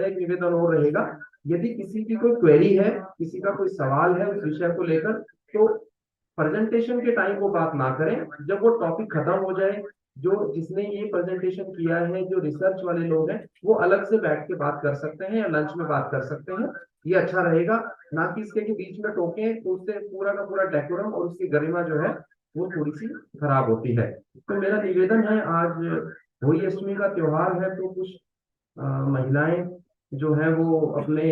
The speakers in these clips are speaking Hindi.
एक निवेदन और रहेगा, यदि किसी की कोई क्वेरी है, किसी का कोई सवाल है उस विषय को लेकर, तो प्रेजेंटेशन के टाइम वो बात ना करें। जब वो टॉपिक खत्म हो जाए, जो जिसने ये प्रेजेंटेशन किया है, जो रिसर्च वाले लोग हैं, वो अलग से बैठ के बात कर सकते हैं या लंच में बात कर सकते हैं। ये अच्छा रहेगा, ना कि इसके के बीच में टोके, तो उससे पूरा का पूरा डेकोरम और उसकी गरिमा जो है वो थोड़ी सी खराब होती है। तो मेरा निवेदन है, आज होली अष्टमी का त्योहार है, तो कुछ महिलाएं जो है वो अपने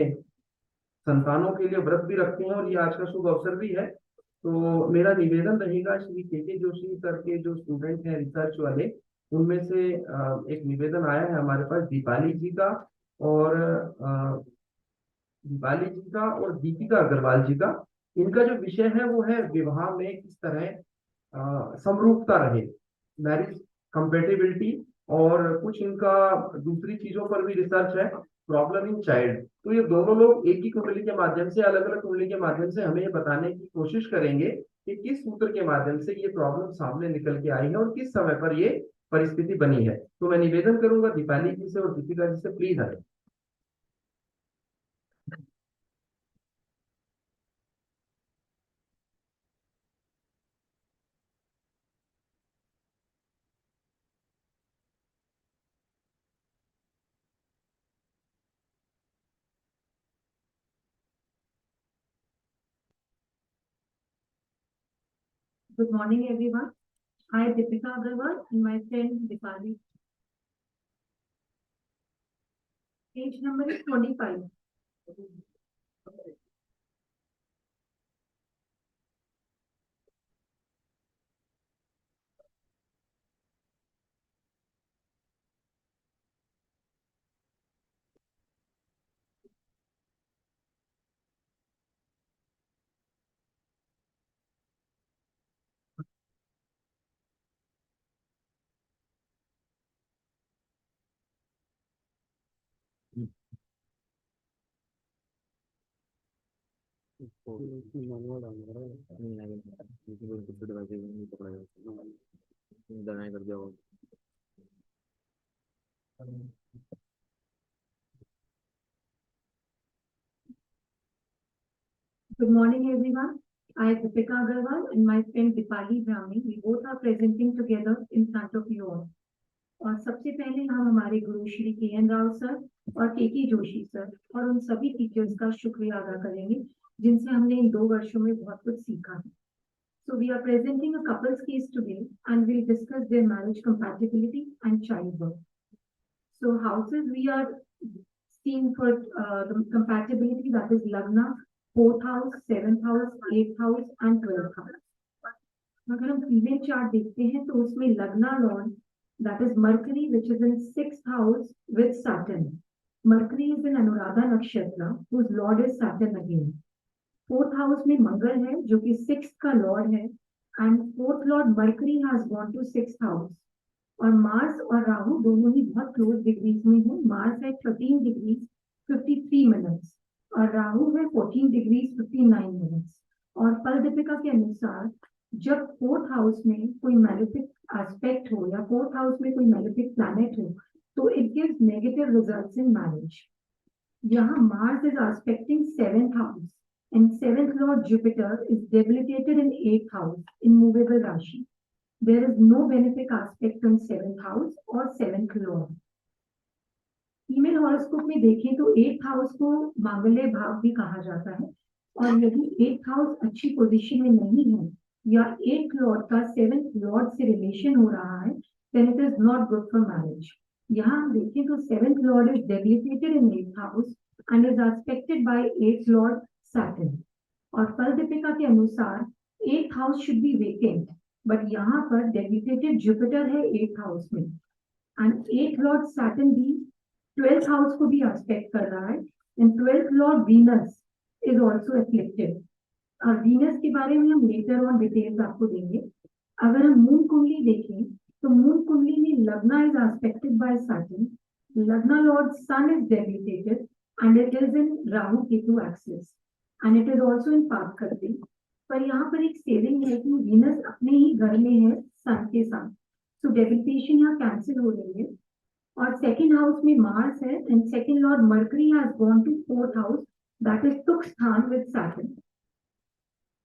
संतानों के लिए व्रत भी रखते हैं, और ये आज का शुभ अवसर भी है। तो मेरा निवेदन रहेगा, श्री के जोशी सर के जो स्टूडेंट हैं रिसर्च वाले, उनमें से एक निवेदन आया है हमारे पास दीपाली जी का, और दीपाली जी का और दीपिका अग्रवाल जी का। इनका जो विषय है वो है विवाह में किस तरह समरूपता रहे, मैरिज कंपेटिबिलिटी, और कुछ इनका दूसरी चीजों पर भी रिसर्च है, प्रॉब्लम इन चाइल्ड। तो ये दोनों लोग एक ही कुंडली के माध्यम से, अलग अलग कुंडली के माध्यम से हमें ये बताने की कोशिश करेंगे कि किस सूत्र के माध्यम से ये प्रॉब्लम सामने निकल के आई है और किस समय पर ये परिस्थिति बनी है। तो मैं निवेदन करूंगा दीपाली जी से और दीपिका जी से, प्लीज आए। Good morning, everyone. I, Deepika Agarwal, and my friend Dipali. Page number is 25. Good morning, everyone. I, Deepika Agarwal, and my friend Dipali Brahmi, we both are presenting together in front of you all. और सबसे पहले हम हमारे गुरु श्री के एन राव सर और के जोशी सर और उन सभी टीचर्स का शुक्रिया अदा करेंगे जिनसे हमने इन 2 वर्षों में बहुत कुछ सीखा है. So we are presenting a couple's case today and we'll discuss their marriage compatibility and childbirth. So houses we are seeing for the compatibility, that is Lagna, 4th house, 7th house, 8th house and 12th house. अगर हम फीमेल चार्ट देखते हैं तो उसमें लग्ना Lord, that is Mercury, which is in 6th house with Saturn. Mercury is in Anuradha Nakshatra, whose lord is Saturn again. 4th house में मंगल है जो कि 6th का लॉर्ड है, and 4th lord Mercury has gone to 6th house. और मार्स और राहु दोनों ही बहुत क्लोज डिग्रीज में है. मार्स है 13 डिग्रीज 53 मिनट्स और राहु है 14 डिग्रीज 59 मिनट्स. और फल दीपिका के अनुसार जब 4th हाउस में कोई मैलेफिक एस्पेक्ट हो या 4th हाउस में कोई मैलेफिक प्लैनेट हो तो it gives negative results in marriage. यहाँ Mars is aspecting 7th house and 7th lord Jupiter is debilitated in 8th house in movable Rashi. There is no benefic aspect on 7th house or 7th lord. Female horoscope में देखें तो 8th हाउस को मांगल्य भाव भी कहा जाता है और यदि 8th हाउस अच्छी पोजीशन में नहीं है या 8th लॉर्ड का 7th लॉर्ड से रिलेशन हो रहा है then it is not good for marriage. यहाँ हम देखें तो 7th lord is debilitated in 8th house and is aspected by 8th lord Saturn. और फल दीपिका के अनुसार 8th house should be vacant, but यहाँ पर debilitated Jupiter है 8th हाउस में and 8th lord Saturn भी 12th हाउस को भी एस्पेक्ट कर रहा है and 12th lord Venus is also afflicted. और वीनस के बारे में हम लेटर ऑन डिटेल्स आपको देंगे. अगर हम मून कुंडली देखें तो मून कुंडली में lagna is aspected by Saturn, lagna lord Sun is debilitated and it is in Rahu Ketu axis and it is also in पाथ करते. पर यहाँ पर एक सेविंग है कि वीनस अपने ही घर में है सन के साथ, सो डेबिलिटेशन यहाँ कैंसिल हो रही है और सेकंड हाउस में मार्स है and second lord Mercury has gone to fourth house, that is sukh sthan with Saturn.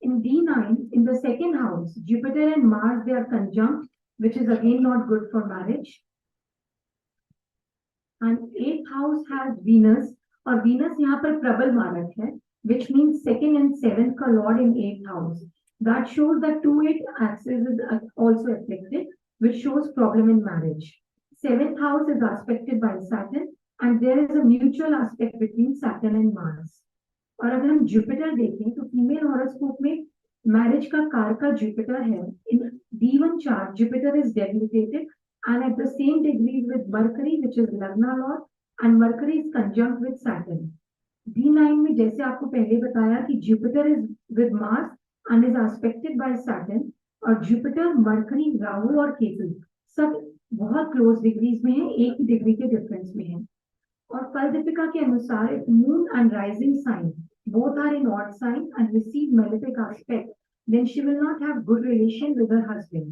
In D9, in the second house, Jupiter and Mars, they are conjunct, which is again not good for marriage. And eighth house has Venus, और Venus यहाँ पर प्रबल मारक है, which means second and seventh का lord in eighth house. That shows that 2-8 axis is also affected, which shows problem in marriage. Seventh house is aspected by Saturn, and there is a mutual aspect between Saturn and Mars. और अगर हम जुपिटर देखें तो फीमेल हॉरोस्कोप में मैरिज का कारक जुपिटर है. इन D1 chart Jupiter is debilitated and at the same degrees with Mercury, which is Lagna Lord, and Mercury is conjunct with Saturn. D9 में जैसे आपको पहले बताया कि Jupiter is with Mars and is aspected by Saturn, और Jupiter, Mercury, राहु और केतु सब बहुत क्लोज डिग्रीज में है, एक ही डिग्री के डिफरेंस में है. और फल दीपिका के अनुसार Moon and rising sign both are in odd sign and receive malefic aspect, then she will not have good relation with her husband.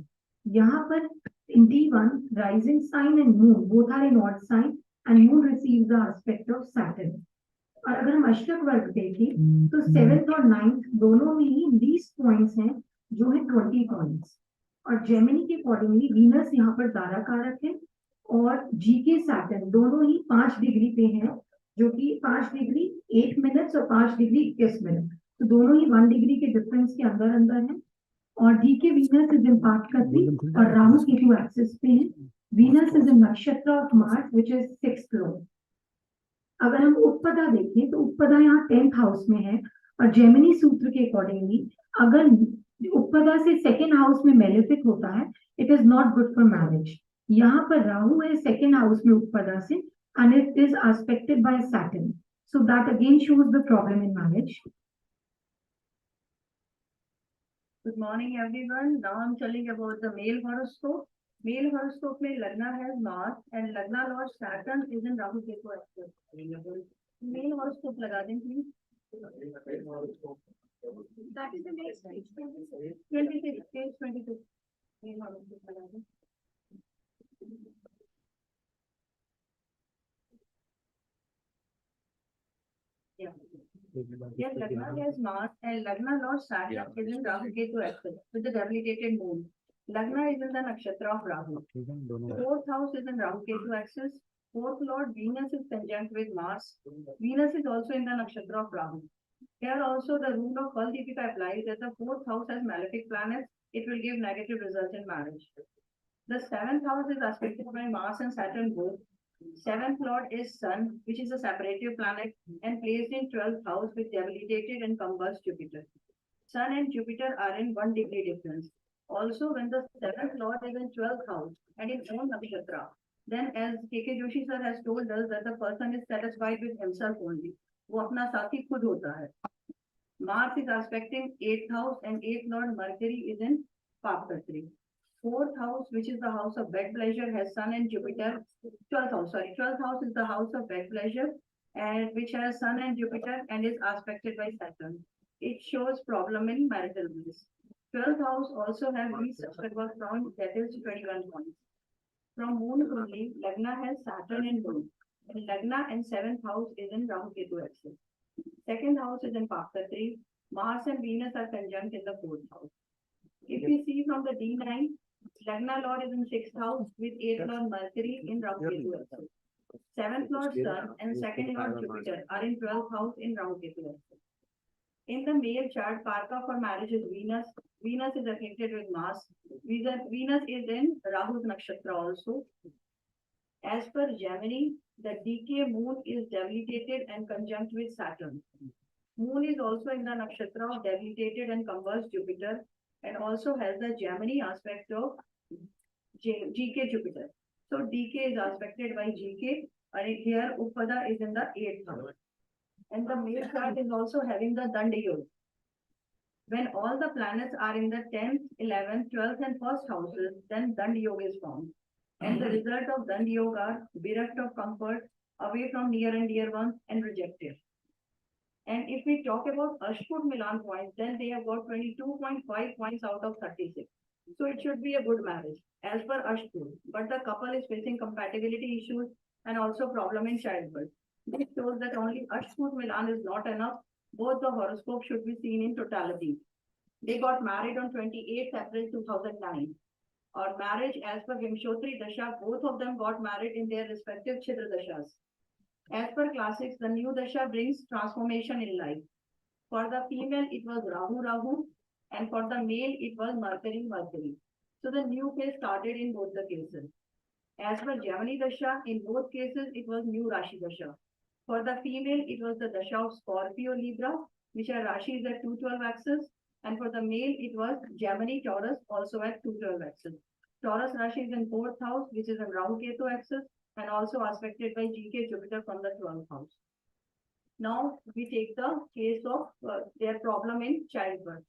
यहाँ पर in D1, rising sign and moon both are in odd sign and moon receives the aspect of Saturn. और अगर हम अष्टक वर्ग देखें तो 7th और 9th दोनों में ही लीस्ट पॉइंट्स हैं जो है 20 पॉइंट्स. और जेमिनी के अकॉर्डिंगली वीनस यहाँ पर तारा कारक है और जीके सैटर्न दोनों ही 5 डिग्री पे हैं, जो कि 5 डिग्री 8 मिनट्स और 5 डिग्री 21 मिनट, तो दोनों ही 1 डिग्री के डिफरेंस के अंदर अंदर है. और डी के वीनस इज इन पाटकत्री और राहु केतु एक्सिस पे है. वीनस इज इन नक्षत्र of Mars which is 6th Lord. अगर हम उपपदा देखें तो उपपदा यहाँ 10th हाउस में है और जेमिनी सूत्र के अकॉर्डिंगली अगर उपपदा से सेकेंड हाउस में मेलेफिक होता है, it is not good for marriage. यहाँ पर राहु है सेकेंड हाउस में उपपदा से and it is aspected by Saturn, so that again shows the problem in marriage. Good morning everyone. Now I'm telling about the male horoscope. Male horoscope में Lagna has Mars and Lagna Lord Saturn is in Rahu Ketu aspect. Male horoscope लगा दें please. That is the next page. 26 page 22. Male horoscope लगा दें. Yeah. Yes, Lagna has Mars and Lagna Lord Saturn is in Rahu Ketu aspect with the debilitated moon. Lagna is in the nakshatra of Rahu. Fourth house is in Rahu Ketu axis. Fourth Lord Venus is conjunct with Mars. Venus is also in the nakshatra of Rahu. Here also the rule of Fal Deepika applies that the fourth house has malefic planets. It will give negative results in marriage. The seventh house is aspected by Mars and Saturn both. Seventh lord is Sun, which is a separative planet and placed in 12th house with debilitated and convulsed Jupiter. Sun and Jupiter are in 1 degree difference. Also, when the seventh lord is in 12th house and in own nakshatra, then as K.K. Joshi sir has told us that the person is satisfied with himself only. वो अपना साथी खुद होता है. Mars is aspecting 8th house and 8th lord Mercury is in Papatri. Fourth house, which is the house of bed pleasure, has Sun and Jupiter. 12th house is the house of bed pleasure, and which has Sun and Jupiter and is aspected by Saturn. It shows problem in marital bliss. 12th house also has these subscriber from that is 21 points. From moon only, Lagna has Saturn and moon. And Lagna and 7th house is in Rahu Ketu axis. Second house is in Papatri. Mars and Venus are conjunct in the 4th house. If we see from the D9, Lagna Lord is in 6th house with 8th Lord Mercury in Rahu Ketu axis. 7th Lord Sun and 2nd Lord Jupiter are in 12th house in Rahu Ketu axis. In the male chart, Parka for marriage is Venus. Venus is afflicted with Mars. Venus is in Rahu's nakshatra also. As per Gemini, the DK moon is debilitated and conjunct with Saturn. Moon is also in the nakshatra of debilitated and convulsed Jupiter, and also has the Gemini aspect of GK Jupiter. So DK is aspected by GK, and here Uppada is in the 8th house. And the male chart is also having the Danda Yoga. When all the planets are in the 10th, 11th, 12th and 1st houses, then Danda Yoga is formed. And the result of Danda Yoga are bereft of comfort, away from near and dear ones, and rejected. And if we talk about Ashput Milan points, then they have got 22.5 points out of 36. So it should be a good marriage as per Ashtur. But the couple is facing compatibility issues and also problem in childbirth. This shows that only Ashtur Milan is not enough. Both the horoscope should be seen in totality. They got married on 28th April 2009. Or marriage as per Vimshotri Dasha, both of them got married in their respective Chitra Dashas. As per classics, the new Dasha brings transformation in life. For the female, it was Rahu, and for the male, it was Mercury. So the new phase started in both the cases. As per Gemini Dasha, in both cases, it was new Rashi Dasha. For the female, it was the Dasha of Scorpio Libra, which are Rashi is at 212 axis. And for the male, it was Gemini Taurus, also at 212 axis. Taurus Rashi is in 4th house, which is in Rahu Ketu axis, and also aspected by GK Jupiter from the 12th house. Now we take the case of their problem in childbirth.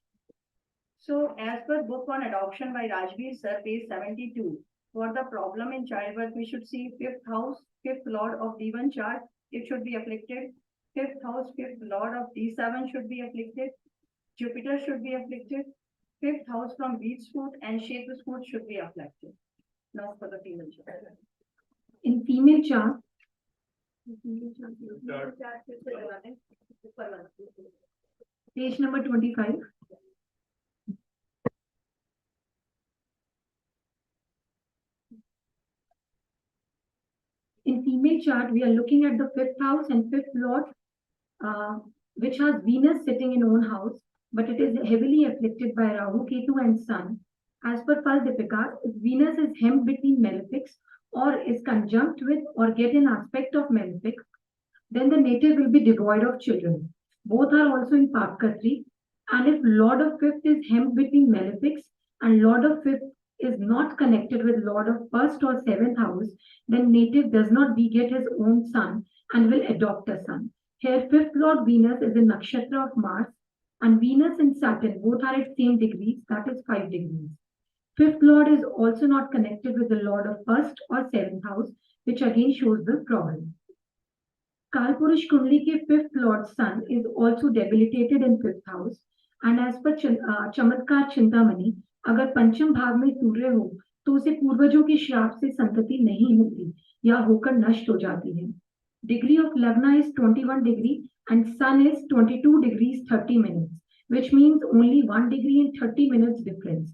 So as per book on adoption by Rajveer sir, page 72, for the problem in childbirth, we should see 5th house, 5th lord of D1 chart, it should be afflicted. 5th house, 5th lord of D7 should be afflicted. Jupiter should be afflicted. 5th house from Beech foot and Shetus foot should be afflicted. Now for the female chart. In female chart, page number 25. In female chart, we are looking at the 5th house and 5th lord, which has Venus sitting in own house, but it is heavily afflicted by Rahu, Ketu and Sun. As per Fal Deepika, if Venus is hemmed between malefics or is conjunct with or get an aspect of malefic, then the native will be devoid of children. Both are also in Papkatri. And if Lord of 5th is hemmed between malefics and Lord of 5th is not connected with Lord of 1st or 7th house, then native does not beget his own son and will adopt a son. Here, 5th Lord Venus is in Nakshatra of Mars, and Venus and Saturn both are at same degrees, that is 5 degrees. 5th Lord is also not connected with the Lord of 1st or 7th house, which again shows the problem. Kalpurush Kundli ke 5th Lord Sun is also debilitated in 5th house, and as per Chamatkar Chintamani, अगर पंचम भाव में सूर्य हो तो उसे पूर्वजों के श्राप से संतति नहीं होती या होकर नष्ट हो जाती है. Degree of Lagna is 21 degree and Sun is 22 degrees 30 minutes, which means only 1 degree and 30 minutes difference.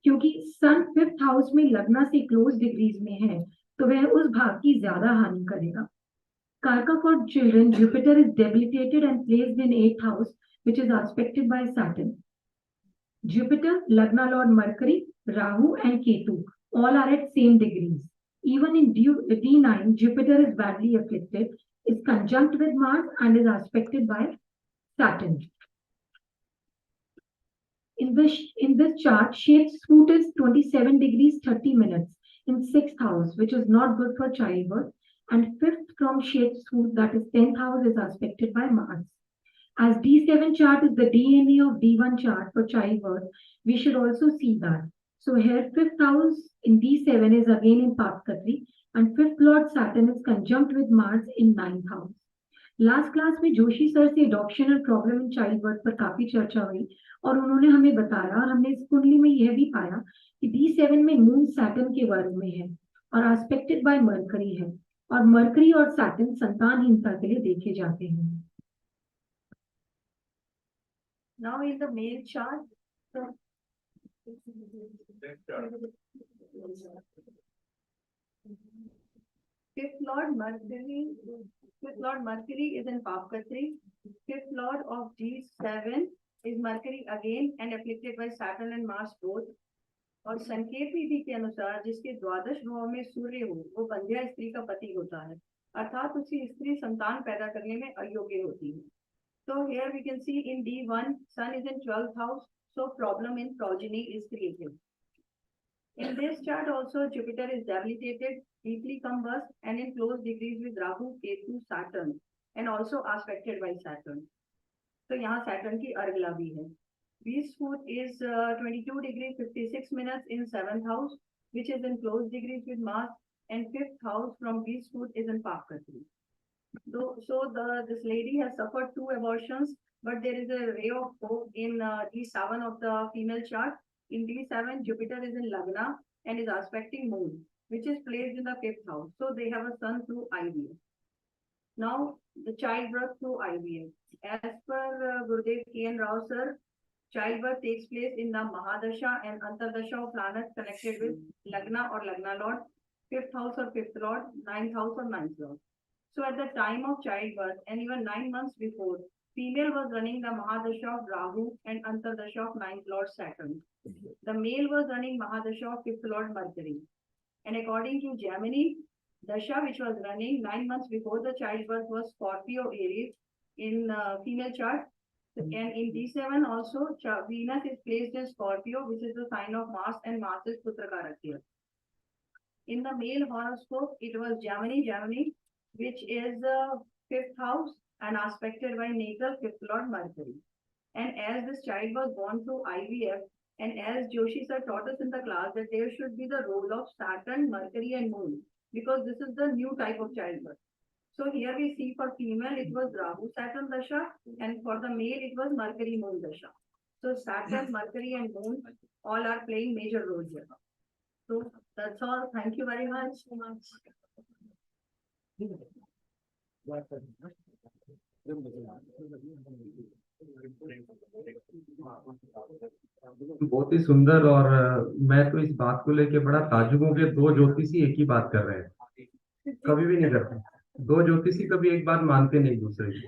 क्योंकि Sun 5th house में लग्ना से close degrees में है, तो वह उस भाव की ज्यादा हानि करेगा. Karka for children, Jupiter is debilitated and placed in 8th house, which is aspected by Saturn. Jupiter, Lagna Lord Mercury, Rahu and Ketu all are at same degrees. Even in D9, Jupiter is badly afflicted, is conjunct with Mars and is aspected by Saturn. In this chart, Shades foot is 27 degrees 30 minutes in 6th house, which is not good for childbirth, and 5th from Shades foot, that is 10th house, is aspected by Mars. As D7 chart is the DNA of D1 chart for childbirth, we should also see that. So here 5th house in D7 is again in Papkatri, and 5th Lord Saturn is conjunct with Mars in 9th house. Last class में जोशी सर से एडॉप्शन और प्रॉब्लम इन चाइल्ड बर्थ पर काफी चर्चा हुई और उन्होंने हमें बताया और हमने इस कुंडली में यह भी पाया कि D7 में मून सैटर्न के वर्ग में है और एस्पेक्टेड बाय मरकरी है और मरकरी और सैटर्न संतानहीनता के लिए देखे जाते हैं. Now in the male chart, fifth Lord Mercury is in Papkatri. 5th Lord of G7 is Mercury again and afflicted by Saturn and Mars both. और संकेत विधि के अनुसार जिसके द्वादश भाव में सूर्य हो वो बंध्या स्त्री का पति होता है, अर्थात उसकी स्त्री संतान पैदा करने में अयोग्य होती है. So here we can see in D1, Sun is in 12th house, so problem in progeny is created. In this chart also Jupiter is debilitated, deeply combust and in close degrees with Rahu, Ketu, Saturn and also aspected by Saturn. तो यहाँ Saturn की अर्गला भी है. Beech foot is 22 degrees 56 minutes in 7th house, which is in close degrees with Mars, and 5th house from Beech foot is in Papkatri. This lady has suffered 2 abortions, but there is a ray of hope in D7 of the female chart. In D7, Jupiter is in Lagna and is aspecting Moon, which is placed in the 5th house. So they have a son through IVF. Now, the childbirth through IVF. As per Gurudev K.N. Rao sir, childbirth takes place in the Mahadasha and Antardasha of planets connected with Lagna or Lagna Lord, 5th house or 5th Lord, 9th house or 9th Lord. So at the time of childbirth and even 9 months before, female was running the Mahadasha of Rahu and Antardasha of 9th Lord Saturn. The male was running Mahadasha of 5th Lord Mercury. And according to Gemini, Dasha, which was running 9 months before the childbirth, was Scorpio Aries in female chart. And in D7 also, Venus is placed in Scorpio, which is the sign of Mars, and Mars is Putrakarak here. In the male horoscope, it was Gemini, which is the 5th house and aspected by natal 5th Lord Mercury. And as this child was born through IVF, and as Joshi sir taught us in the class that there should be the role of Saturn, Mercury and Moon, because this is the new type of childbirth. So here we see for female it was Rahu Saturn Dasha, and for the male it was Mercury Moon Dasha. So Saturn, Mercury and Moon all are playing major roles here. So that's all. Thank you very much. बहुत ही सुंदर। और मैं तो इस बात को लेके बड़ा ताज्जुब हूं कि दो ज्योतिषी एक ही बात कर रहे हैं। कभी भी नहीं करते, दो ज्योतिषी कभी एक बात मानते नहीं दूसरे की।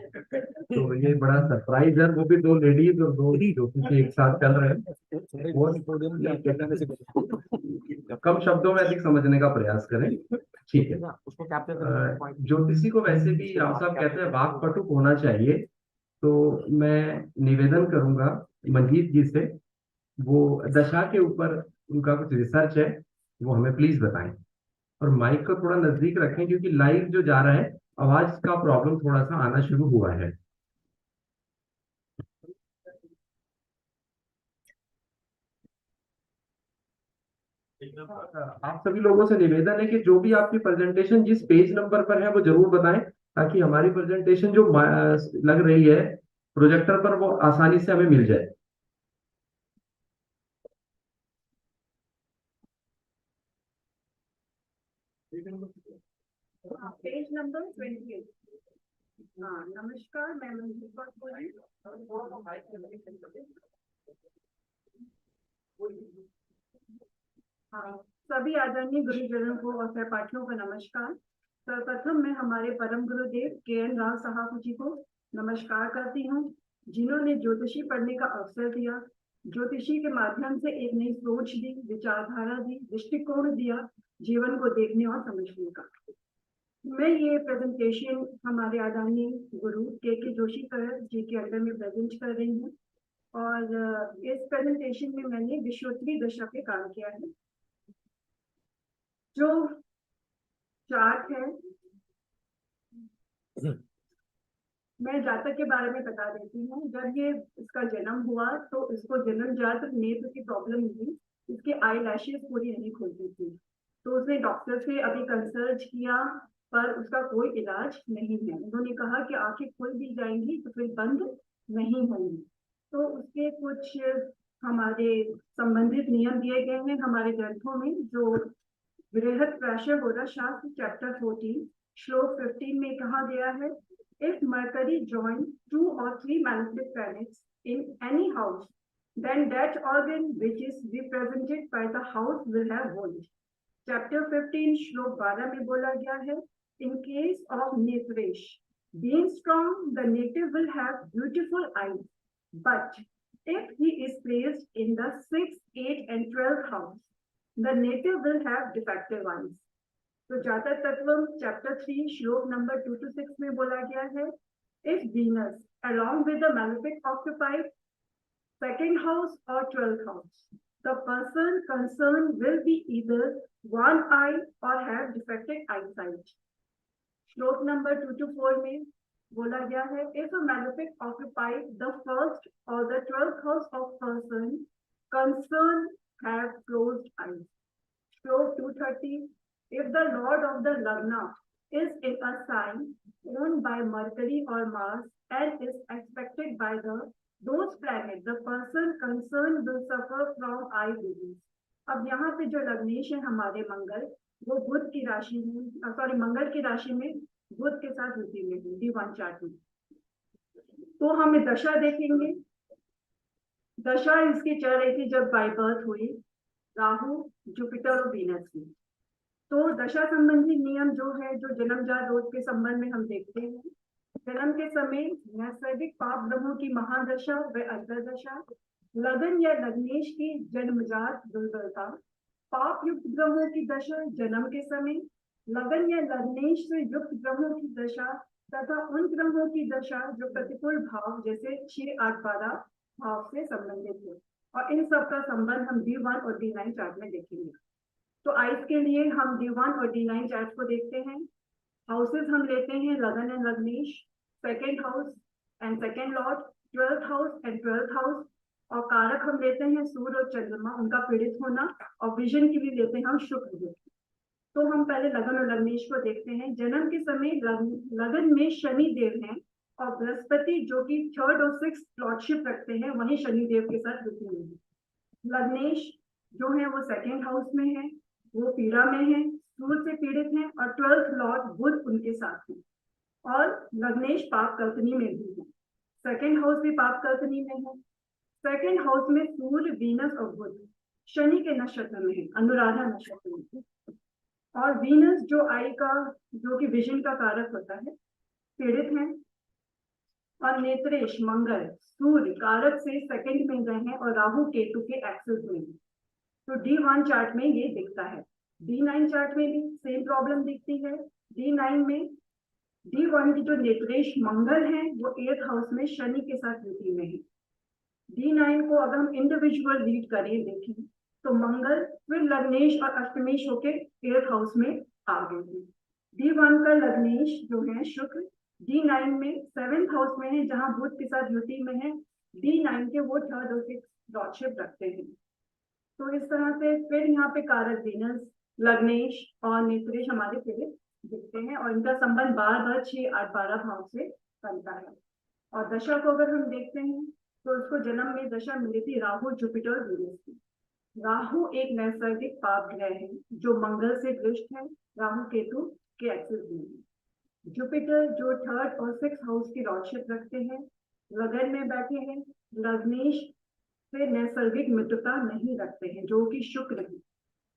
तो ये बड़ा सरप्राइज है, वो भी दो लेडीज और दो ज्योतिषी एक साथ चल रहे हैं। कम शब्दों में अधिक समझने का प्रयास करें, ठीक है। ज्योतिषी को वैसे भी राव साहब कहते हैं वाक्पटुक होना चाहिए। तो मैं निवेदन करूंगा मंजीत जी से, वो दशा के ऊपर उनका कुछ रिसर्च है, वो हमें प्लीज बताएं। और माइक को थोड़ा नजदीक रखें क्योंकि लाइव जो जा रहा है आवाज का प्रॉब्लम थोड़ा सा आना शुरू हुआ है। आप सभी लोगों से निवेदन है कि जो भी आपकी प्रेजेंटेशन जिस पेज नंबर पर है वो जरूर बताएं, ताकि हमारी प्रेजेंटेशन जो लग रही है प्रोजेक्टर पर वो आसानी से हमें मिल जाए। Page number 28। नमस्कार, मैं मंजीत कौर बोल रही हूँ। सभी आदरणीय गुरुजनों को और सहपाठियों को नमस्कार। सर्वप्रथम मैं हमारे परम गुरुदेव के.एन. राव साहब जी को नमस्कार करती हूँ, जिन्होंने ज्योतिषी पढ़ने का अवसर दिया, ज्योतिषी के माध्यम से एक नई सोच दी, विचारधारा दी, दृष्टिकोण दिया जीवन को देखने और समझने का। मैं ये प्रेजेंटेशन हमारे आदरणीय गुरु के जोशी सर जी के अंडर में प्रेजेंट कर रही हूँ। और इस प्रेजेंटेशन में मैंने विश्वोत्तरी दशा पे काम किया है। जो चार्ट है, मैं जातक के बारे में बता देती हूँ। जब ये इसका जन्म हुआ तो इसको जन्मजात नेत्र की प्रॉब्लम थी, इसके आई लैशेस पूरी नहीं खुलती थी। तो उसने डॉक्टर से अभी कंसल्ट किया पर उसका कोई इलाज नहीं है। उन्होंने कहा कि आंखें खुल भी जाएंगी तो फिर बंद नहीं होंगी। तो उसके कुछ हमारे संबंधित नियम दिए गए हैं हमारे ग्रंथों में, जो बृहत प्राशर होरा शास्त्र चैप्टर 14 श्लोक 15 में कहा गया है, if Mercury joins 2 or 3 malefic planets in any house, then that organ which is represented by the house will have wound. Chapter 15 श्लोक 12 में बोला गया है, in case of Netresh being strong, the native will have beautiful eyes, but if he is placed in the 6th, 8th and 12th house, the native will have defective eyes. तो जातक तत्वम चैप्टर 3 श्लोक नंबर 2 to 6 में बोला गया है, if Venus along with the malefic occupied 2nd house or 12th house, the person concerned will be either one eye or have defective eyesight. श्लोक नंबर 2 to 4 में बोला गया है, if a malefic occupied the 1st or the 12th house of person concerned have closed eyes. श्लोक 230, if the lord of the Lagna is in a sign owned by Mercury or Mars and is expected by the those planets, the person concerned will suffer from eye disease. अब यहाँ पे जो लग्नेश है हमारे मंगल, वो बुध की राशि में, सॉरी मंगल की राशि में बुध के साथ युति में है D1 चार्ट में। तो हमें दशा देखेंगे, दशा इसकी चल रही थी जब बाय बर्थ हुई राहु, जुपिटर और वीनस की। तो दशा संबंधी नियम जो है, जो जन्मजात दोष के संबंध में हम देखते हैं, जन्म के समय नैसर्गिक पाप ग्रहों की महादशा व अंतरदशा, लगन या लग्नेश की जन्मजात दुर्बलता, पाप युक्त ग्रहों की दशा जन्म के समय, लगन या लग्नेश से युक्त ग्रहों की दशा तथा उन ग्रहों की दशा जो प्रतिकूल भाव जैसे 6, 8, 12 भाव से संबंधित है। और इन सब का संबंध हम D1 और D9 चार्ट में देखेंगे। तो आइस के लिए हम D1 और D9 चार्ट को देखते हैं। हाउसेस हम लेते हैं लगन एंड लग्नेश, second house and second lord, 12th house and 12th house, और कारक हम लेते हैं सूर्य और चंद्रमा, उनका पीड़ित होना, और विजन की भी लेते हैं हम शुक्र को। तो हम पहले लगन और लग्नेश को देखते हैं। जन्म के समय लगन में शनि देव हैं और बृहस्पति जो कि 3rd और 6th लॉर्डशिप रखते हैं, वहीं शनि देव के साथ युति में है। लग्नेश जो है वो 2nd हाउस में है, वो पीड़ा में है, सूर्य से पीड़ित हैं, और 12th लॉर्ड बुध उनके साथ है। और लग्नेश पाप कल्पनी में भी है, 2nd हाउस भी पाप कल्पनी में है। 2nd हाउस में सूर्य, वीनस और बुध शनि के नक्षत्र में है, अनुराधा नक्षत्र में। और वीनस जो आई का, जो कि विजन का कारक होता है, पीड़ित है। और नेत्रेश मंगल सूर्य कारक से 2nd में गए हैं और राहु केतु के एक्सिस में है। तो D1 चार्ट में ये दिखता है। D9 चार्ट में भी सेम प्रॉब्लम दिखती है। D9 में D1 की जो नेत्रेश मंगल है वो 8th हाउस में शनि के साथ युति में है। D9 को अगर हम इंडिविजुअल रीड करें, देखें, तो मंगल फिर लग्नेश और अष्टमेश होके 8th हाउस में आ गए थे। D1 का लग्नेश जो है शुक्र D9 में 7th हाउस में है, जहां बुध के साथ युति में है। D9 के वो 3rd और 6th लॉर्डशिप रखते हैं। तो इस तरह से फिर यहाँ पे कारक वीनस, लग्नेश और नेत्रेश हमारे पीड़ित दिखते हैं, और इनका संबंध बार बार 6, 8, 12 भाव से बनता है। और दशा को अगर हम देखते हैं तो उसको जन्म में दशा मिली थी राहु, जुपिटर, वीनस की। राहु एक नैसर्गिक पाप ग्रह है जो मंगल से दृष्ट है, राहु केतु के एक्सिस में है। जुपिटर जो 3rd और 6th हाउस की लॉर्डशिप रखते हैं, लगन में बैठे हैं, लग्नेश से नैसर्गिक मित्रता नहीं रखते हैं जो कि शुक्र है,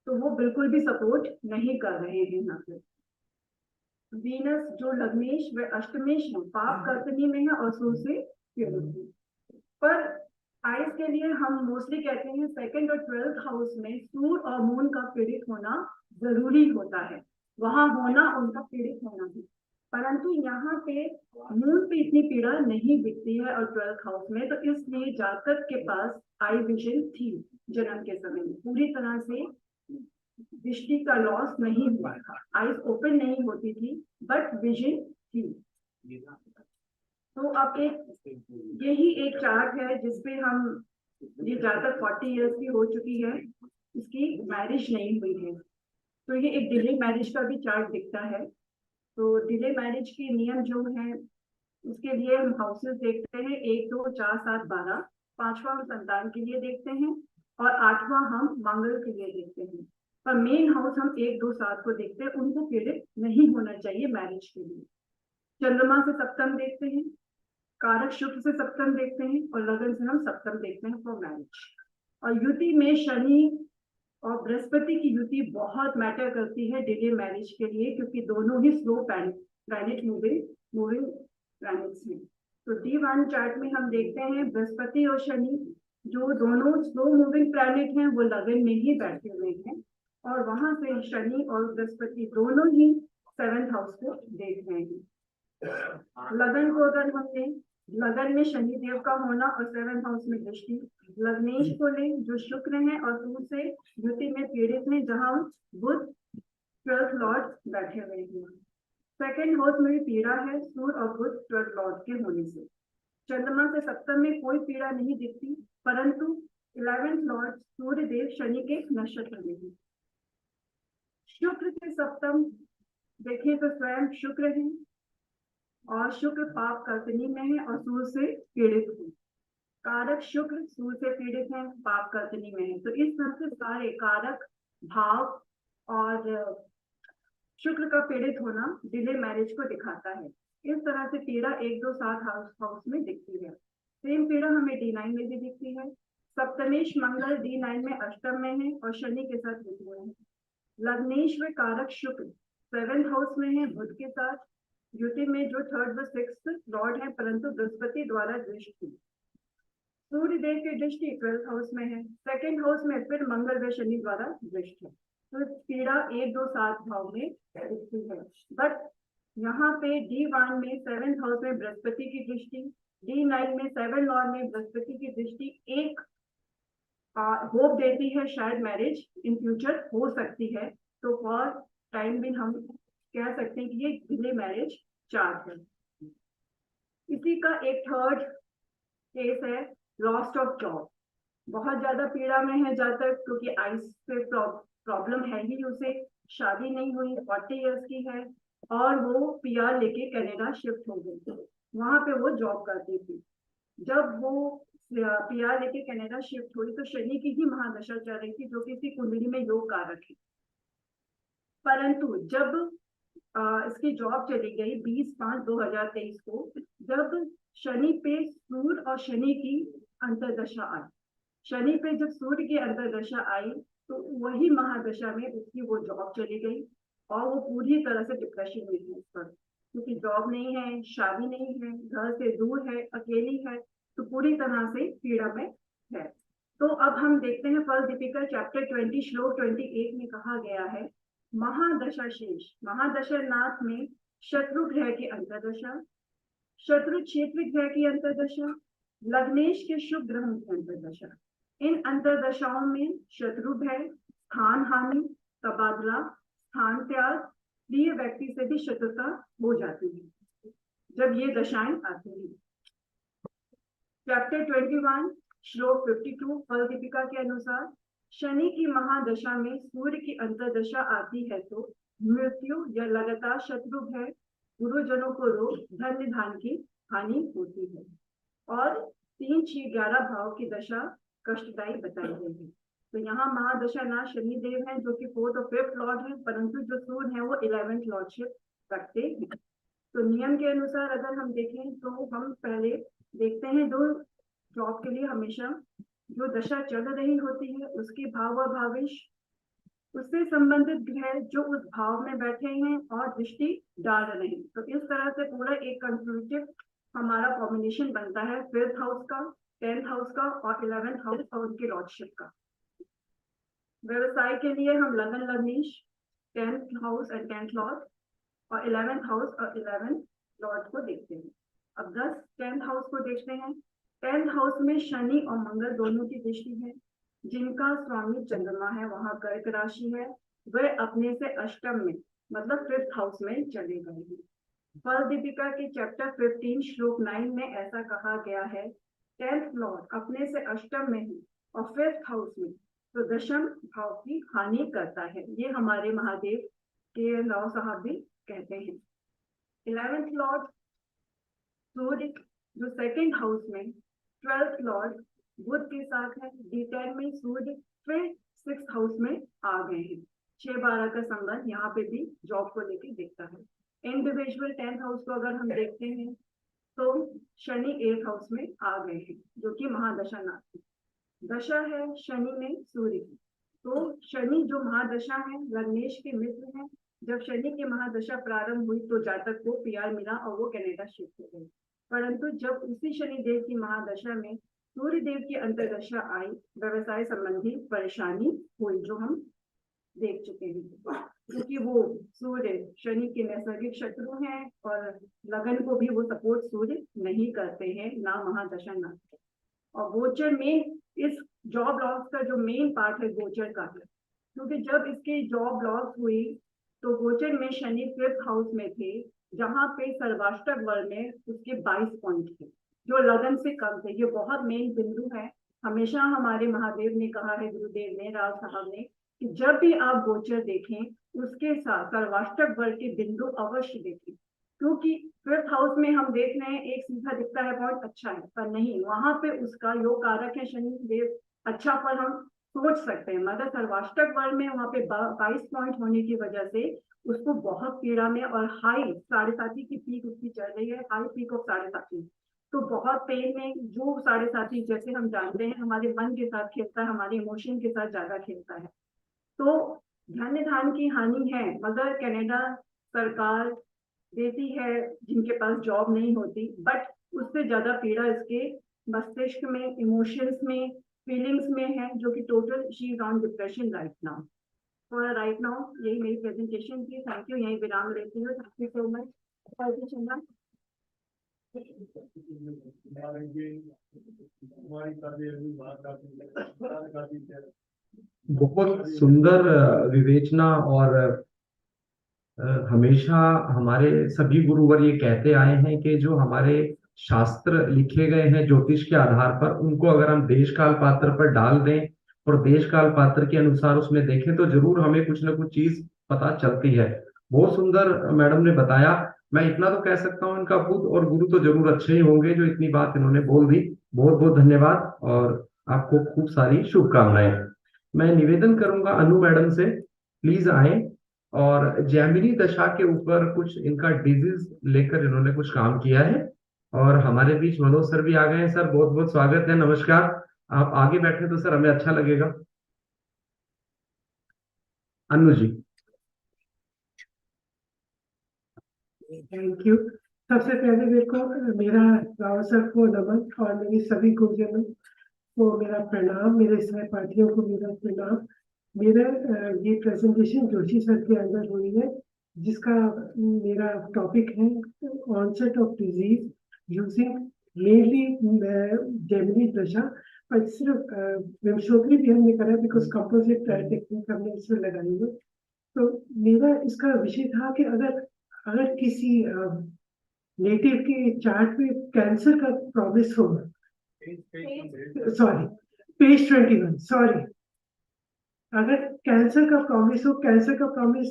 तो वो बिल्कुल भी सपोर्ट नहीं कर रहे हैं यहाँ पे। वीनस जो लग्नेश व अष्टमेश है, पाप कल्पनी में है और सूर्य से पीड़ित है। पर आइस के लिए हम मोस्टली कहते हैं 2nd और 12th हाउस में सूर्य और मून का पीड़ित होना जरूरी होता है, वहां होना उनका पीड़ित होना है। परंतु यहाँ पे मून पे इतनी पीड़ा नहीं दिखती है और 12th हाउस में, तो इसलिए जातक के पास आई विजन थी जन्म के समय में, पूरी तरह से दृष्टि का लॉस नहीं हुआ था, आईज ओपन नहीं होती थी, बट विजन थी। तो अब यही एक चार्ट है जिसपे हम, ये जातक 40 इयर्स की हो चुकी है, इसकी मैरिज नहीं हुई है, तो ये एक डिले मैरिज का भी चार्ट दिखता है। तो डिले मैरिज के नियम जो है उसके लिए हम हाउसेस देखते हैं 1, 2, 4, 7, 12, 5वां हम संतान के लिए देखते हैं और 8वां हम मंगल के लिए देखते हैं। पर मेन हाउस हम 1, 2, 7 को देखते हैं, उनको पीड़ित नहीं होना चाहिए मैरिज के लिए। चंद्रमा से सप्तम देखते हैं, कारक शुक्र से सप्तम देखते हैं और लगन से हम सप्तम देखते हैं फॉर मैरिज। और युति में शनि और बृहस्पति की युति बहुत मैटर करती है डिले मैरिज के लिए, क्योंकि दोनों ही स्लो प्लैनेट मूविंग प्लैनेट्स हैं। तो D1 चार्ट में हम देखते हैं बृहस्पति और शनि जो दोनों स्लो मूविंग प्लैनेट हैं, वो लगन में ही बैठे हुए हैं, और वहां से शनि और बृहस्पति दोनों ही 7th हाउस को देख रहे हैं। लगन को अगर हम लें, लगन में शनि देव का होना और 7th हाउस में दृष्टि, लग्नेश को लें जो शुक्र हैं और सूर्य से युति में पीड़ित हैं, जहां बुध 12th लॉर्ड बैठे हुए हैं। 2nd हाउस में भी पीड़ा है सूर्य और बुध 12th लॉर्ड के होने से। चंद्रमा से सप्तम में कोई पीड़ा नहीं दिखती, परंतु 11th लॉर्ड सूर्य देव शनि के नक्षत्र में है। शुक्र से सप्तम देखें तो स्वयं शुक्र है और शुक्र पाप कल्पनी में है और सूर्य से पीड़ित है। कारक शुक्र सूर्य से पीड़ित हैं, पाप कर्तनी में है। तो इस तरह से सारे कारक भाव और शुक्र का पीड़ित होना डिले मैरिज को दिखाता है। इस तरह से पीड़ा 1, 2, 7 हाउस में दिखती है। सेम पीड़ा हमें D9 में भी दिखती है। सप्तमेश मंगल D9 में अष्टम में है और शनि के साथ युति में है। लग्नेश व कारक शुक्र 7th हाउस में है बुध के साथ युति में, जो 3rd व 6th लॉर्ड है, परंतु बृहस्पति द्वारा दृष्टि। सूर्य देव की दृष्टि 12th हाउस में है। 2nd हाउस में फिर मंगल व शनि द्वारा दृष्टि है। तो पीड़ा 1, 2, 7 भाव में दिखती है। बट यहाँ पे D1 में 7th हाउस में बृहस्पति की दृष्टि, D9 में 7 लॉर्ड में बृहस्पति की दृष्टि एक होप देती है, शायद मैरिज इन फ्यूचर हो सकती है। तो फॉर टाइम भी हम कह सकते हैं कि ये डिले मैरिज चार्ट है। इसी का एक थर्ड केस है लॉस्ट ऑफ जॉब। बहुत ज्यादा पीड़ा में है जातक, क्योंकि आइस से प्रॉब्लम है ही उसे, शादी नहीं हुई, 40 इयर्स की है और वो PR लेके कनाडा शिफ्ट हो गई। वहां पे वो जॉब करती थी। जब वो PR लेके कनाडा शिफ्ट हुई तो शनि की ही महादशा चल रही थी, जो कि इसकी कुंडली में योग कारक है। परंतु जब इसकी जॉब चली गई 20/5/2023 को, जब शनि पे सूर्य और शनि की अंतर्दशा आई, शनि पे जब सूर्य की अंतर्दशा आई तो वही महादशा में उसकी वो जॉब चली गई और वो पूरी तरह से डिप्रेशन में थी इस पर, क्योंकि जॉब नहीं है, शादी नहीं है, घर से दूर है, अकेली है, तो पूरी तरह से पीड़ा में है। तो अब हम देखते हैं फल दीपिका चैप्टर 20 श्लोक 28 में कहा गया है, महादशा शेष, महादशा नाथ में शत्रु ग्रह की अंतर्दशा, शत्रु क्षेत्र ग्रह की अंतर्दशा, लग्नेश के शुभ ग्रहों की अंतर्दशा। इन अंतर्दशाओं में शत्रु भय, स्थान हानि, तबादला, स्थान त्याग, प्रिय व्यक्ति से भी शत्रुता हो जाती है जब ये दशाएं आती हैं। चैप्टर 21 श्लोक 52 फल दीपिका के अनुसार, शनि की महादशा में सूर्य की अंतर्दशा आती है तो मृत्यु या लगातार शत्रु भय, गुरुजनों को रोग, धन धान की हानि होती है। और 3, 6, 11 भाव की दशा कष्टदायी बताई गई है। तो यहाँ महादशा ना शनि देव हैं जो कि 4th और 5th लॉर्ड है, परंतु जो सूर्य है वो 11th लॉर्डशिप रखते हैं। तो नियम के अनुसार अगर हम देखें तो हम पहले देखते हैं दो जॉब के लिए हमेशा जो दशा चल रही होती है उसके भाव व भावेश, उससे संबंधित ग्रह जो उस भाव में बैठे हैं और दृष्टि डाल रहे हैं। तो इस तरह से पूरा एक कंक्लूसिव हमारा कॉम्बिनेशन बनता है 5th हाउस का, 10th हाउस का और 11th हाउस और उनके लॉर्डशिप का। व्यवसाय के लिए हम लगन लग्नेश, 10th house and 10th Lord और 11th हाउस और 11th लॉर्ड को देखते हैं। अब 10th हाउस को देखते हैं। 10th हाउस में शनि और मंगल दोनों की दृष्टि है। जिनका स्वामी चंद्रमा है, वहां कर्क राशि है, वह अपने से अष्टम में मतलब 5th हाउस में चले गए हैं। फल दीपिका के चैप्टर 15 श्लोक 9 में ऐसा कहा गया है, 10th लॉर्ड अपने से अष्टम में है और 5th हाउस में तो दशम भाव की हानि करता है। ये हमारे महादेव के राव साहब भी कहते हैं। 11th लॉर्ड सूर्य जो 2nd हाउस में 12th लॉर्ड बुध के साथ है, D10 में सूर्य फिर 6th हाउस में आ गए हैं। 6-12 का संबंध यहाँ पे भी जॉब को लेकर दिखता है। इंडिविजुअल 10th हाउस को अगर हम देखते हैं तो शनि 8th हाउस में आ गए हैं, जो कि महादशा नाथ है। दशा है शनि में सूर्य की, तो शनि जो महादशा है लग्नेश के मित्र है। जब शनि की महादशा प्रारंभ हुई तो जातक को PR मिला और वो कनाडा शिफ्ट हो गए। परंतु जब उसी शनि देव की महादशा में सूर्य देव की अंतर्दशा आई, व्यवसाय संबंधी परेशानी हुई, जो हम देख चुके हैं, क्योंकि वो सूर्य शनि के नैसर्गिक शत्रु हैं और लगन को भी वो सपोर्ट सूर्य नहीं करते हैं, ना महादशा ना। और गोचर में इस जॉब लॉस का जो मेन पार्ट है गोचर का है, क्योंकि जब इसकी जॉब लॉस हुई तो गोचर में शनि 5th हाउस में थे, जहां पे सर्वाष्टक वर्ग में उसके 22 पॉइंट थे जो लगन से कम थे। ये बहुत मेन बिंदु है। हमेशा हमारे महादेव ने कहा है, गुरुदेव ने, राव साहब ने, कि जब भी आप गोचर देखें उसके साथ सर्वाष्टक वर्ग के बिंदु अवश्य देखें। क्योंकि फिफ्थ हाउस में हम देख रहे हैं एक सीधा दिखता है पॉइंट अच्छा है, पर नहीं, वहां पे उसका योग कारक है शनि देव, अच्छा फल हम सोच सकते हैं, मगर सर्वाष्टक वर्ग में वहां पे 22 पॉइंट होने की वजह से उसको बहुत पीड़ा में, और हाई 7.5 की पीक उसकी चल रही है, हाई पीक ऑफ 7.5, तो बहुत पेन में, जो 7.5 जैसे हम जानते हैं हमारे मन के साथ खेलता है, हमारे इमोशन के साथ ज्यादा खेलता है, तो धन्य धान की हानि है, मगर कनाडा सरकार देती है जिनके पास जॉब नहीं होती, बट उससे ज्यादा पीड़ा इसके मस्तिष्क में, इमोशंस में, फीलिंग्स में है, जो कि total she is on depression right now. और राइट नाउ यही मेरी प्रेजेंटेशन थी, थैंक यू, यही विराम लेती हूँ, थैंक यू सो मच। चंदा बहुत सुंदर विवेचना। और हमेशा हमारे सभी गुरुवर ये कहते आए हैं कि जो हमारे शास्त्र लिखे गए हैं ज्योतिष के आधार पर, उनको अगर हम देश काल पात्र पर डाल दें और देश काल पात्र के अनुसार उसमें देखें तो जरूर हमें कुछ ना कुछ चीज पता चलती है। बहुत सुंदर मैडम ने बताया। मैं इतना तो कह सकता हूँ, इनका बुद्ध और गुरु तो जरूर अच्छे ही होंगे जो इतनी बात इन्होंने बोल दी। बहुत बहुत धन्यवाद और आपको खूब सारी शुभकामनाएं। मैं निवेदन करूंगा अनु मैडम से, प्लीज आए। और जैमिनी दशा के ऊपर कुछ इनका डिजीज लेकर इन्होंने कुछ काम किया है। और हमारे बीच मनोज सर भी आ गए हैं। सर बहुत बहुत स्वागत है, नमस्कार। आप आगे बैठे तो सर हमें अच्छा लगेगा। अनु जी। Thank you. सबसे पहले मेरे को मेरा राव सर को नमन और मेरी सभी गुरुजनों को मेरा प्रणाम, मेरे सहपाठियों को मेरा प्रणाम। मेरा ये प्रेजेंटेशन जोशी सर के अंदर हुई है, जिसका मेरा टॉपिक है onset of disease using mainly Jaimini dasha. पर सिर्फ विमशोधरी भी हमने करा बिकॉज कंपोजिट टेक्निक हमने इसमें लगाई है। तो मेरा इसका विषय था कि अगर किसी नेटिव के चार्ट में कैंसर का प्रॉमिस हो, सॉरी पेज 21, सॉरी, अगर कैंसर का प्रॉमिस हो, कैंसर का प्रॉमिस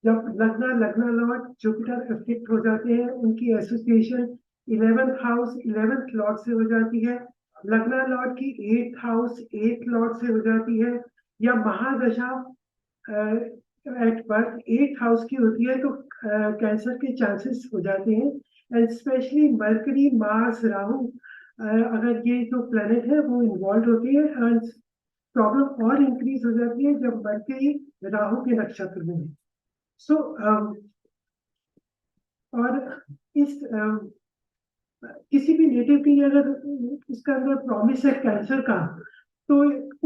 जब लग्ना लॉर्ड जुपिटर एफेक्ट हो जाते हैं, उनकी association 11th house 11th Lord से हो जाती है, लग्ना लॉर्ड की 8th हाउस 8th लॉर्ड से हो जाती है, या महादशा एट बर्थ 8th हाउस की होती है, तो कैंसर के चांसेस हो जाते हैं। And specially mercury Mars Rahu, अगर ये जो प्लेनेट है वो इन्वॉल्व होती है, एंड प्रॉब्लम और इंक्रीज हो जाती है जब मरकरी राहु के नक्षत्र में है। सो और इस किसी भी नेटिव की अगर इसका अंदर प्रॉमिस है कैंसर का, तो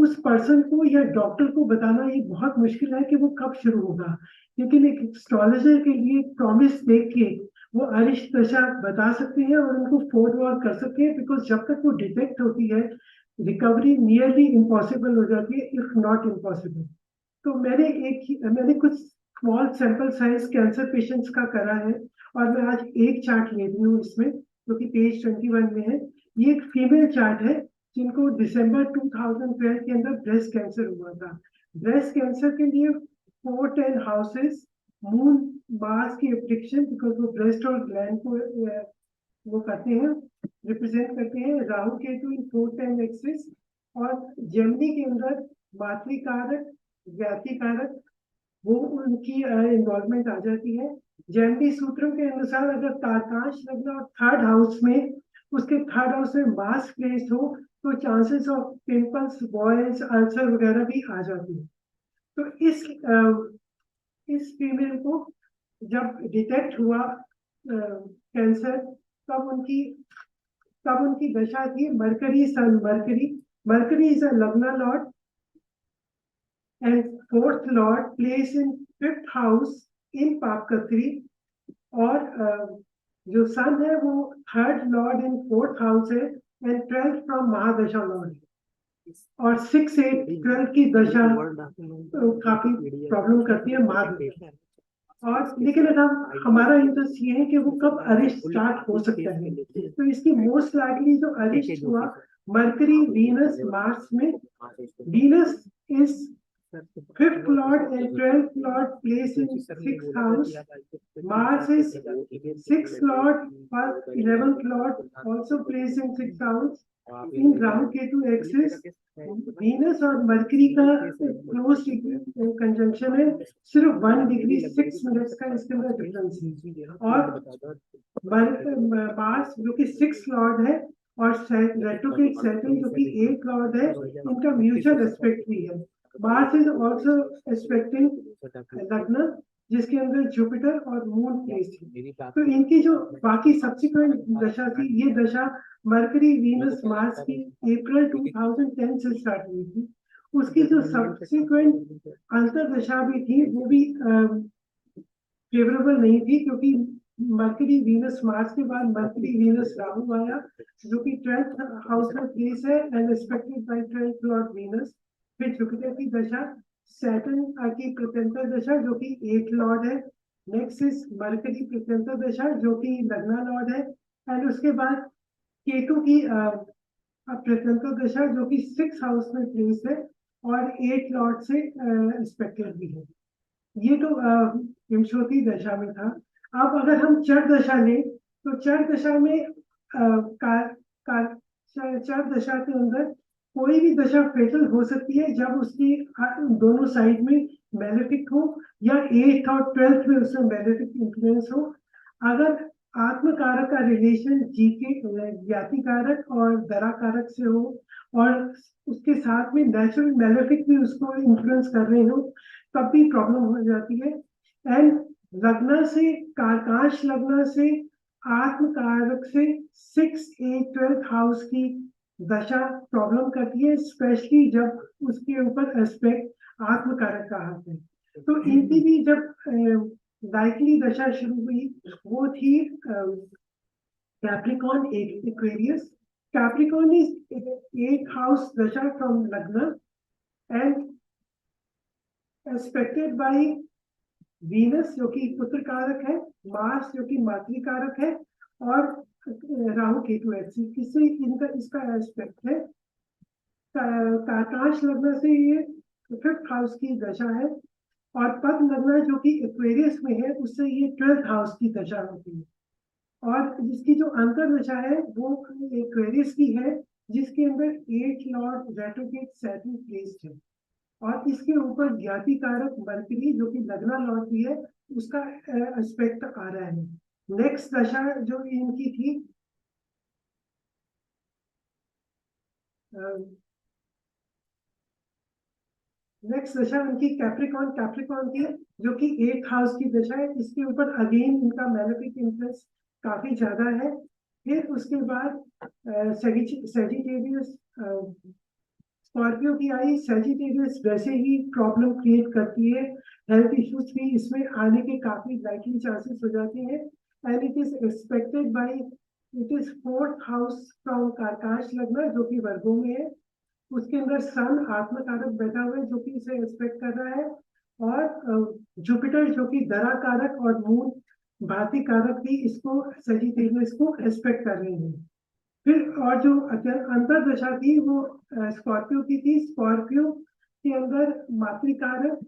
उस पर्सन को या डॉक्टर को बताना ये बहुत मुश्किल है कि वो कब शुरू होगा। लेकिन एक एस्ट्रोलॉजर के लिए प्रॉमिस देख के वो अरिष्ट दशा बता सकते हैं और उनको फॉरवर्ड कर सकते हैं, बिकॉज जब तक वो डिटेक्ट होती है रिकवरी नियरली इम्पॉसिबल हो जाती है, इफ नॉट इम्पॉसिबल। तो मैंने कुछ small sample size cancer patients का करा है, और मैं आज एक चार्ट ले रही हूँ इसमें, जो कि पेज 21 में है। ये एक फीमेल चार्ट है जिनको दिसंबर 2012 के अंदर ब्रेस्ट कैंसर हुआ था। ब्रेस्ट कैंसर के लिए 410 हाउसेस, मून मार्स की एप्लिकेशन, बिकॉज वो ब्रेस्ट और ग्लैंड को वो करते हैं, रिप्रेजेंट करते हैं, राहु केतु इन 410 एक्सिस, और जेमिनी के अंदर मातृकारक व्याति कारक वो उनकी इन्वॉल्वमेंट आ जाती है। जेमिनी सूत्रों के अनुसार अगर तारकांश लग्न और थर्ड हाउस में, उसके थर्ड हाउस में मास प्लेस हो, तो chances of pimples, boils, ulcer वगैरह भी आ जाती है। तो इस फीमेल को जब डिटेक्ट हुआ कैंसर, तब उनकी दशा थी Mercury Sun Mercury is a lagna lord and 4th lord place in 5th house in पापकत्री, और जो सन है वो 3rd lord in 4th house है, and 12th from mahadasha lord, और 6, 8, 12 की दशा तो काफी प्रॉब्लम करती है महादशा। और लेकिन अगर हमारा इंटरेस्ट ये है कि वो कब अरिष्ट स्टार्ट हो सकता है, तो इसकी मोस्ट लाइकली जो अरिष्ट हुआ मरकरी वीनस मार्स में। Venus is Fifth lord and 12th lord place in 6th house. Mars is 6th lord or 11th lord also placed in 6th house. In Rahu Ketu axis Venus और मरकरी का क्लोज कंजंक्शन है, सिर्फ 1 डिग्री 6 मिनट्स का इसके अंदर डिफरेंस है। और मार्स जो कि 6 लॉर्ड है और रेट्रोग्रेड सैटर्न जो कि 8 लॉर्ड है, इनका म्यूचुअल एस्पेक्ट भी है। मार्स इज आल्सो एस्पेक्टिंग लग्न जिसके अंदर जुपिटर और मून प्लेस है। तो इनकी जो बाकी सब्सिक्वेंट दशा थी, ये दशा मरकरी वीनस मार्स की अप्रैल 2010 से स्टार्ट हुई थी। उसकी जो सब्सिक्वेंट अंतर दशा भी थी वो भी फेवरेबल नहीं थी, क्योंकि मरकरी वीनस मार्स के बाद मरकरी वीनस राहु आया जो कि 12th हाउस में प्लेस है and expected bye 12th Lord Venus. फिर जुपिटर की दशा, सैटर्न की प्रत्यंतर दशा जो कि 8 लॉर्ड है, नेक्स्ट इज मरकरी प्रत्यंतर दशा जो कि लग्ना लॉर्ड है, एंड उसके बाद केतु की प्रत्यंतर दशा जो कि 6th हाउस में प्लेस है और 8 लॉर्ड से एक्सपेक्टेड भी है। ये तो विंशोती दशा में था। अब अगर हम चर दशा लें तो चर दशा में चर दशा के अंदर कोई भी दशा फेटल हो सकती है जब उसकी दोनों साइड में मैलेफिक हो या 8th और 12th में उसमें मैलेफिक इन्फ्लुएंस हो। अगर आत्मकारक का रिलेशन जीके ज्ञाति कारक और दरा कारक से हो और उसके साथ में नेचुरल मैलेफिक भी उसको इन्फ्लुएंस कर रहे हो, तब भी प्रॉब्लम हो जाती है। एंड लग्न से कारकाश लग्न से आत्मकारक से 6, 8, 12th हाउस की दशा प्रॉब्लम करती है, स्पेशली जब उसके ऊपर एस्पेक्ट आत्मकारक का हाथ है। तो इनकी भी जब लाइकली दशा शुरू हुई वो थी Capricorn Aquarius. Capricorn is 8th house दशा फ्रॉम लग्न एंड एक्सपेक्टेड बाय वीनस जो कि पुत्र कारक है, मार्स जो कि मातृ कारक है और राहु केतु एक्सिस, इससे इनका इसका एस्पेक्ट है। कारकाश लग्न से ये 5th हाउस की दशा है और पद लग्न जो कि एक्वेरियस में है उससे ये 12th हाउस की दशा होती है। और जिसकी जो अंतर दशा है वो एक्वेरियस की है जिसके अंदर 8 लॉर्ड रेट्रोग्रेड सैटर्न प्लेस्ड है और इसके ऊपर ज्ञाति कारक मरकरी जो कि लग्ना लॉर्ड भी है उसका एस्पेक्ट आ रहा है। नेक्स्ट दशा जो इनकी थी नेक्स्ट दशा उनकी कैप्रिकॉर्न की जो कि 8th हाउस की दशा है। इसके ऊपर अगेन इनका मैलेफिक इन्फ्लुएंस काफी ज्यादा है। फिर उसके बाद सैजिटेरियस स्कॉर्पियो की आई। सैजिटेरियस वैसे ही प्रॉब्लम क्रिएट करती है, हेल्थ इश्यूज भी इसमें आने के काफी लाइकली चांसेस हो जाते हैं and it is expected by it is 4th house from karakamsha lagna जो कि वर्गों में है। उसके अंदर सन आत्मकारक बैठा हुआ है जो कि इसे एक्सपेक्ट कर रहा है और जुपिटर जो कि दरा कारक और मून भांति कारक भी इसको सैजिटेरियस को एक्सपेक्ट कर रहे हैं। फिर और जो अंतर दशा थी वो स्कॉर्पियो की थी। स्कॉर्पियो के अंदर मातृकारक,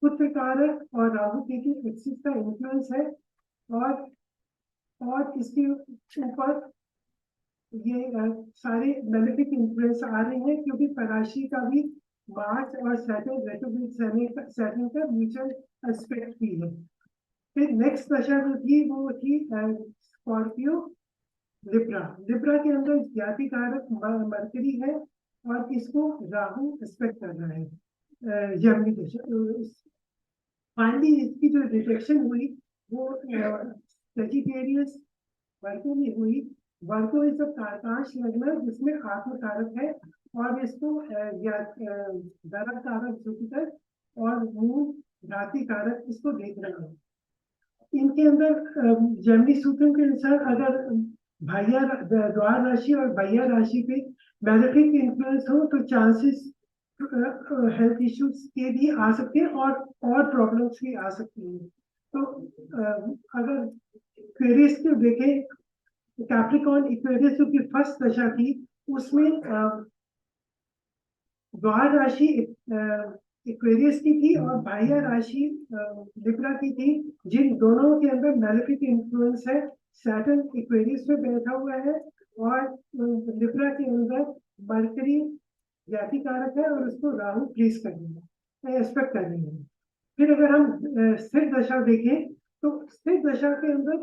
पुत्र कारक और राहु केतु एक्सिस का इन्फ्लुएंस है और इसके ऊपर ये सारे बेनिफिट इन्फ्लुएंस आ रहे हैं क्योंकि पराशि का भी मार्च और सैटर्न रेट्रोग्रेड सैटर्न का म्यूचुअल एस्पेक्ट भी है। फिर नेक्स्ट दशा जो थी वो थी स्कॉर्पियो लिब्रा के अंदर ज्ञाति कारक मरकरी है और इसको राहु एक्सपेक्ट कर रहा है जर्मनी दशा। फाइनली इसकी जो डिटेक्शन हुई वो सैजिटेरियस वर्गो में हुई। वर्गो इज कारकाश लग्न जिसमें आत्मकारक है और इसको दरा कारक जुपिटर और मून घाती कारक इसको देख रहे हैं। इनके अंदर जर्मनी सूत्र के अनुसार अगर भैया द्वार राशि और भैया राशि पे मैलेफिक इन्फ्लुएंस हो तो चांसेस हेल्थ इश्यूज के भी आ सकते हैं और प्रॉब्लम्स भी आ सकती हैं। तो अगर क्वेरीज को देखें, कैप्रिकॉर्न इक्वेरियस जो की फर्स्ट दशा थी उसमें द्वार राशि एक्वेरियस की थी और बाह्य राशि लिब्रा की थी, जिन दोनों के अंदर मैलेफिक इन्फ्लुएंस है। सैटर्न एक्वेरियस में बैठा हुआ है और लिब्रा के अंदर मरकरी ज्ञाति कारक है और उसको राहु प्लेस कर रही है, एक्सपेक्ट कर रही है। फिर अगर हम स्थिर दशा देखें तो स्थिर दशा के अंदर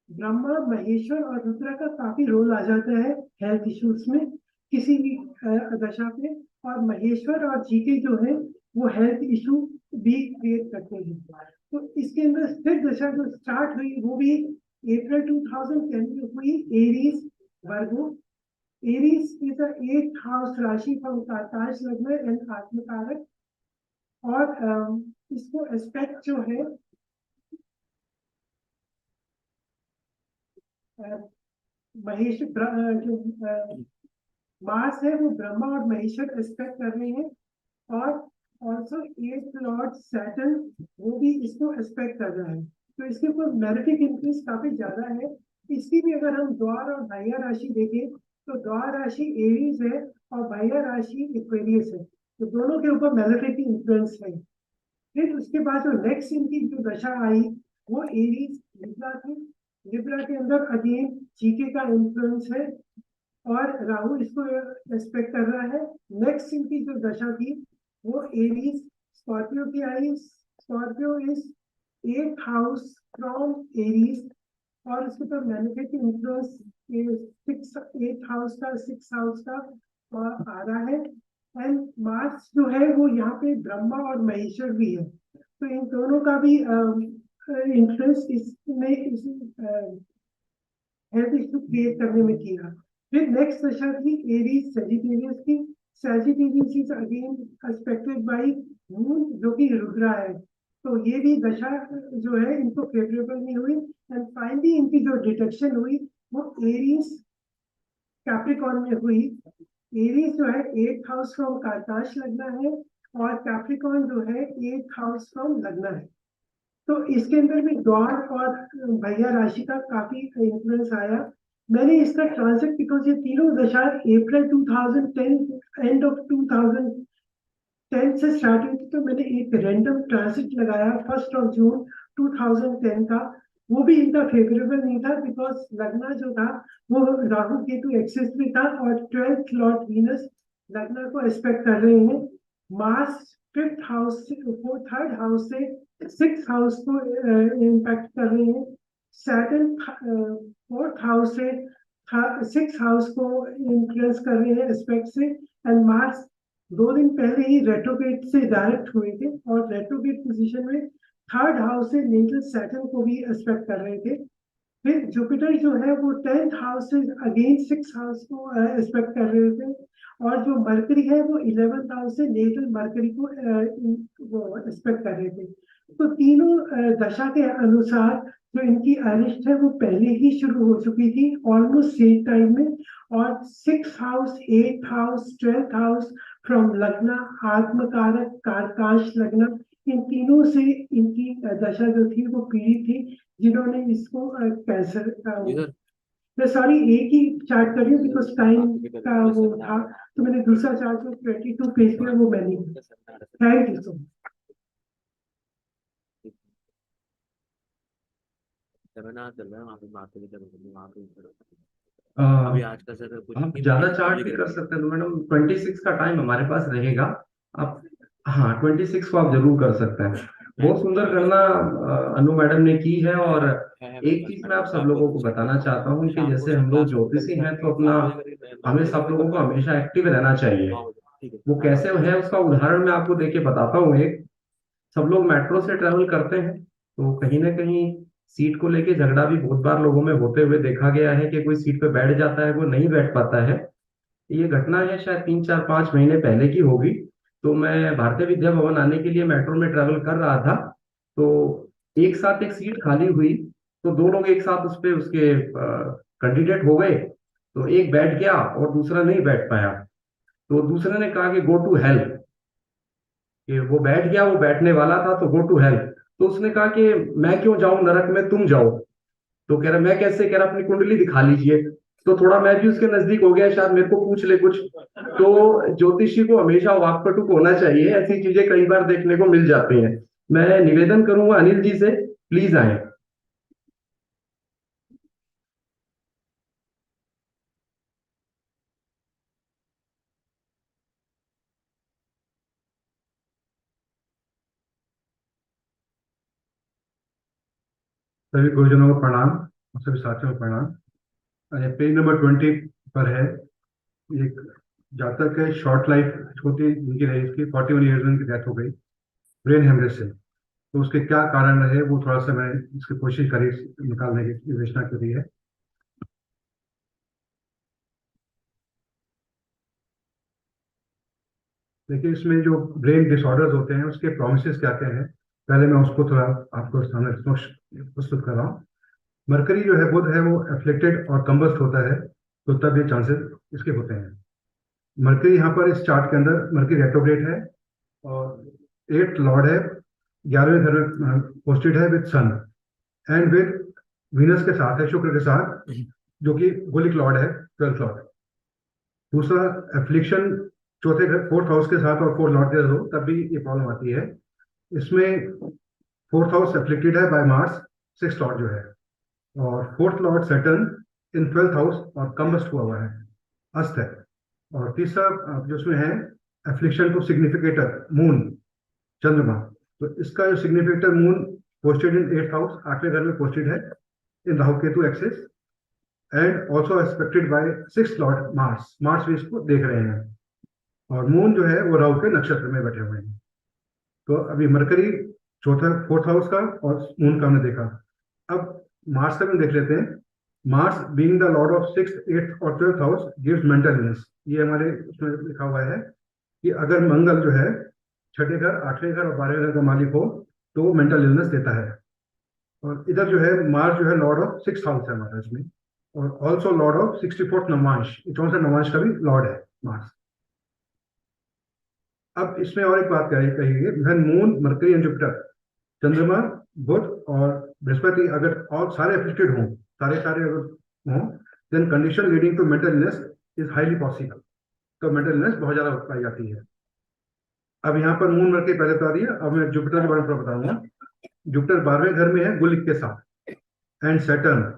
ब्रह्मा, महेश्वर और रुद्र का काफी रोल आ जाता है हेल्थ इश्यूज में किसी भी दशा पे। और महेश्वर और जीके जो है वो हेल्थ इशू भी क्रिएट करते हैं। तो इसके अंदर स्थिर दशा जो स्टार्ट हुई वो भी अप्रैल 2010 में हुई Aries Virgo. Aries is the 8th house राशि फ्रॉम आकाश लग्न एंड आत्मकारक। और इसको एस्पेक्ट जो है महेश जो मार्स है वो ब्रह्मा और महेश्वर एस्पेक्ट कर रहे हैं। और ऑल्सो 8th लॉर्ड सैटर्न वो भी इसको एस्पेक्ट कर रहा है। तो इसके ऊपर मैलेफिक इन्फ्लुएंस काफी ज्यादा है। इसकी भी अगर हम द्वार और बाह्य राशि देखें तो द्वार राशि एरीज है और बाह्य राशि एक्वेरियस है, तो दोनों के ऊपर मैलेफिक इन्फ्लुएंस है। फिर उसके बाद जो नेक्स्ट इनकी जो दशा आई वो एरीज लिब्रा थी। लिब्रा के अंदर अगेन जीके का इन्फ्लुएंस है और राहु इसको एक्सपेक्ट कर रहा है। नेक्स्ट इनकी जो दशा थी वो एरीज स्कॉर्पियो की आई। Scorpio is 8th house from Aries और उसके ऊपर मैनिफेस्ट इन्फ्लुएंस 8th हाउस का 6th हाउस का आ रहा है। एंड मार्स जो है वो यहाँ पे ब्रह्मा और महेश्वर भी है, तो इन दोनों का भी इन्फ्लुएंस इसमें इस हेल्थ इशू क्रिएट करने में किया। फिर नेक्स्ट दशा थी एरीज सेजिटेरियस की। Sagittarius is again expected bye moon जो कि रुद्रा है, तो ये भी दशा जो है इनको फेवरेबल नहीं हुई। एंड फाइनली इनकी जो डिटेक्शन हुई वो एरीज कैप्रिकॉर्न में हुई। एरीज जो है 8th हाउस फ्रॉम कार्काश लगना है और कैप्रिकॉर्न जो है 8th हाउस फ्रॉम लगना है। तो इसके अंदर भी द्वार और भैया राशि का काफी इन्फ्लुएंस आया। मैंने इसका ट्रांसेक्ट बिकॉज ये तीनों दशा अप्रैल 2010 एंड ऑफ 2010 से स्टार्ट हुई थी, तो मैंने एक रैंडम ट्रांसेक्ट लगाया 1 जून 2010 का। वो भी इनका फेवरेबल नहीं था बिकॉज लगना जो था वो राहु केतु एक्सिस में था और 12th लॉर्ड वीनस लगना को एक्सपेक्ट कर रहे हैं। मार्स 5th हाउस से 3rd हाउस से 6th हाउस को इम्पैक्ट कर रहे हैं। सैटर्न 4th हाउस से 6th हाउस को इन्फ्लुएंस कर रहे हैं एस्पेक्ट से। एंड मार्स 2 दिन पहले ही रेट्रोग्रेड से डायरेक्ट हुए थे और रेट्रोग्रेड पोजीशन में 3rd हाउस से नेटल सैटर्न को भी एस्पेक्ट कर रहे थे। फिर जुपिटर जो है वो 10th हाउस से अगेन 6th हाउस को एस्पेक्ट कर रहे थे और जो मरकरी है वो 11th हाउस से नेटल मरकरी को वो एक्सपेक्ट कर रहे थे। तो तीनों दशा के अनुसार जो इनकी अरिष्ट है वो पहले ही शुरू हो चुकी थी ऑलमोस्ट सेम टाइम में। और 6th house 8th house 12th house from लग्ना आत्मकारक कारकाश लगना, इन तीनों से इनकी दशा जो थी वो पीड़ित थी, जिन्होंने इसको कैंसर का मैं सॉरी एक ही चार्ट कर रही हूँ बिकॉज टाइम का वो था, तो मैंने दूसरा चार्ट जो 22 पेज पे वो मैंने। Thank you so much. Seminar चल रहा है वहाँ पे बात करेंगे वहाँ पे अभी आज का सर कुछ आप ज्यादा चार्ट भी कर सकते हैं तो मैडम 26 का टाइम हमारे पास रहेगा। आप हाँ 26 को आप जरूर कर सकते हैं। बहुत सुंदर गणना अनु मैडम ने की है। और एक चीज मैं आप सब लोगों को बताना चाहता हूँ कि जैसे हम लोग ज्योतिषी हैं तो अपना हमें सब लोगों को हमेशा एक्टिव रहना चाहिए। वो कैसे है उसका उदाहरण मैं आपको देके बताता हूँ। एक सब लोग मेट्रो से ट्रेवल करते हैं तो कहीं ना कहीं सीट को लेके झगड़ा भी बहुत बार लोगों में होते हुए देखा गया है कि कोई सीट पे बैठ जाता है वो नहीं बैठ पाता है। ये घटना है शायद 3 4 5 महीने पहले की होगी। तो मैं भारतीय विद्या भवन आने के लिए मेट्रो में ट्रेवल कर रहा था, तो एक साथ एक सीट खाली हुई तो 2 लोग एक साथ उस पे उसके कैंडिडेट हो गए। तो एक बैठ गया और दूसरा नहीं बैठ पाया। तो दूसरे ने कहा कि गो टू हेल्प, कि वो बैठ गया, वो बैठने वाला था तो गो टू हेल्प। तो उसने कहा कि मैं क्यों जाऊं नरक में, तुम जाओ। तो कह रहा मैं कैसे, कह रहा अपनी कुंडली दिखा लीजिए। तो थोड़ा मैं भी उसके नजदीक हो गया, शायद मेरे को पूछ ले कुछ। तो ज्योतिषी को हमेशा वाकपटुक होना चाहिए, ऐसी चीजें कई बार देखने को मिल जाती हैं। मैं निवेदन करूंगा अनिल जी से, प्लीज आए। सभी गुरुजनों को प्रणाम और सभी साथियों को प्रणाम। पेज नंबर 20 पर है एक जातक है, शॉर्ट लाइफ होती है जिनकी रही, इसकी 41 ईयर्स में उनकी डेथ हो गई ब्रेन हेमरेज से। तो उसके क्या कारण रहे वो थोड़ा सा मैं इसकी कोशिश करी निकालने की, विवेचना करी है। देखिए, इसमें जो ब्रेन डिसऑर्डर्स होते हैं उसके प्रोमिसेस क्या क्या हैं, पहले मैं उसको थोड़ा आपको सामने समक्ष प्रस्तुत कर रहा हूँ। मरकरी जो है, बुध है, वो एफ्लिक्टेड और कम्बस्ट होता है, तो तब ये चांसेस इसके होते हैं। मरकरी यहाँ पर इस चार्ट के अंदर मरकरी रेट्रोग्रेड है और 8th लॉर्ड है, 11वें घर में पोस्टेड है with Sun and with Venus के साथ है, शुक्र के साथ, जो कि गुलिक लॉर्ड है, 12th लॉर्ड। दूसरा, एफ्लिक्शन चौथे घर 4th हाउस के साथ और 4 लॉर्ड हो तब भी ये प्रॉब्लम आती है। इसमें 4th हाउस एफ्लिक्टेड है बाय मार्स, 6th लॉर्ड जो है, और 4th Lord Saturn in 12th house और कम्बस्ट हुआ है, अस्त है। और तीसरा जो उसमें है एफ्लिक्शन टू सिग्निफिकेटर मून, चंद्रमा, तो इसका जो significator Moon posted in 8th house, 8वें घर में पोस्टेड है in Rahu Ketu axis, and also expected by 6th lord Mars, Mars भी इसको देख रहे हैं, और मून जो है वो राहु के नक्षत्र में बैठे हुए हैं। तो अभी मरकरी चौथा 4th हाउस का और मून का हमने देखा। अब मार्स का भी देख लेते हैं। Mars being the Lord of 6th, 8th और 12th house gives mental illness. ये हमारे उसमें लिखा हुआ है कि अगर मंगल जो है 6ठे घर, 8वें घर और 12वें घर का मालिक हो तो वो मेंटल इलनेस देता है। और इधर जो है मार्स जो है लॉर्ड ऑफ 6th हाउस है हमारा इसमें, और also Lord of 64th Navamsa, 64 Navamsa का भी लॉर्ड है मार्स। अब इसमें और एक बात कही है, when moon, mercury and Jupiter, चंद्रमा, बुध और बृहस्पति अगर और सारे एफिलिएटेड हों, सारे अगर हों, then condition leading to mental illness is highly possible. तो मेंटल इलनेस बहुत ज्यादा पाई जाती है। अब यहाँ पर मून मरकरी पहले बता दिया, अब मैं जुपिटर के बारे में बताऊंगा। जुपिटर 12वें घर में है गुलिक के साथ, and Saturn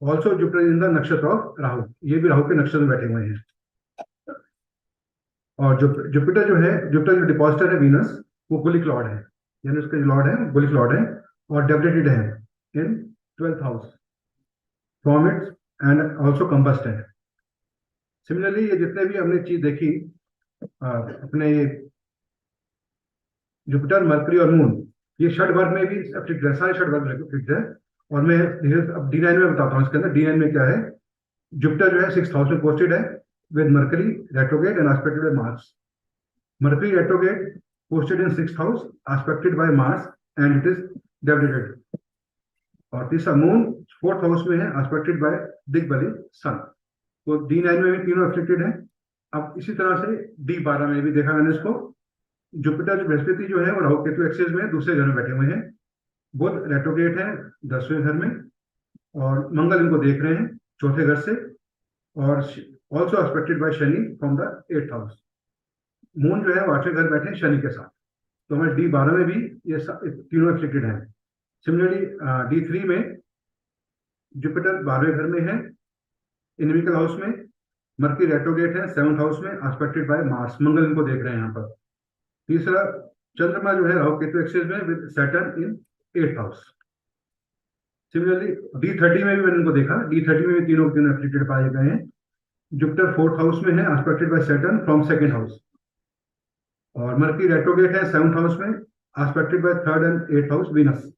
also Jupiter in the नक्षत्र ऑफ राहु, ये भी राहु के नक्षत्र में बैठे हुए हैं। और जो जुपिटर जो है, जुपिटर जो डिपॉजिटर है वीनस, वो गुलिक लॉर्ड है, यानी उसका जो लॉर्ड है गुलिक लॉर्ड है, और डेबिटेड है इन 12th house from its and also combust है। सिमिलरली ये जितने भी हमने चीज देखी अपने जुपिटर, मरकरी और मून, ये षड वर्ग में भी एफ्लिक्ट है, सारे षड वर्ग में एफ्लिक्ट है। और मैं अब D9 में बताता हूँ इसके अंदर D9 में क्या है। जुपिटर जो है 6th हाउस में पोस्टेड है with Mercury retrograde and aspected by Mars. Mercury retrograde posted in 6th house, aspected by Mars, and it is debilitated. और तीसरा मून 4th हाउस में है, aspected by दिग्बली सन। तो D9 में भी तीनों एफ्लिक्टेड है। अब इसी तरह से D12 में भी देखा मैंने इसको। जुपिटर जो बृहस्पति जो है वो राहु केतु एक्सिस में दूसरे घर में बैठे हुए हैं, बुध रेट्रोग्रेड है 10वें घर में, और मंगल इनको देख रहे हैं चौथे घर से, और also expected bye Shani from the 8th house. Moon जो है वो 8वें घर बैठे हैं शनि के साथ, तो हमारे D12 में भी ये तीनों एफ्लिक्टेड हैं। सिमिलरली D3 में जुपिटर 12वें घर में है इनमिकल हाउस में, मरकरी रेट्रोग्रेड है 7th हाउस में, एस्पेक्टेड बाय मार्स, मंगल इनको देख रहे हैं यहाँ पर। तीसरा, चंद्रमा जो है राहु केतु एक्सिस में with Saturn in 8th house. Similarly D30 में भी मैंने इनको देखा, D30 में भी तीनों एफ्लिक्टेड पाए गए हैं। जुपिटर 4th हाउस में है, aspected by Saturn from 2nd house, और मरकरी रेट्रोग्रेड है 7th हाउस में, aspected by 3rd and 8th house Venus.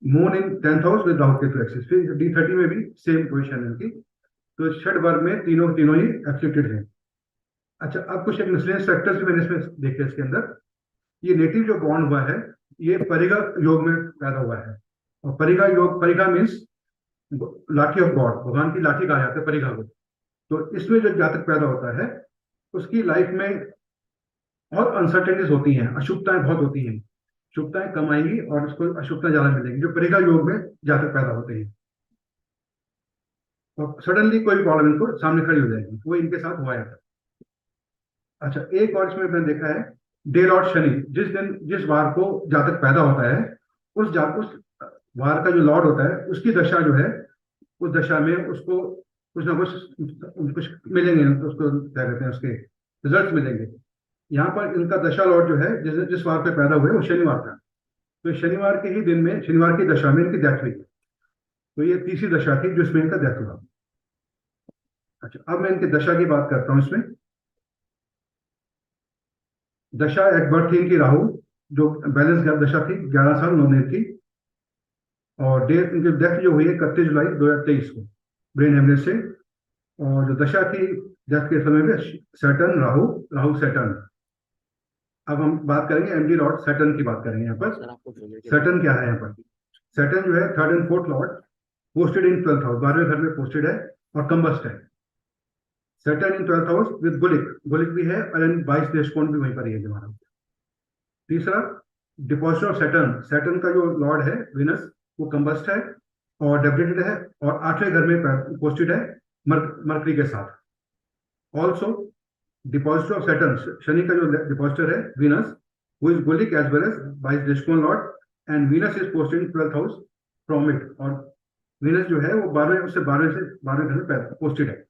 Moon in 10th house with Rahu Ketu axis. फिर D30 में भी सेम पोजीशन है इनकी। तो षड वर्ग में तीनों ही एफ्लिक्टेड हैं। अच्छा, अब कुछ एक मिसलेनियस फैक्टर्स भी मैंने इसमें देखे इसके अंदर। ये नेटिव जो बॉन्ड हुआ है ये परिगा योग में पैदा हुआ है, और परिगा योग, परिगा मीन्स लाठी ऑफ गॉड, भगवान की लाठी कहा जाता है परिगा को। तो इसमें जो जातक पैदा होता है उसकी लाइफ में और अनसर्टेनिटीज होती हैं, अशुभताएं बहुत होती हैं, शुभताएं कम आएंगी और उसको अशुभताएं ज्यादा मिलेंगी जो परिगा योग में जातक पैदा होते हैं। और सडनली कोई प्रॉब्लम इनको सामने खड़ी हो जाएगी, वो इनके साथ हुआ है। अच्छा, एक और इसमें मैंने देखा है, डे लॉर्ड शनि, जिस वार को जातक पैदा होता है, उस वार का जो लॉर्ड होता है उसकी दशा जो है, उस दशा में उसको कुछ ना कुछ मिलेंगे, तो उसको क्या कहते हैं, उसके रिजल्ट मिलेंगे। यहाँ पर इनका दशा लॉर्ड जो है, जिस वार पे पैदा हुए वो शनिवार था, तो शनिवार के ही दिन में, शनिवार की दशा में इनकी डेथ हुई। तो ये तीसरी दशा थी जिसमें इनका डेथ हुआ। अच्छा, अब मैं इनकी दशा की बात करता हूँ इसमें। दशा एट बर्थ थी इनकी राहु, जो बैलेंस दशा थी, 11 साल 9 महीने की। और डेट, इनकी डेथ जो हुई है 31 जुलाई 2023 को, ब्रेन हेमरेज से। और जो दशा थी डेथ के समय में, सैटर्न राहु, राहु सैटर्न। अब हम बात करेंगे एमडी लॉर्ड सैटर्न की बात करेंगे यहाँ पर। सर आपको बोलिए कि सैटर्न क्या है यहाँ पर? सैटर्न जो है third and fourth lord, posted in 12th house, 12वें घर में पोस्टेड है और कंबस्ट है। Saturn in 12th house with Gulika, Gulika भी है, और 22 देश कोण भी वहीं पर ही है हमारा। तीसरा, डिपॉजिट ऑफ सैटर्न, सैटर्न का जो लॉर्ड है विनस, वो कंबस्ट है और डेबिटेड है, और 8वें घर में पोस्टेड है मरकरी के साथ। Also deposit of Saturn, Shani का जो डिपॉजिटर है विनस, वो is Gulik as well as 22 देशकोण lord, and Venus is posted in 12th house from it. और विनस जो है वो 12वें घर में पोस्टेड है।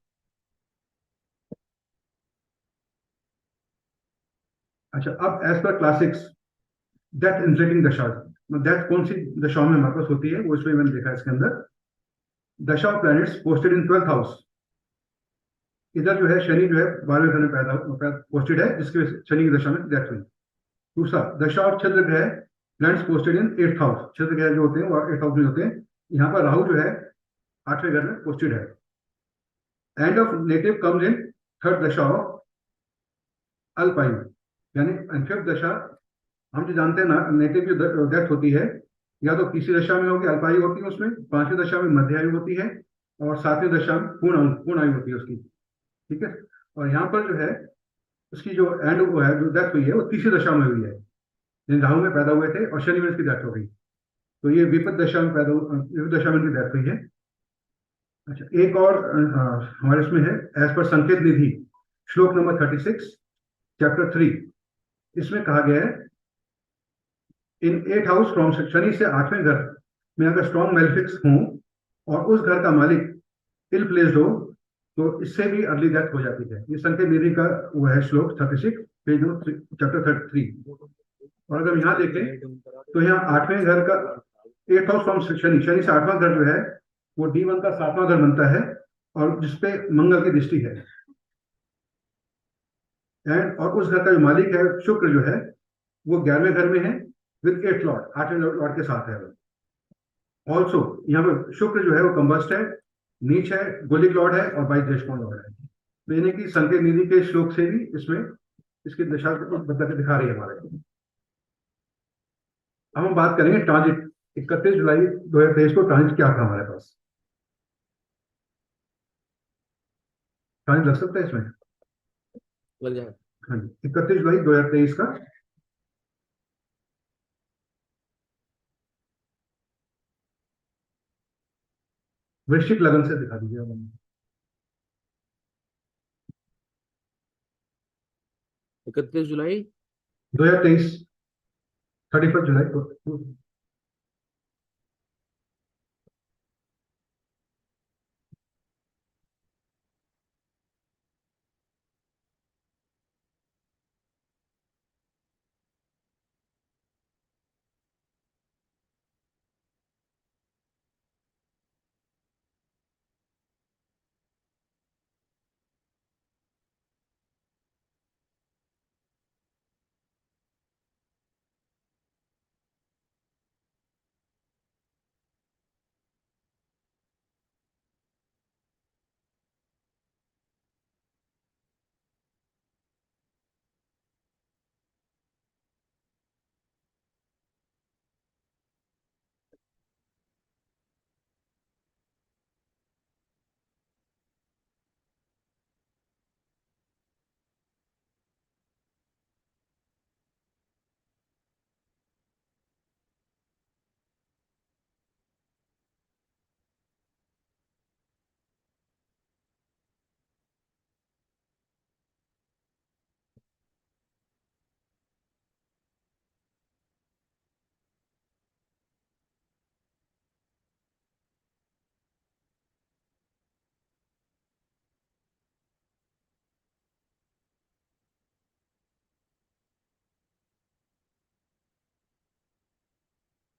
अच्छा, अब as per classics, death inflicting dasha, death कौन सी दशाओं में हमारे पास होती है, वो इसमें मैंने देखा है इसके अंदर। दशा of planets posted in 12th house, इधर जो है शनि जो है 12वें घर में पैदा पोस्टेड है, जिसकी वजह से शनि की दशा में डेथ हुई। दूसरा, दशा ऑफ छद्र ग्रह, planets posted in 8th house, छद्र ग्रह जो होते हैं वो 8th हाउस में होते हैं। यहाँ पर राहु जो है 8वें घर में पोस्टेड है। End of native comes in third दशा ऑफ अल्पाइन, यानी फिफ्थ दशा। हम जो जानते हैं ना, नेटिव जो डेथ होती है, या तो तीसरी दशा में होगी, अल्पायु होती है उसमें, 5वीं दशा में मध्य आयु होती है, और 7वीं दशा में पूर्ण आयु होती है उसकी। ठीक है, और यहाँ पर जो है उसकी जो एंड वो है, जो डेथ हुई है, वो तीसरी दशा में हुई है, जिन राहु में पैदा हुए थे और शनि में इसकी डेथ हो गई। तो ये विपद दशा में विपद दशा में इनकी डेथ हुई है। अच्छा, एक और हमारे इसमें है, एज पर संकेत निधि, श्लोक नंबर 36, चैप्टर 3। इसमें कहा गया है, इन 8th हाउस फ्रॉम, शनि से 8वें घर में अगर स्ट्रॉन्ग मेलिफिक्स हों और उस घर का मालिक इल प्लेस्ड हो, तो इससे भी अर्ली डेथ हो जाती है। ये संकेत निधि का वो है श्लोक 36, पेज नंबर चैप्टर 33। और अगर हम यहाँ देखें तो यहाँ 8वें घर का 8th house from Shani, Shani से 8वां घर जो है वो D1 का 7वां घर बनता है, और जिसपे मंगल की दृष्टि है। एंड और उस घर का जो मालिक है शुक्र जो है, वो 11वें घर में है विद 8th लॉर्ड, 8वें लॉर्ड के साथ है। ऑल्सो यहाँ पर शुक्र जो है वो कंबस्ट है, नीच है, गोलिक लॉर्ड है, और 22 देशकोण लॉर्ड है। तो यानी कि संकेत निधि के श्लोक से भी इसमें इसकी दशा बदल के दिखा रही है हमारे। अब हम बात करेंगे ट्रांजिट, 31 जुलाई 2023 को ट्रांजिट क्या था हमारे पास। ट्रांजिट लग सकता है इसमें? लग जाए। हाँ जी, 31 जुलाई 2023 का। वृश्चिक लगन से दिखा दीजिए। 31 जुलाई 2023, 31 जुलाई को।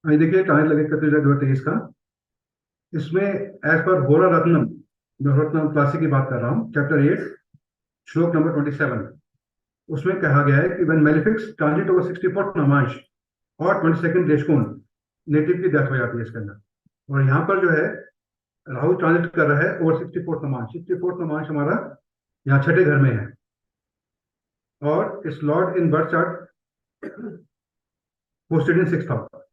अभी देखिए ट्रांजिट लगे 31/2023 का। इसमें एज पर होरा रत्नम, जो रत्नम क्लासिक की बात कर रहा हूँ, चैप्टर 8 श्लोक नंबर 27, उसमें कहा गया है कि when मेलिफिक्स transit over 64th Namansh और 22nd देशकोण, नेटिव की डेथ हो जाती है इसके अंदर। और यहाँ पर जो है राहु ट्रांजिट कर रहा है over 64th Namansh. 64th Namansh हमारा यहाँ छठे घर में है, और इस Lord in birth chart posted in 6th house.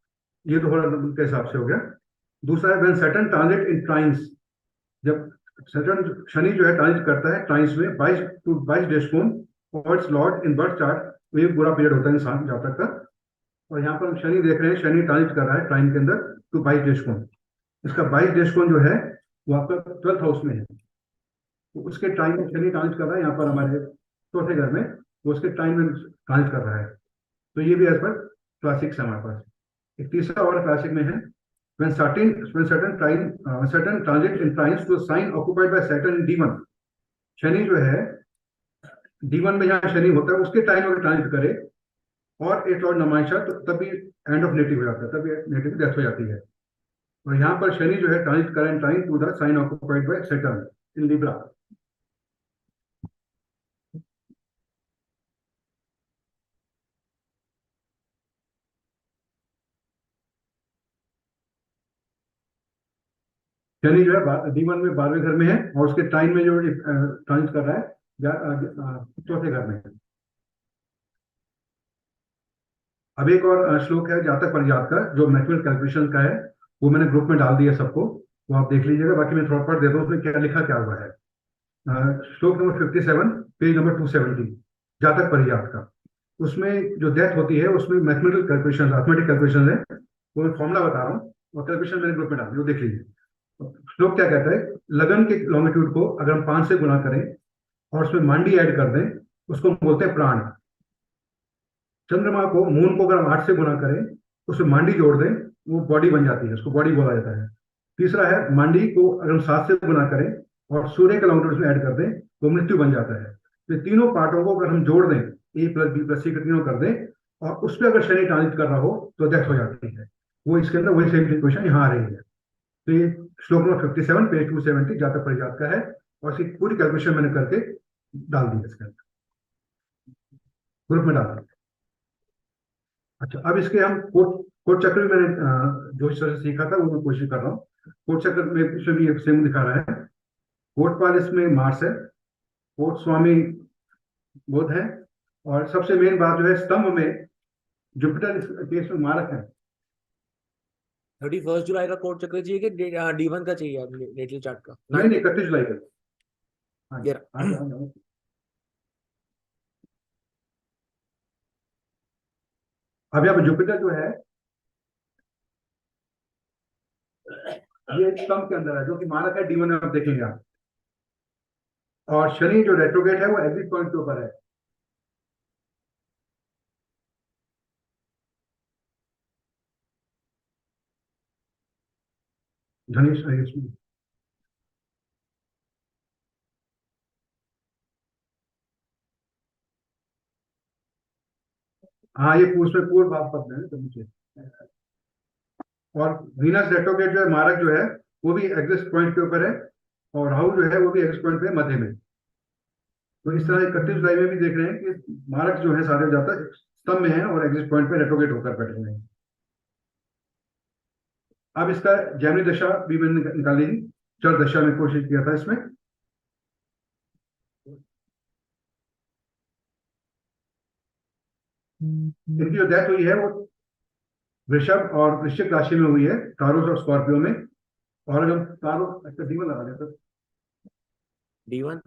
ये तो होरा के हिसाब से हो गया। दूसरा है व्हेन सैटर्न ट्रांजिट इन ट्राइन्स, जब सैटर्न शनि जो है ट्रांजिट करता है ट्राइन्स में 22 देशकोण और it's Lord in birth chart, तो ये बुरा पीरियड होता है इंसान जातक का। और यहाँ पर हम शनि देख रहे हैं, शनि ट्रांजिट कर रहा है ट्राइन के अंदर तो 22 देशकोण। इसका 22 देशकोण जो है वो आपका 12th हाउस में है, तो उसके टाइम में शनि ट्रांजिट कर रहा है यहाँ पर हमारे चौथे घर में, वो उसके टाइम में ट्रांजिट कर रहा है। तो ये भी एज पर क्लासिक्स है हमारे पास। एक तीसरा और क्लासिक में है when certain transit in trines to a sign occupied by Saturn in D1। Shani जो है D1 में जहाँ शनि होता है उसके टाइम अगर ट्रांजिट करे और एक लॉर्ड नमांशा, तो तभी एंड ऑफ नेटिव हो जाता है, तभी नेटिव की डेथ हो जाती है। और यहाँ पर शनि जो है ट्रांजिट करें trine to the sign occupied by Saturn in Libra. Shani जो है D1 में 12वें घर में है, और उसके टाइम में जो ट्रांजिट कर रहा है चौथे घर में है। अब एक और श्लोक है जातक परिजात का, जो मैथमेटिकल कैलकुलेशन का है, वो मैंने ग्रुप में डाल दिया सबको, वो आप देख लीजिएगा। बाकी मैं थोड़ा पढ़ देता हूँ उसमें क्या लिखा क्या हुआ है। श्लोक नंबर 57, पेज नंबर 270, जातक परिजात का। उसमें जो डेथ होती है उसमें मैथमेटिकल कैलकुलेशन, अर्थमेटिक कैलकुलेशन है, वो मैं फॉर्मूला बता रहा हूँ, और कैलकुलेशन मैंने ग्रुप में डाल दी, वो देख लीजिए। श्लोक क्या कहता है, लगन के लॉन्गिट्यूड को अगर हम 5 से गुना करें और उसमें मांडी ऐड कर दें, उसको हम बोलते हैं प्राण। चंद्रमा को, मून को अगर हम 8 से गुना करें, उसमें मांडी जोड़ दें, वो बॉडी बन जाती है, उसको बॉडी बोला जाता है। तीसरा है मांडी को अगर हम 7 से गुना करें और सूर्य के लॉन्गिट्यूड में ऐड कर दें, तो मृत्यु बन जाता है। तो तीनों पार्टों को अगर हम जोड़ दें, ए प्लस बी प्लस सी के तीनों कर दें, और उस पर अगर शनि ट्रांजिट कर रहा हो तो डेथ हो जाती है। वो इसके अंदर वही सेम सिचुएशन यहाँ आ रही है। तो ये श्लोक नंबर 57 पेज 270 जातक परिजात का है, और इसकी पूरी कैलकुलेशन मैंने करके डाल दी है इसके अंदर, ग्रुप में डाल दी। अच्छा, अब इसके हम कोट चक्र भी मैंने जो इस तरह से सीखा था वो मैं कोशिश कर रहा हूँ। कोट चक्र में इसमें भी सेम दिखा रहा है। कोटपाल इसमें मार्स है, कोट स्वामी बुध है, और सबसे मेन बात जो है स्तंभ में जुपिटर इस केस में मारक है। 31 जुलाई का कोड चक्र चाहिए कि D1 का चाहिए नेटल चार्ट का? नहीं नहीं, 31 जुलाई का। हाँ जी, यार, हाँ जी, हाँ जी। अब यहाँ पर जुपिटर जो है ये स्तंभ के अंदर है, जो कि मारक है D1 में, आप देखेंगे आप। और शनि जो रेट्रोगेट है वो एग्जिट पॉइंट के ऊपर है। धनुष इसमें। हाँ, ये उसमें पूर्व भाव पद है तो नीचे। और वीनस रेट्रोगेट जो है मारक जो है वो भी एग्जिट पॉइंट के ऊपर है, और राहु जो है वो भी एग्जिट पॉइंट पे है मध्य में। तो इस तरह 31 जुलाई में भी देख रहे हैं कि मारक जो है सारे ज्यादा स्तंभ में है और एग्जिट पॉइंट पे रेट्रोगेट होकर बैठे हुए हैं। अब इसका जैमनी दशा भी मैंने निकाली थी, चर दशा में कोशिश किया था इसमें। इनकी जो डेथ हुई है वो वृषभ और वृश्चिक राशि में हुई है, तारोस और स्कॉर्पियो में। और अगर तारो अच्छा D1 लगा दें तो D1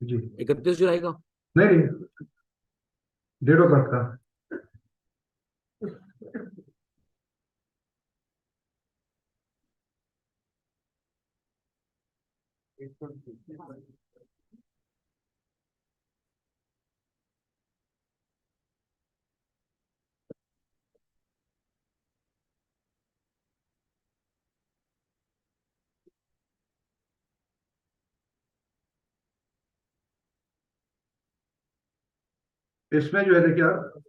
जी 31 जुलाई का। नहीं नहीं, डेट ऑफ बर्थ का। इसमें जो है देखिए आप,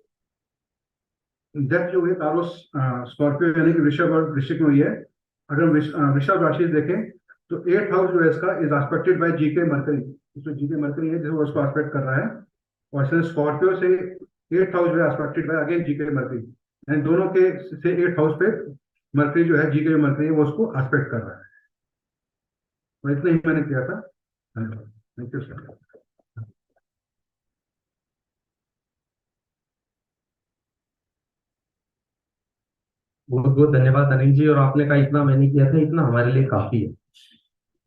डेथ जो हुई तारोस स्कॉर्पियो यानी कि वृषभ और वृश्चिक में हुई है। अगर वृषभ राशि देखें तो 8th हाउस जो है इसका is aspected by GK Mercury, इसमें जीके मरकरी है जो उसको एस्पेक्ट कर रहा है, और इसमें स्कॉर्पियो से 8th हाउस जो है aspected by again GK Mercury, and दोनों के से 8th हाउस पे मरकरी जो है जीके मरकरी है वो उसको एस्पेक्ट कर रहा है। तो इतना ही मैंने किया था। Thank you sir. बहुत बहुत धन्यवाद अनिल जी, और आपने कहा इतना मैंने किया था, इतना हमारे लिए काफी है।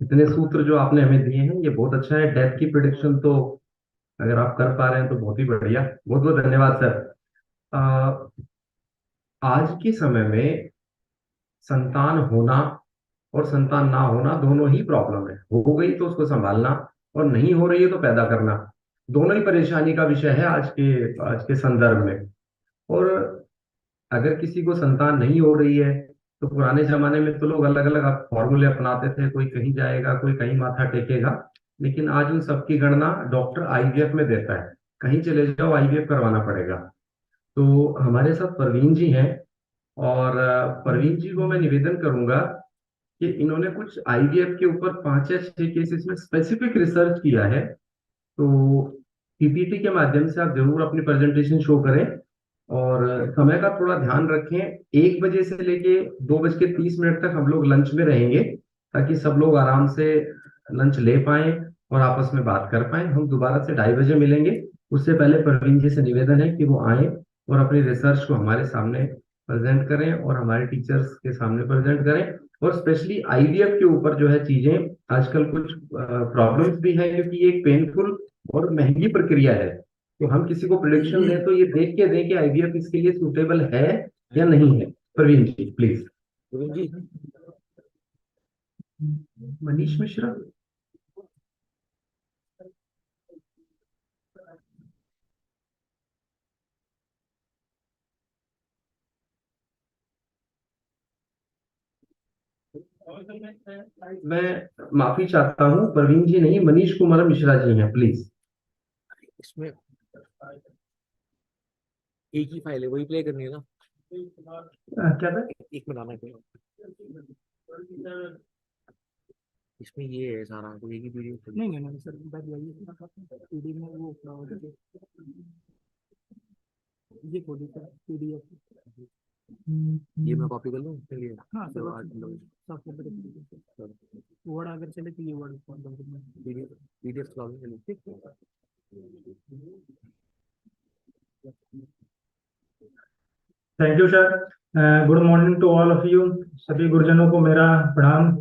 इतने सूत्र जो आपने हमें दिए हैं ये बहुत अच्छा है। डेथ की प्रिडिक्शन तो अगर आप कर पा रहे हैं तो बहुत ही बढ़िया, बहुत बहुत धन्यवाद सर। आज के समय में संतान होना और संतान ना होना दोनों ही प्रॉब्लम है। हो गई तो उसको संभालना, और नहीं हो रही है तो पैदा करना, दोनों ही परेशानी का विषय है आज के संदर्भ में। और अगर किसी को संतान नहीं हो रही है तो पुराने जमाने में तो लोग अलग अलग फॉर्मूले अपनाते थे, कोई कहीं जाएगा, कोई कहीं माथा टेकेगा, लेकिन आज उन सबकी गणना डॉक्टर आईवीएफ में देता है। कहीं चले जाओ आईवीएफ करवाना पड़ेगा। तो हमारे साथ परवीन जी हैं, और परवीन जी को मैं निवेदन करूंगा कि इन्होंने कुछ आईवीएफ के ऊपर 5 या 6 केसेस में स्पेसिफिक रिसर्च किया है। तो पीपीटी के माध्यम से आप जरूर अपनी प्रेजेंटेशन शो करें, और समय का थोड़ा ध्यान रखें। 1 बजे से लेके 2:30 तक हम लोग लंच में रहेंगे, ताकि सब लोग आराम से लंच ले पाएं और आपस में बात कर पाएं। हम दोबारा से 2:30 बजे मिलेंगे। उससे पहले परवीन जी से निवेदन है कि वो आए और अपनी रिसर्च को हमारे सामने प्रेजेंट करें और हमारे टीचर्स के सामने प्रेजेंट करें, और स्पेशली आईवीएफ के ऊपर जो है चीजें आजकल कुछ प्रॉब्लम्स भी है, क्योंकि ये एक पेनफुल और महंगी प्रक्रिया है। तो हम किसी को प्रिडिक्शन दें तो ये देख के दें कि आईवीएफ इसके लिए सूटेबल है या नहीं है। प्रवीण जी प्लीज। प्रवीण जी, मनीष मिश्रा। मैं माफी चाहता हूँ, प्रवीण जी नहीं, मनीष कुमार मिश्रा जी हैं, प्लीज। इसमें एक ही फाइल है, वही प्ले करनी है ना? क्या था? एक में लाना है कोई। इसमें ये है सारा, तो एक ही वीडियो नहीं नहीं सर, बात यही है पीडीएफ में वो ये खोली सर पीडीएफ। ये मैं कॉपी कर लूँ उसके लिए? हाँ सर, तो आज लोग वर्ड अगर चले तो ये वर्ड पीडीएफ चलाओगे चलिए, ठीक है। Thank you sir. Good morning to all of you. सभी गुरुजनों को मेरा प्रणाम।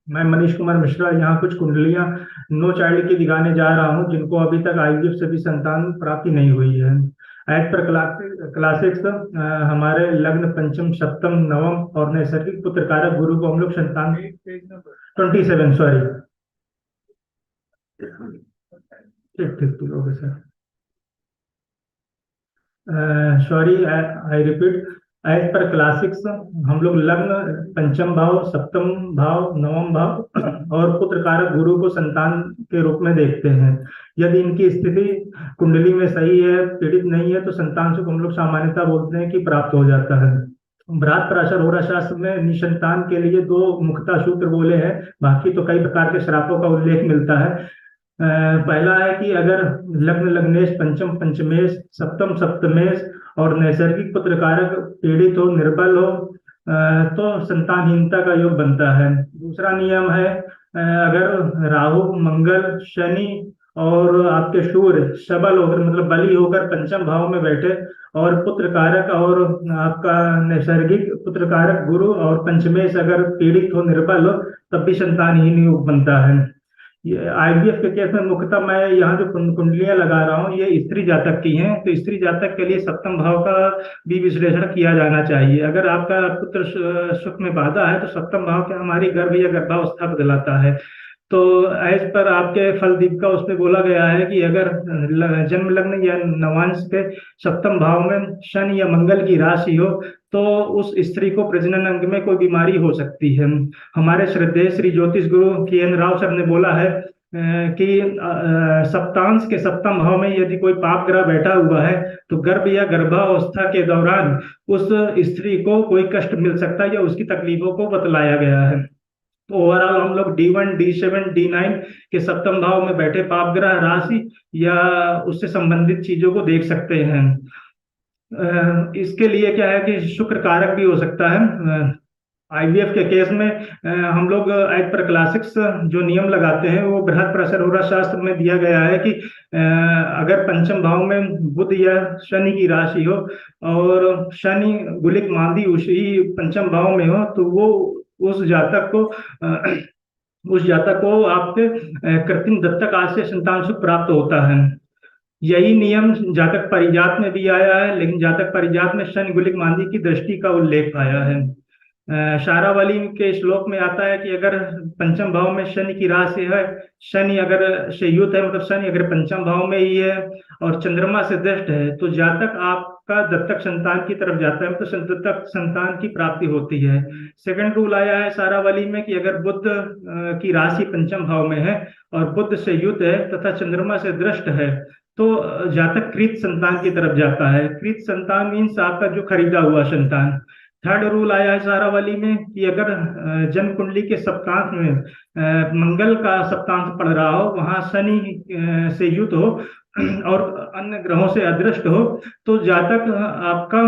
मैं मनीष कुमार मिश्रा यहाँ कुछ कुंडलियाँ नो चाइल्ड की दिखाने जा रहा हूँ, जिनको अभी तक आईवीएफ से भी संतान प्राप्ति नहीं हुई है। एज पर क्लासिक्स हमारे लग्न पंचम सप्तम नवम और नैसर्गिक पुत्र कारक गुरु को हम लोग संतान 27 सॉरी ठीक ठीक ठीक okay sir, sorry I repeat. As per classics हम लोग लग्न पंचम भाव सप्तम भाव नवम भाव और पुत्र कारक गुरु को संतान के रूप में देखते हैं। यदि इनकी स्थिति कुंडली में सही है, पीड़ित नहीं है, तो संतान सुख हम लोग सामान्यता बोलते हैं कि प्राप्त हो जाता है। बृहत पराशर होरा शास्त्र में निसंतान के लिए 2 मुक्ता सूत्र बोले हैं, बाकी तो कई प्रकार के श्रापों का उल्लेख मिलता है। पहला है कि अगर लग्न लग्नेश पंचम पंचमेश सप्तम सप्तमेश और नैसर्गिक पुत्र कारक पीड़ित हो, निर्बल हो, तो संतानहीनता का योग बनता है। दूसरा नियम है अगर राहु मंगल शनि और आपके सूर्य सबल होकर मतलब बली होकर पंचम भाव में बैठे और पुत्र कारक और आपका नैसर्गिक पुत्र कारक गुरु और पंचमेश अगर पीड़ित हो, निर्बल हो, तब भी संतानहीन योग बनता है। ये आईवीएफ के केस में मुख्यतः मैं यहाँ जो कुंडलियां लगा रहा हूँ ये स्त्री जातक की हैं, तो स्त्री जातक के लिए सप्तम भाव का भी विश्लेषण किया जाना चाहिए। अगर आपका पुत्र सुख में बाधा है तो सप्तम भाव के हमारी गर्भ या गर्भावस्था बदलाता है। तो एज पर आपके फल दीप का उसमें बोला गया है कि अगर जन्म लग्न या नवांश के सप्तम भाव में शनि या मंगल की राशि हो तो उस स्त्री को प्रजनन अंग में कोई बीमारी हो सकती है। हमारे श्रद्धेय श्री ज्योतिष गुरु के एन राव सर ने बोला है कि सप्तांश के सप्तम भाव में यदि कोई पाप ग्रह बैठा हुआ है तो गर्भ या गर्भावस्था के दौरान उस स्त्री को कोई कष्ट मिल सकता है या उसकी तकलीफों को बतलाया गया है। तो ओवरऑल हम लोग D1, D7, D9 के सप्तम भाव में बैठे पाप ग्रह राशि या उससे संबंधित चीजों को देख सकते हैं। इसके लिए क्या है कि शुक्र कारक भी हो सकता है। IVF के केस में हम लोग एज पर क्लासिक्स जो नियम लगाते हैं वो बृहद प्रसर शास्त्र में दिया गया है कि अगर पंचम भाव में बुध या शनि की राशि हो और शनि गुलिक मांदी उसी पंचम भाव में हो तो वो उस जातक को आपके कृत्रिम दत्तक आज से संतान सुख प्राप्त होता है। यही नियम जातक परिजात में भी आया है, लेकिन जातक परिजात में शनि गुलिक मांदी की दृष्टि का उल्लेख आया है। शारावली के श्लोक में आता है कि अगर पंचम भाव में शनि की राशि है, शनि अगर से युत है, मतलब शनि अगर पंचम भाव में ही है और चंद्रमा से दृष्ट है तो जातक आपका दत्तक संतान की तरफ जाता है, मतलब दत्तक संतान की प्राप्ति होती है। सेकंड रूल आया है शारावली में कि अगर बुध की राशि पंचम भाव में है और बुध से युत है तथा चंद्रमा से दृष्ट है तो जातक कृत संतान की तरफ जाता है। कृत संतान मीन्स आपका जो खरीदा हुआ संतान। थर्ड रूल आया है सारावली में कि अगर जन्म कुंडली के सप्तांश में मंगल का सप्तांश पड़ रहा हो, वहां शनि से युत हो और अन्य ग्रहों से अदृष्ट हो तो जातक आपका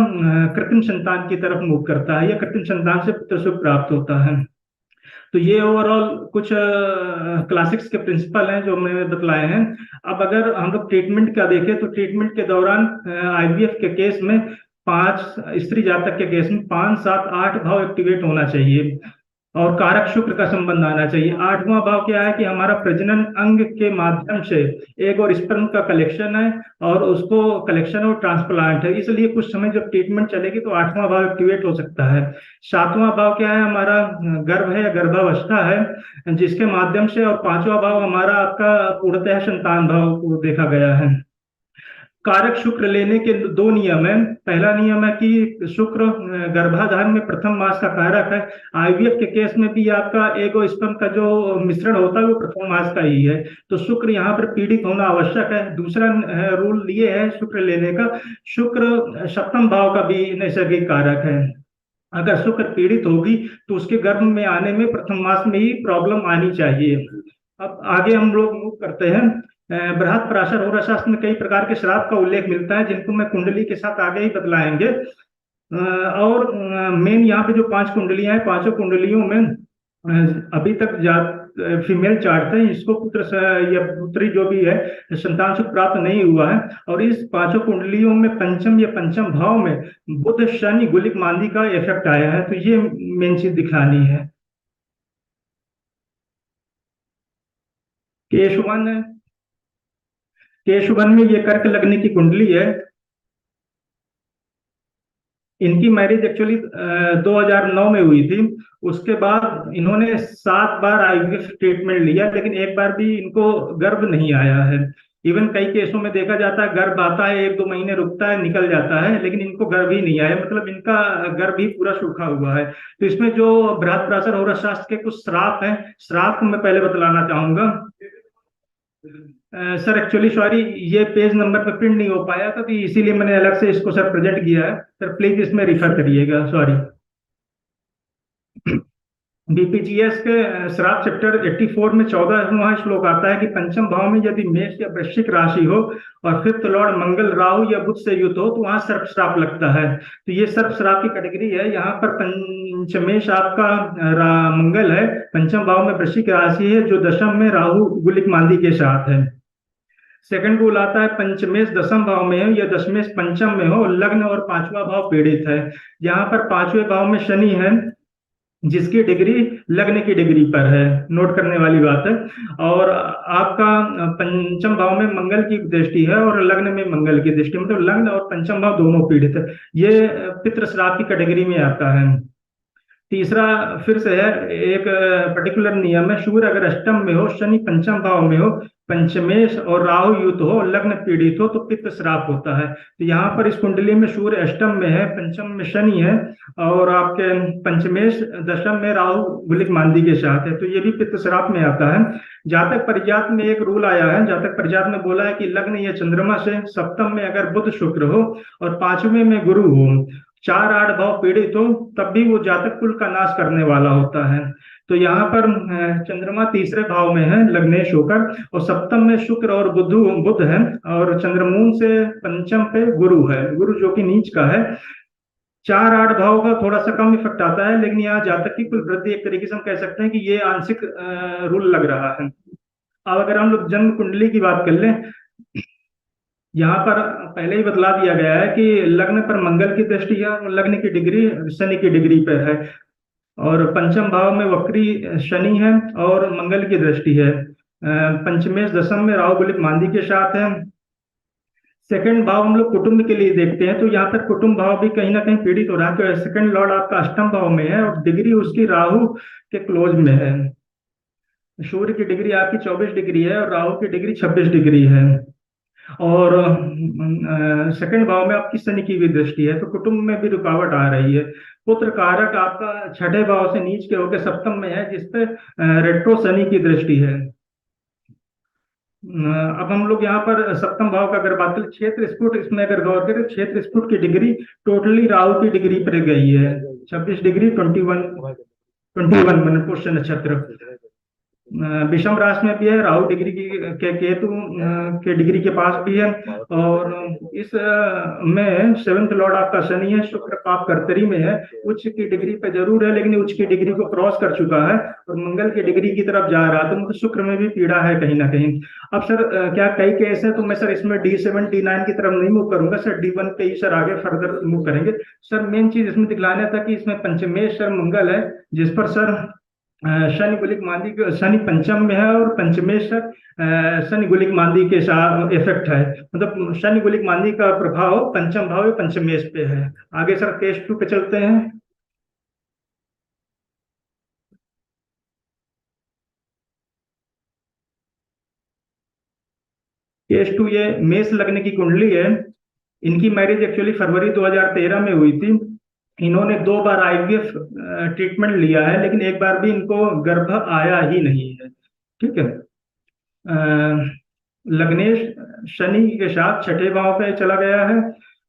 कृत्रिम संतान की तरफ मुख करता है या कृत्रिम संतान से पुत्र सुख प्राप्त होता है। तो ये ओवरऑल कुछ क्लासिक्स के प्रिंसिपल हैं जो मैंने बतलाए हैं। अब अगर हम लोग ट्रीटमेंट का देखें तो ट्रीटमेंट के दौरान IVF के केस में 5 स्त्री जातक के केस में 5, 7, 8 भाव एक्टिवेट होना चाहिए और कारक शुक्र का संबंध आना चाहिए। 8वां भाव क्या है कि हमारा प्रजनन अंग के माध्यम से एग और स्पर्म का कलेक्शन है और उसको कलेक्शन और ट्रांसप्लांट है, इसलिए कुछ समय जब ट्रीटमेंट चलेगी तो 8वां भाव एक्टिवेट हो सकता है। 7वां भाव क्या है, हमारा गर्भ है या गर्भावस्था है जिसके माध्यम से, और 5वां भाव हमारा आपका पूर्णतः संतान भाव को देखा गया है। कारक शुक्र लेने के 2 नियम है। पहला नियम है कि शुक्र गर्भाधान में प्रथम मास का कारक है। IVF के केस में भी आपका एग और स्पर्म का जो मिश्रण होता है वो प्रथम मास का ही है, तो शुक्र यहाँ पर पीड़ित होना आवश्यक है। दूसरा रूल ये है शुक्र लेने का, शुक्र सप्तम भाव का भी नैसर्गिक कारक है। अगर शुक्र पीड़ित होगी तो उसके गर्भ में आने में प्रथम मास में ही प्रॉब्लम आनी चाहिए। अब आगे हम लोग मूव करते हैं। बृहद पराशर होरा शास्त्र में कई प्रकार के श्राप का उल्लेख मिलता है जिनको मैं कुंडली के साथ आगे ही बतलाएंगे। और मेन यहाँ पे जो 5 कुंडलियां हैं, 5 कुंडलियों में अभी तक फीमेल चार्ट है, इसको पुत्र या पुत्री जो भी है संतान सुख प्राप्त नहीं हुआ है। और इस 5 कुंडलियों में पंचम या पंचम भाव में बुध शनि गुलिक मांदी का इफेक्ट आया है, तो ये मेन चीज दिखानी है। केशवन में ये कर्क लगने की कुंडली है। इनकी मैरिज एक्चुअली 2009 में हुई थी। उसके बाद इन्होंने 7 बार IVF ट्रीटमेंट लिया लेकिन एक बार भी इनको गर्भ नहीं आया है। इवन कई केसों में देखा जाता है गर्भ आता है, 1-2 महीने रुकता है, निकल जाता है, लेकिन इनको गर्भ ही नहीं आया, मतलब इनका गर्भ ही पूरा सूखा हुआ है। तो इसमें जो बृहद पराशर होरा शास्त्र के कुछ श्राप हैं, श्राप को मैं पहले बतलाना चाहूंगा। सर एक्चुअली सॉरी, ये पेज नंबर पे प्रिंट नहीं हो पाया था तो इसीलिए मैंने अलग से इसको सर प्रेजेंट किया है। सर प्लीज इसमें रिफर करिएगा, सॉरी। BPGS के श्राप चैप्टर 84 में 14वां श्लोक आता है कि पंचम भाव में यदि मेष या वृश्चिक राशि हो और 5th लॉर्ड मंगल राहु या बुध से युत हो तो वहां सर्प श्राप लगता है। तो ये सर्प श्राप की कैटेगरी है। यहाँ पर पंचमेश आपका मंगल है, पंचम भाव में वृश्चिक राशि है जो दशम में राहु गुलिक मांदी के साथ है। सेकंड रूल आता है पंचमेश दशम भाव में हो या दशमेश पंचम में हो, लग्न और 5वां भाव पीड़ित है। यहाँ पर 5वें भाव में शनि है जिसकी डिग्री लग्न की डिग्री पर है, नोट करने वाली बात है। और आपका पंचम भाव में मंगल की दृष्टि है और लग्न में मंगल की दृष्टि, मतलब लग्न और पंचम भाव दोनों पीड़ित है। ये पितृ श्राप की कैटेगरी में आता है। तीसरा फिर से है एक पर्टिकुलर नियम है, सूर्य अगर अष्टम में हो, शनि पंचम भाव में हो, पंचमेश और राहु युत हो, लग्न पीड़ित हो तो पित्त श्राप होता है। तो यहाँ पर इस कुंडली में सूर्य अष्टम में है, पंचम में शनि है और आपके पंचमेश दशम में राहु गुलिक मांदी के साथ है, तो ये भी पित्त श्राप में आता है। जातक परिजात में एक रूल आया है, जातक परिजात में बोला है कि लग्न या चंद्रमा से सप्तम में अगर बुध शुक्र हो और पांचवें में गुरु हो, 4-8 भाव पीड़ित हो, तब भी वो जातक कुल का नाश करने वाला होता है। तो यहाँ पर चंद्रमा तीसरे भाव में है लग्नेश होकर, और सप्तम में शुक्र और बुध है, और चंद्रमून से पंचम पे गुरु है, गुरु जो कि नीच का है। 4-8 भाव का थोड़ा सा कम इफेक्ट आता है, लेकिन यहाँ जातक की कुल वृद्धि एक तरीके से हम कह सकते हैं कि ये आंशिक रूल लग रहा है। अब अगर हम लोग जन्म कुंडली की बात कर लें, यहाँ पर पहले ही बतला दिया गया है कि लग्न पर मंगल की दृष्टि है और लग्न की डिग्री शनि की डिग्री पर है, और पंचम भाव में वक्री शनि है और मंगल की दृष्टि है। पंचमेश दशम में राहु गुलिक मांदी के साथ है। सेकंड भाव हम लोग कुटुंब के लिए देखते हैं, तो यहाँ पर कुटुंब भाव भी कहीं ना कहीं पीड़ित हो रहा है, तो सेकंड लॉर्ड आपका अष्टम भाव में है और डिग्री उसकी राहु के क्लोज में है। सूर्य की डिग्री आपकी 24 डिग्री है और राहु की डिग्री 26 डिग्री है, और सेकंड भाव में आपकी शनि की भी दृष्टि है, तो कुटुंब में भी रुकावट आ रही है। पुत्र कारक आपका छठे भाव से नीच के होकर सप्तम में है, जिसपे रेट्रो शनि की दृष्टि है। अब हम लोग यहाँ पर सप्तम भाव का अगर बात करें, क्षेत्र स्फुट, इसमें अगर गौर करें, क्षेत्र स्फुट की डिग्री टोटली राहु की डिग्री पर गई है, 26 डिग्री 21 मन पुष्य नक्षत्र। विषम राशि में भी है, राहु डिग्री के केतु के डिग्री के पास भी है, और इस में 7th लॉर्ड आपका शनि है, शुक्र पाप कर्तरी में है, उच्च की डिग्री पे जरूर है लेकिन उच्च की डिग्री को क्रॉस कर चुका है और मंगल की डिग्री की तरफ जा रहा है, तो मतलब शुक्र में भी पीड़ा है कहीं ना कहीं। अब सर क्या कई केस है, तो मैं सर इसमें D7 D9 की तरफ नहीं मूव करूंगा सर, D1 पे ही सर आगे फर्दर मूव करेंगे। सर मेन चीज इसमें दिखलाना था कि इसमें पंचमेश सर मंगल है, जिस पर सर शनि गुलिक मांदी, शनि पंचम में है और पंचमेश शनि गुलिक मांदी के साथ इफेक्ट है, मतलब शनि गुलिक मांदी का प्रभाव पंचम भाव या पंचमेश पे है। आगे सर केस 2 पे चलते हैं। केस 2 ये मेष लग्न की कुंडली है, इनकी मैरिज एक्चुअली फरवरी 2013 में हुई थी। इन्होंने 2 बार IVF ट्रीटमेंट लिया है, लेकिन एक बार भी इनको गर्भ आया ही नहीं है, ठीक है। लग्नेश शनि के साथ छठे भाव पे चला गया है,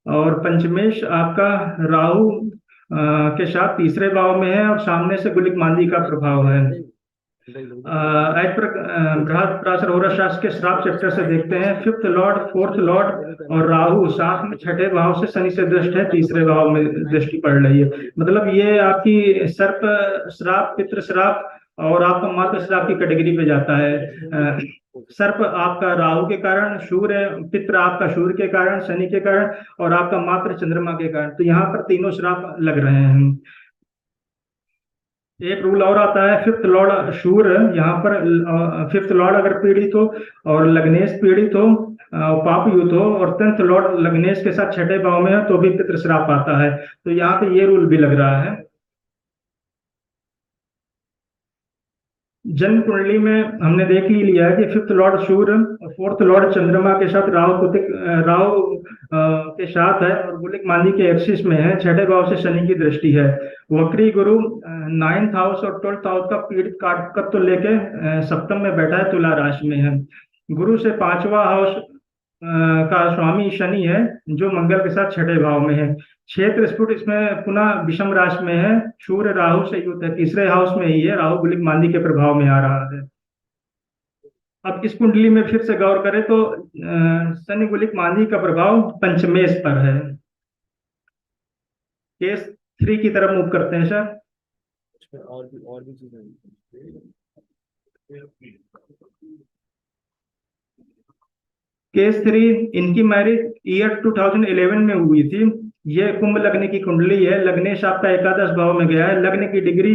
और पंचमेश आपका राहु के साथ तीसरे भाव में है और सामने से गुलिक मांदी का प्रभाव है। आज पर बृहस्पति और शास्त्र के श्राप चैप्टर से देखते हैं, 5th लॉर्ड 4th लॉर्ड और राहु साथ में छठे भाव से शनि से दृष्ट है, तीसरे भाव में दृष्टि पड़ रही है। मतलब ये आपकी सर्प श्राप, पितृ श्राप और आपका मातृ श्राप की कैटेगरी पे जाता है। सर्प आपका राहु के कारण, सूर्य पितृ आपका सूर्य के कारण, शनि के कारण और आपका मातृ चंद्रमा के कारण, तो यहाँ पर तीनों श्राप लग रहे हैं। एक रूल और आता है, 5th लॉर्ड सूर्य, यहाँ पर 5th लॉर्ड अगर पीड़ित हो और लग्नेश पीड़ित हो, पाप युत हो और 10th लॉर्ड लग्नेश के साथ छठे भाव में है तो भी पितृ श्राप आता है, तो यहाँ पे ये रूल भी लग रहा है। जन्म कुंडली में हमने देख ही लिया है कि 5th लॉर्ड सूर्य और 4th लॉर्ड चंद्रमा के साथ राहु के साथ है और गुलिक मांदी के एक्सिस में है, छठे भाव से शनि की दृष्टि है। वक्री गुरु 9th हाउस और 12th हाउस का पीड़ित कारकत्व लेके सप्तम में बैठा है, तुला राशि में है। गुरु से 5वां हाउस का स्वामी शनि है, जो मंगल के साथ छठे भाव में है। क्षेत्र स्फुट इसमें पुनः विषम राशि में है, सूर्य राहु से युक्त है, तीसरे हाउस में ही है, राहु गुलिक मांदी के प्रभाव में आ रहा है। अब इस कुंडली में फिर से गौर करें तो शनि गुलिक मांदी का प्रभाव पंचमेश पर है। केस 3 की तरफ मूव करते हैं सर। और भी चीजें केस 3, इनकी मैरिज ईयर 2011 में हुई थी। ये कुंभ लग्न की कुंडली है, लग्नेश आपका एकादश भाव में गया है, लग्न की डिग्री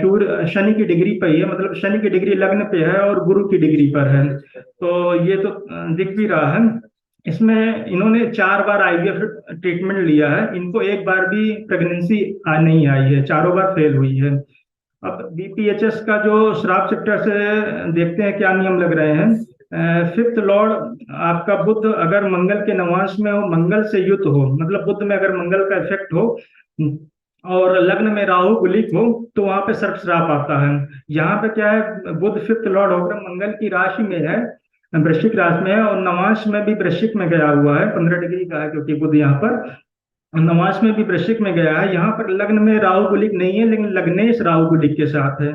सूर्य शनि की डिग्री पे है, मतलब शनि की डिग्री लग्न पे है और गुरु की डिग्री पर है, तो ये तो दिख भी रहा है। इसमें इन्होंने 4 बार IVF ट्रीटमेंट लिया है, इनको एक बार भी प्रेगनेंसी नहीं आई है, चारों बार फेल हुई है। अब BPHS का जो श्राप चैप्टर से देखते हैं क्या नियम लग रहे हैं। फिफ्थ लॉर्ड आपका बुध अगर मंगल के नवांश में हो, मंगल से युत हो, मतलब बुध में अगर मंगल का इफेक्ट हो और लग्न में राहु कुलिक हो, तो वहां पे सर्प श्राप आता है। यहाँ पे क्या है, बुध फिफ्थ लॉर्ड होकर मंगल की राशि में है, वृश्चिक राशि में है, और नवांश में भी वृश्चिक में गया हुआ है, 15 डिग्री का है क्योंकि बुध यहाँ पर नवांश में भी वृश्चिक में गया है। यहाँ पर लग्न में राहु कुलिक नहीं है, लेकिन लग्नेश राहु कुलिक के साथ है।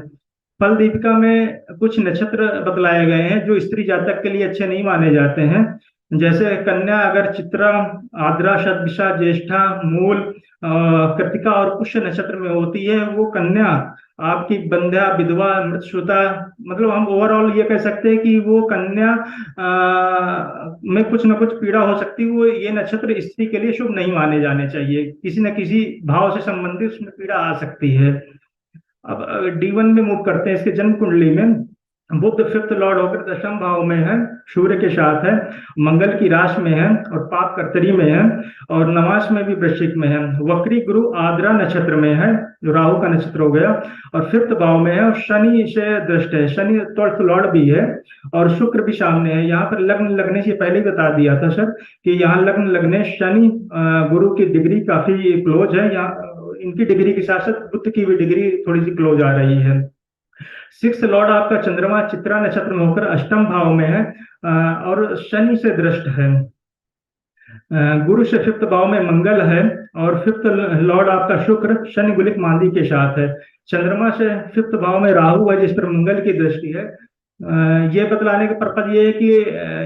फल दीपिका में कुछ नक्षत्र बतलाए गए हैं जो स्त्री जातक के लिए अच्छे नहीं माने जाते हैं। जैसे कन्या अगर चित्रा, आद्रा, शतभिषा, ज्येष्ठा, मूल, कृतिका और पुष्य नक्षत्र में होती है, वो कन्या आपकी बंध्या, विधवा, मृतश्रुता, मतलब हम ओवरऑल ये कह सकते हैं कि वो कन्या में कुछ ना कुछ पीड़ा हो सकती है। वो ये नक्षत्र स्त्री के लिए शुभ नहीं माने जाने चाहिए, किसी न किसी भाव से संबंधित उसमें पीड़ा आ सकती है। अब D1 में मूव करते हैं। इसके जन्म कुंडली में बुध फिफ्थ लॉर्ड होकर दशम भाव में है, सूर्य के साथ है, मंगल की राशि में है और पाप कर्तरी में है, और नवांश में भी वृश्चिक में है। वक्री गुरु आद्रा नक्षत्र में है, जो राहु का नक्षत्र हो गया, और फिफ्थ भाव में है, और शनि से दृष्ट है। शनि ट्वेल्थ लॉर्ड भी है और शुक्र भी सामने है। यहाँ पर लग्न लगने से पहले ही बता दिया था सर कि यहाँ लग्न लगने शनि गुरु की डिग्री काफी क्लोज है। यहाँ इनकी डिग्री के साथ साथ बुध की भी डिग्री थोड़ी सी क्लोज आ रही है। सिक्स लॉर्ड आपका चंद्रमा चित्रा नक्षत्र में होकर अष्टम भाव में है और शनि से दृष्ट है। गुरु से फिफ्थ भाव में मंगल है और फिफ्थ लॉर्ड आपका शुक्र शनि गुलिक मांदी के साथ है। चंद्रमा से फिफ्थ भाव में राहु है जिस पर मंगल की दृष्टि है। ये बतलाने का पर्पज ये है कि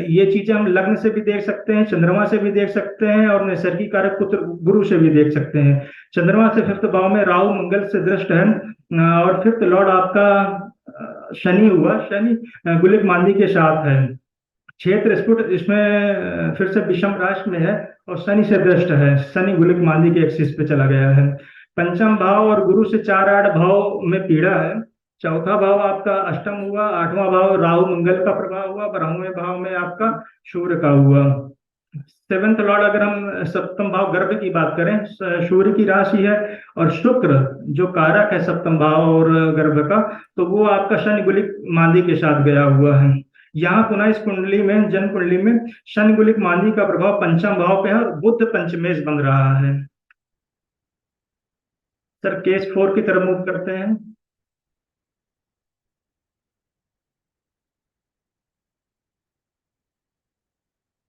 ये चीजें हम लग्न से भी देख सकते हैं, चंद्रमा से भी देख सकते हैं और नैसर्गिक कारक पुत्र गुरु से भी देख सकते हैं। चंद्रमा से फिफ्थ भाव में राहु मंगल से दृष्ट है और फिफ्थ लॉर्ड आपका शनि हुआ, शनि गुलिक मांदी के साथ है। क्षेत्र स्फुट इसमें फिर से विषम राशि में है और शनि से दृष्ट है, शनि गुलिक मांदी के एक्सिस पे चला गया है। पंचम भाव और गुरु से 4-8 भाव में पीड़ा है। चौथा भाव आपका अष्टम हुआ, 8वां भाव राहु मंगल का प्रभाव हुआ, 12वें भाव में आपका सूर्य का हुआ। सेवेंथ लॉर्ड अगर हम सप्तम भाव गर्भ की बात करें, सूर्य की राशि है और शुक्र जो कारक है सप्तम भाव और गर्भ का, तो वो आपका शनि गुलिक मांदी के साथ गया हुआ है। यहाँ पुनः इस कुंडली में, जन्म कुंडली में शनि गुलिक मांदी का प्रभाव पंचम भाव पे है और बुध पंचमेश बन रहा है। सर केस 4 की तरफ मूव करते हैं।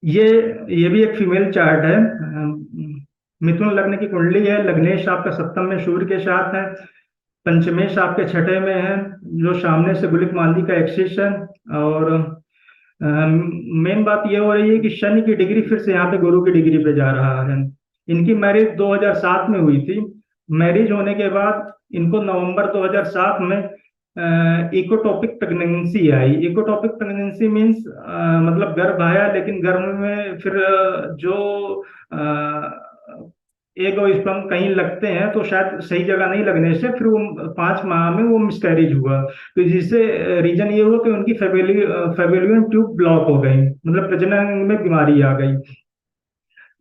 ये भी एक फीमेल चार्ट है। मिथुन लग्न की कुंडली है, लग्नेश आपका सप्तम में सूर्य के साथ है, पंचमेश आपके छठे में है जो सामने से गुलिक मांदी का एक्सिस है। और मेन बात ये हो रही है कि शनि की डिग्री फिर से यहाँ पे गुरु की डिग्री पे जा रहा है। इनकी मैरिज 2007 में हुई थी। मैरिज होने के बाद इनको नवंबर 2007 में इकोटॉपिक प्रेगनेंसी आई। इकोटॉपिक प्रेगनेंसी मीन्स मतलब गर्भ आया, लेकिन गर्भ में फिर जो एग और स्पर्म कहीं लगते हैं तो शायद सही जगह नहीं लगने से फिर वो 5 माह में वो मिसकैरेज हुआ। तो जिससे रीजन ये हुआ कि उनकी फेबेलियन ट्यूब ब्लॉक हो गई, मतलब प्रजनन में बीमारी आ गई।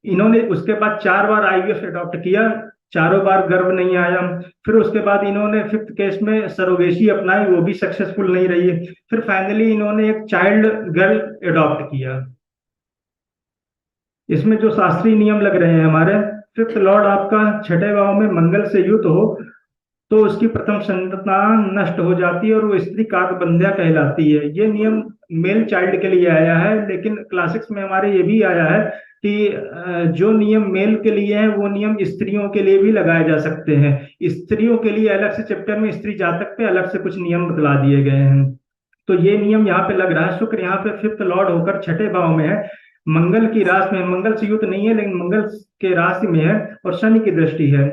इन्होंने उसके बाद 4 बार IVF अडॉप्ट किया, चारों बार गर्भ नहीं आया। फिर उसके बाद इन्होंने फिफ्थ केस में सरोगेसी अपनाई, वो भी सक्सेसफुल नहीं रही। फिर फाइनली इन्होंने एक चाइल्ड गर्ल अडॉप्ट किया। इसमें जो शास्त्रीय नियम लग रहे हैं हमारे, फिफ्थ लॉर्ड आपका छठे भाव में मंगल से युत हो तो उसकी प्रथम संतान नष्ट हो जाती है और वो स्त्री काकबंध्या कहलाती है। ये नियम मेल चाइल्ड के लिए आया है, लेकिन क्लासिक्स में हमारे ये भी आया है कि जो नियम मेल के लिए है वो नियम स्त्रियों के लिए भी लगाए जा सकते हैं। स्त्रियों के लिए अलग से चैप्टर में स्त्री जातक पे अलग से कुछ नियम बतला दिए गए हैं। तो ये नियम यहाँ पे लग रहा है। शुक्र यहाँ पे फिफ्थ लॉर्ड होकर छठे भाव में है, मंगल की राशि में, मंगल से युत नहीं है लेकिन मंगल के राशि में है और शनि की दृष्टि है।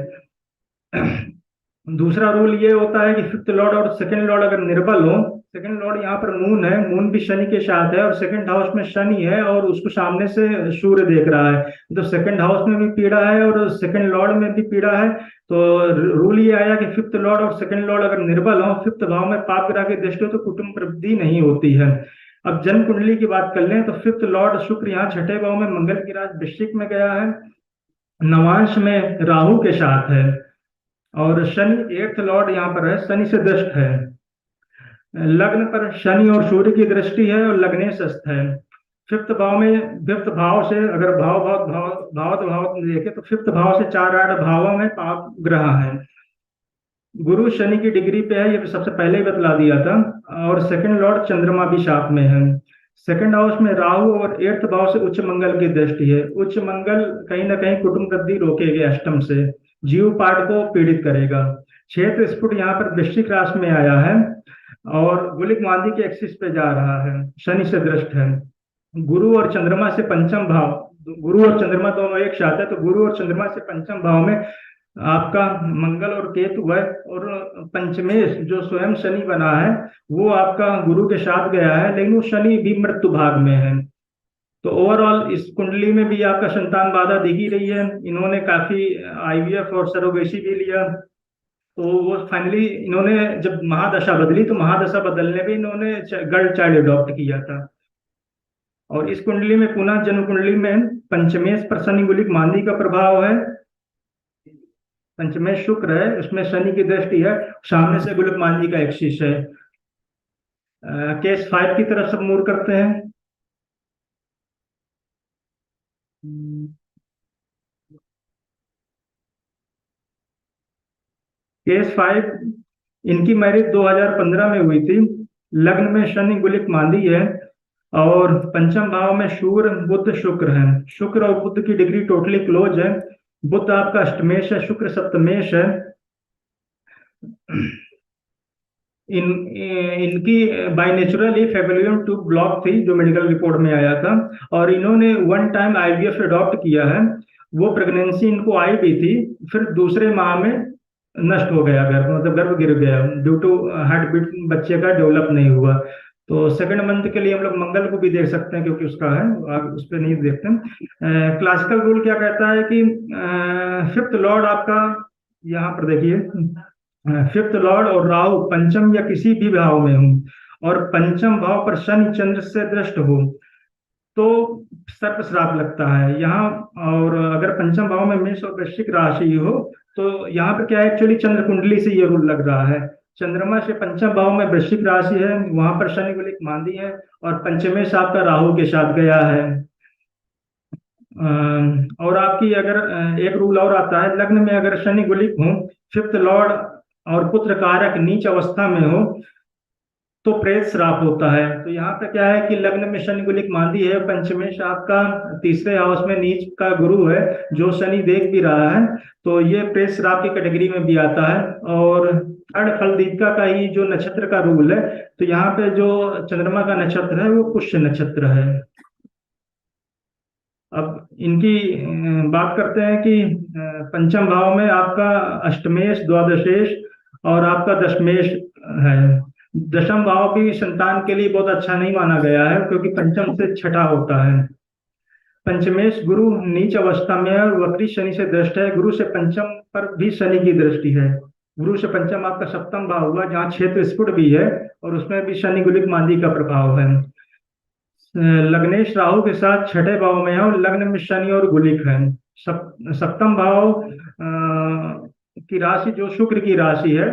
दूसरा रूल ये होता है कि फिफ्थ लॉर्ड और सेकंड लॉर्ड अगर निर्बल हो, सेकंड लॉर्ड यहाँ पर मून है, मून भी शनि के साथ है और सेकंड हाउस में शनि है और उसको सामने से सूर्य देख रहा है, तो सेकंड हाउस में भी पीड़ा है और सेकंड लॉर्ड में भी पीड़ा है। तो रूल ये आया कि फिफ्थ लॉर्ड और सेकंड लॉर्ड अगर निर्बल हो, फिफ्थ भाव में पाप ग्रह की दृष्टि हो तो कुटुंब वृद्धि नहीं होती है। अब जन्म कुंडली की बात कर लें तो फिफ्थ लॉर्ड शुक्र यहाँ छठे भाव में मंगल की राशि वृश्चिक में गया है, नवांश में राहु के साथ है और शनि 8th लॉर्ड यहाँ पर है, शनि से दृष्ट है। लग्न पर शनि और सूर्य की दृष्टि है और लग्नेशस्थ है। फिफ्थ भाव में, फिफ्थ भाव से अगर भाव देखे तो फिफ्थ भाव से 4-8 भावों में पाप ग्रह है। गुरु शनि की डिग्री पे है, ये सबसे पहले ही बतला दिया था। और सेकंड लॉर्ड चंद्रमा भी साथ में है। सेकंड हाउस में राहु और एट्थ भाव से उच्च मंगल की दृष्टि है। उच्च मंगल कहीं ना कहीं कुटुंब वृद्धि रोकेगा, अष्टम से जीव पाठ को पीड़ित करेगा। क्षेत्र स्फुट यहाँ पर वृश्चिक राशि में आया है और गुलिक मांदी के एक्सिस पे जा रहा है, शनि से दृष्ट है। गुरु और चंद्रमा से पंचम भाव, गुरु और चंद्रमा दोनों एक साथ है, तो गुरु और चंद्रमा से पंचम भाव में आपका मंगल और केतु है। और पंचमेश जो स्वयं शनि बना है वो आपका गुरु के साथ गया है, लेकिन वो शनि भी मृत्यु भाग में है। तो ओवरऑल इस कुंडली में भी आपका संतान बाधा दिख ही रही है। इन्होंने काफी आईवीएफ और सरोगेसी भी लिया, तो वो फाइनली इन्होंने जब महादशा बदली तो महादशा बदलने में इन्होंने गर्ल चाइल्ड अडॉप्ट किया था। और इस कुंडली में पुनः जन्म कुंडली में पंचमेश पर शनि गुलिक मांदी का प्रभाव है। पंचमेश शुक्र है, उसमें शनि की दृष्टि है, सामने से गुलिक मांदी का एक्सिस है। केस 5 की तरफ सब मूव करते हैं। केस 5, इनकी मैरिज 2015 में हुई थी। लग्न में शनि गुलिक मांदी है और पंचम भाव में सूर्य बुध शुक्र है। शुक्र और बुध की डिग्री टोटली क्लोज है। बुध आपका अष्टमेश है, शुक्र सप्तमेश है। इनकी बाय नेचुरल फेबुलम ट्यूब ब्लॉक थी जो मेडिकल रिपोर्ट में आया था, और इन्होंने 1 टाइम आईवीएफ अडॉप्ट किया है। वो प्रेगनेंसी इनको आई भी थी, फिर दूसरे माह में नष्ट हो गया गर्भ, मतलब गर्भ गिर गया ड्यू टू हार्ट बीट, बच्चे का डेवलप नहीं हुआ। तो सेकंड मंथ के लिए हम लोग मंगल को भी देख सकते हैं क्योंकि उसका है, आप उस पर नहीं देखते हैं। क्लासिकल रूल क्या कहता है कि फिफ्थ लॉर्ड आपका, यहाँ पर देखिए, फिफ्थ लॉर्ड और राहु पंचम या किसी भी भाव में हो और पंचम भाव पर शनि चंद्र से दृष्ट हो तो सर्प श्राप लगता है यहाँ। और अगर पंचम भाव में मेष और वृश्चिक राशि हो तो यहाँ पे क्या है, एक्चुअली चंद्र कुंडली से ये रूल लग रहा है। चंद्रमा से पंचम भाव में वृश्चिक राशि है, वहां पर शनि गुलिक मांदी है और पंचमेश आपका राहु के साथ गया है। और आपकी अगर एक रूल और आता है, लग्न में अगर शनि गुलिक हो, फिफ्थ लॉर्ड और पुत्र कारक नीच अवस्था में हो तो प्रेत श्राप होता है। तो यहाँ पे क्या है कि लग्न में शनि गुलिक मांदी है, पंचमेश आपका तीसरे हाउस में नीच का गुरु है जो शनि देख भी रहा है, तो ये प्रेत श्राप की कैटेगरी में भी आता है। और थर्ड फलदीपिका का ही जो नक्षत्र का रूल है, तो यहाँ पे जो चंद्रमा का नक्षत्र है वो पुष्य नक्षत्र है। अब इनकी बात करते हैं कि पंचम भाव में आपका अष्टमेश, द्वादशेश और आपका दशमेश है। दशम भाव भी संतान के लिए बहुत अच्छा नहीं माना गया है क्योंकि पंचम से छठा होता है। पंचमेश गुरु नीच अवस्था में है और वक्री शनि से दृष्ट है। गुरु से पंचम पर भी शनि की दृष्टि है। गुरु से पंचम आपका सप्तम भाव हुआ जहाँ क्षेत्र स्फुट भी है और उसमें भी शनि गुलिक मांदी का प्रभाव है। लग्नेश राहु के साथ छठे भाव में है और लग्न में शनि और गुलिक है। सप्तम भाव की राशि जो शुक्र की राशि है,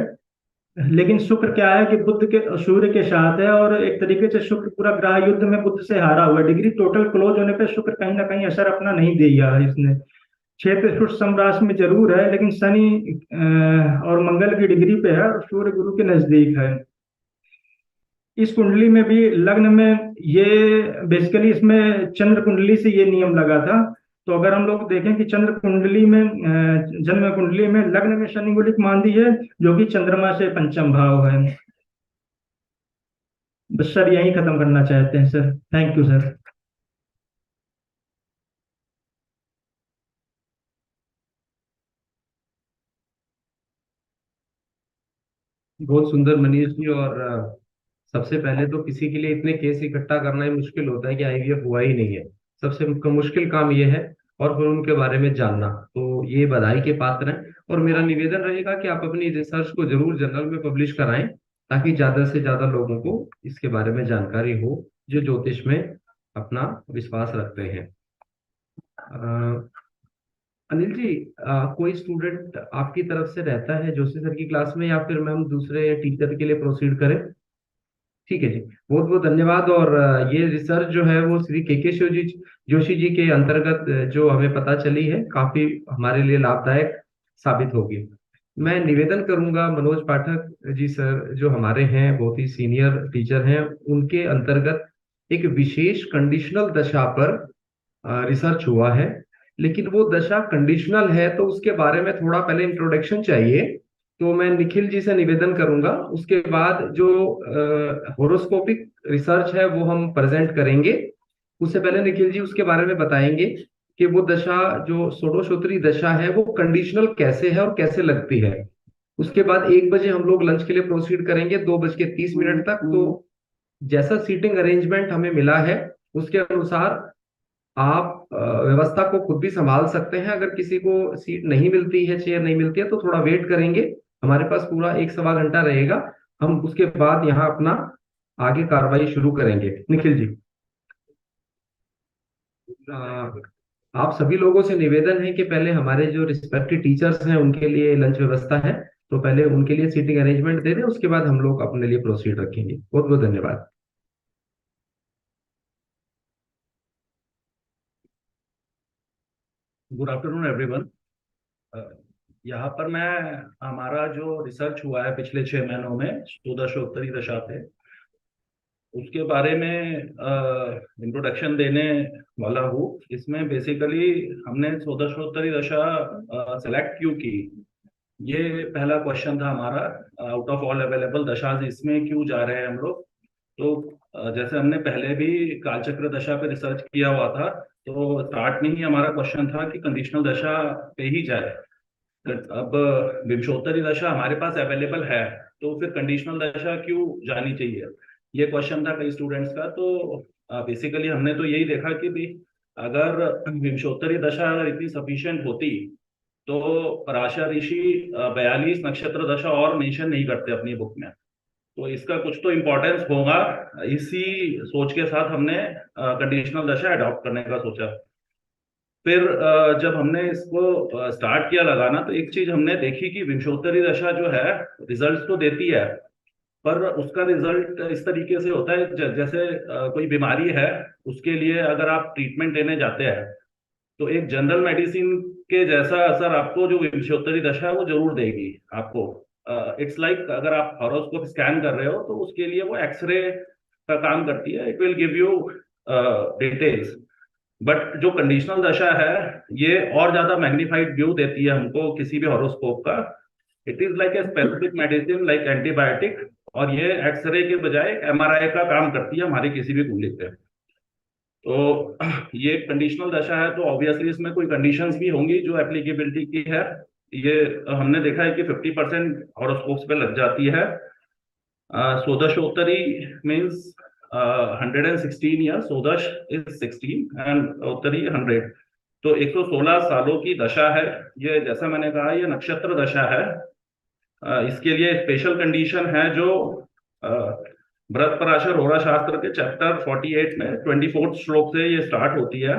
लेकिन शुक्र क्या है कि बुध के सूर्य के साथ है और एक तरीके से शुक्र पूरा ग्रह युद्ध में बुध से हारा हुआ है। डिग्री टोटल क्लोज होने पे शुक्र कहीं ना कहीं असर अपना नहीं दिया है इसने। क्षेत्र फुट समराशि में जरूर है लेकिन शनि और मंगल की डिग्री पे है और सूर्य गुरु के नजदीक है। इस कुंडली में भी लग्न में ये बेसिकली इसमें चंद्र कुंडली से ये नियम लगा था। तो अगर हम लोग देखें कि चंद्र कुंडली में जन्म कुंडली में लग्न में शनि गुलिक मांदी है जो कि चंद्रमा से पंचम भाव है। बस सर यही खत्म करना चाहते हैं सर। Thank you sir. बहुत सुंदर मनीष जी। और सबसे पहले तो किसी के लिए इतने केस इकट्ठा करना ही मुश्किल होता है कि आईवीएफ हुआ ही नहीं है, सबसे मुश्किल काम ये है, और फिर उनके बारे में जानना, तो ये बधाई के पात्र हैं। और मेरा निवेदन रहेगा कि आप अपनी रिसर्च को जरूर जर्नल में पब्लिश कराएं ताकि ज्यादा से ज्यादा लोगों को इसके बारे में जानकारी हो जो ज्योतिष में अपना विश्वास रखते हैं। अनिल जी, कोई स्टूडेंट आपकी तरफ से रहता है जोशी सर की क्लास में, या फिर मैम दूसरे टीचर के लिए प्रोसीड करें? ठीक है जी, बहुत बहुत धन्यवाद। और ये रिसर्च जो है वो श्री के जोशी जी के अंतर्गत जो हमें पता चली है, काफी हमारे लिए लाभदायक साबित होगी। मैं निवेदन करूंगा मनोज पाठक जी सर, जो हमारे हैं बहुत ही सीनियर टीचर हैं, उनके अंतर्गत एक विशेष कंडीशनल दशा पर रिसर्च हुआ है। लेकिन वो दशा कंडीशनल है तो उसके बारे में थोड़ा पहले इंट्रोडक्शन चाहिए। तो मैं निखिल जी से निवेदन करूंगा, उसके बाद जो होरोस्कोपिक रिसर्च है वो हम प्रेजेंट करेंगे। उससे पहले निखिल जी उसके बारे में बताएंगे कि वो दशा जो षोडशोत्तरी दशा है वो कंडीशनल कैसे है और कैसे लगती है। उसके बाद 1 बजे हम लोग लंच के लिए प्रोसीड करेंगे, 2:30 तक। तो जैसा सीटिंग अरेंजमेंट हमें मिला है उसके अनुसार आप व्यवस्था को खुद भी संभाल सकते हैं। अगर किसी को सीट नहीं मिलती है, चेयर नहीं मिलती है, तो थोड़ा वेट करेंगे। हमारे पास पूरा 1 सवा घंटा रहेगा, हम उसके बाद यहाँ अपना आगे कार्रवाई शुरू करेंगे। निखिल जी, आप सभी लोगों से निवेदन है कि पहले हमारे जो रिस्पेक्टिव टीचर्स हैं उनके लिए लंच व्यवस्था है, तो पहले उनके लिए सीटिंग अरेंजमेंट दे दें, उसके बाद हम लोग अपने लिए प्रोसीड रखेंगे। बहुत बहुत धन्यवाद। Good afternoon everyone. यहाँ पर मैं हमारा जो रिसर्च हुआ है पिछले 6 महीनों में षोडशोत्तरी दशा पे, उसके बारे में इंट्रोडक्शन देने वाला हूँ। इसमें बेसिकली हमने षोडशोत्तरी दशा सेलेक्ट क्यों की, ये पहला क्वेश्चन था हमारा। आउट ऑफ ऑल अवेलेबल दशाज इसमें क्यों जा रहे हैं हम लोग। तो जैसे हमने पहले भी कालचक्र दशा पे रिसर्च किया हुआ था, तो स्टार्ट में ही हमारा क्वेश्चन था कि कंडीशनल दशा पे ही जाए। अब विंशोत्तरी दशा हमारे पास अवेलेबल है, तो फिर कंडीशनल दशा क्यों जानी चाहिए, ये क्वेश्चन था कई स्टूडेंट्स का। तो बेसिकली हमने तो यही देखा कि भी अगर विंशोत्तरी दशा अगर इतनी सफिशिएंट होती तो पराशर ऋषि 42 नक्षत्र दशा और मेंशन नहीं करते अपनी बुक में। तो इसका कुछ तो इम्पोर्टेंस होगा, इसी सोच के साथ हमने कंडीशनल दशा अडॉप्ट करने का सोचा। फिर जब हमने इसको स्टार्ट किया लगाना, तो एक चीज हमने देखी कि विंशोत्तरी दशा जो है रिजल्ट तो देती है, पर उसका रिजल्ट इस तरीके से होता है जैसे कोई बीमारी है, उसके लिए अगर आप ट्रीटमेंट लेने जाते हैं तो एक जनरल मेडिसिन के जैसा असर आपको जो विंशोत्तरी दशा है वो जरूर देगी आपको। इट्स लाइक अगर आप हॉरोस्कोप स्कैन कर रहे हो तो उसके लिए वो एक्सरे का काम करती है, it will give you details. But जो कंडीशनल दशा है ये और ज्यादा मैग्निफाइड व्यू देती है हमको किसी भी हॉरोस्कोप का। It is like a specific medicine like antibiotic, और ये एक्सरे के बजाय एमआरआई का काम करती है हमारी किसी भी कुंडली पे। तो ये कंडीशनल दशा है, तो ऑब्वियसली इसमें कोई कंडीशंस भी होंगी जो एप्लीकेबिलिटी की है। ये हमने देखा है कि 50% हॉरोस्कोप्स पे लग जाती है। षोडशोत्तरी मीन्स 116 ईयर, षोडश इज 16 एंड उत्तरी 100। तो 116 सालों की दशा है ये। जैसा मैंने कहा ये नक्षत्र दशा है। इसके लिए स्पेशल कंडीशन है जो भरत पराशर होरा शास्त्र के चैप्टर 48 में 24 श्लोक से ये स्टार्ट होती है,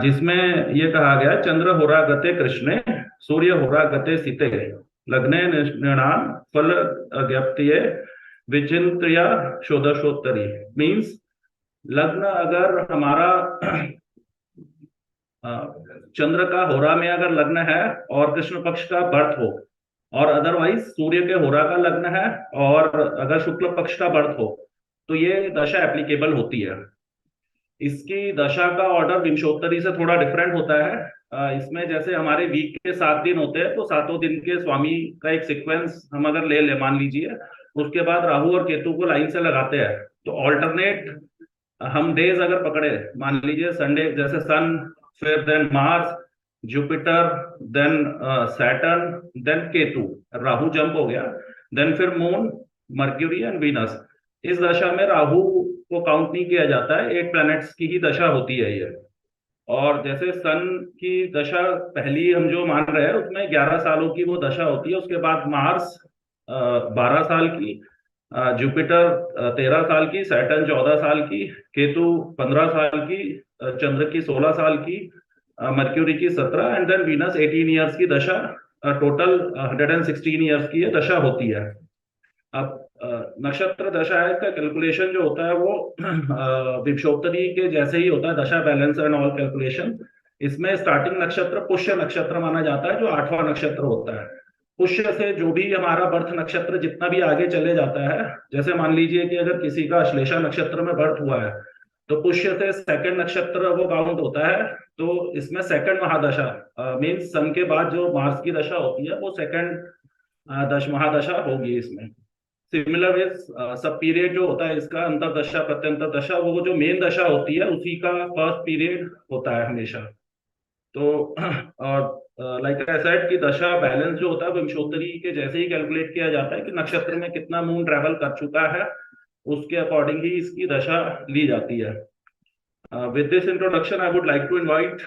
जिसमें ये कहा गया चंद्र होरा गते कृष्णे सूर्य होरा गते सिते लग्ने निर्णाम फल ज्ञप्तिये विचिंत्या षोडशोत्तरी। मीन्स लग्न अगर हमारा चंद्र का होरा में अगर लग्न है और कृष्ण पक्ष का बर्थ हो, और अदरवाइज सूर्य के होरा का लग्न है और अगर शुक्ल पक्ष का बर्थ हो, तो ये दशा एप्लीकेबल होती है। इसकी दशा का ऑर्डर विंशोत्तरी से थोड़ा डिफरेंट होता है। इसमें जैसे हमारे वीक के 7 दिन होते हैं, तो 7 दिन के स्वामी का एक सीक्वेंस हम अगर ले मान लीजिए, उसके बाद राहु और केतु को लाइन से लगाते हैं, तो ऑल्टरनेट हम डेज अगर पकड़े, मान लीजिए संडे जैसे सन, फिर then Mars, Jupiter, then Saturn, then Ketu, Rahu jump हो गया, देन फिर मून, मर्क्यूरी एंड वीनस। इस दशा में राहु को काउंट नहीं किया जाता है, 8 प्लैनेट्स की ही दशा होती है ये। और जैसे सन की दशा पहली हम जो मान रहे हैं उसमें 11 सालों की वो दशा होती है। उसके बाद मार्स 12 साल की, जुपिटर 13 साल की, सैटर्न 14 साल की, केतु 15 साल की, चंद्र की 16 साल की, मर्क्यूरी की 17 एंड देन वीनस 18 ईयर्स की दशा। टोटल 116 ईयर्स की ये दशा होती है। अब नक्षत्र दशा का कैलकुलेशन जो होता है वो विषुवत्तरी के जैसे ही होता है, दशा बैलेंस एंड ऑल कैलकुलेशन। इसमें स्टार्टिंग नक्षत्र पुष्य नक्षत्र माना जाता है, जो 8वां नक्षत्र होता है। पुष्य से जो भी हमारा बर्थ नक्षत्र जितना भी आगे चले जाता है, जैसे मान लीजिए कि अगर किसी का अश्लेषा नक्षत्र में बर्थ हुआ है तो पुष्य से सेकंड नक्षत्र वो काउंट होता है। तो इसमें सेकंड महादशा मीन्स सन के बाद जो मार्स की दशा होती है वो सेकंड महादशा होगी इसमें। सिमिलर इज सब पीरियड जो होता है इसका अंतरदशा प्रत्यंतर दशा, वो जो मेन दशा होती है उसी का फर्स्ट पीरियड होता है हमेशा। तो और लाइक आई सेड कि दशा बैलेंस जो होता है विषुवत्तरी के जैसे ही कैलकुलेट किया जाता है कि नक्षत्र में कितना मून ट्रेवल कर चुका है, उसके अकॉर्डिंग ही इसकी दशा ली जाती है। With this introduction, I would like to invite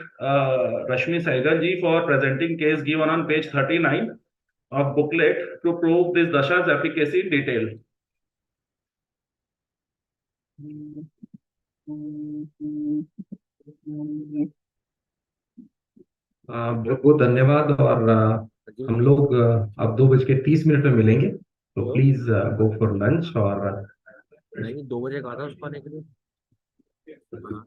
Rashmi Saigal ji for presenting case given on page 39 of booklet to prove this dasha's efficacy in detail. बहुत बहुत धन्यवाद। और हम लोग अब 2:30 में मिलेंगे, तो प्लीज गो फॉर लंच। और नहीं, 2 बजे कहा था उसको आने के लिए। हाँ।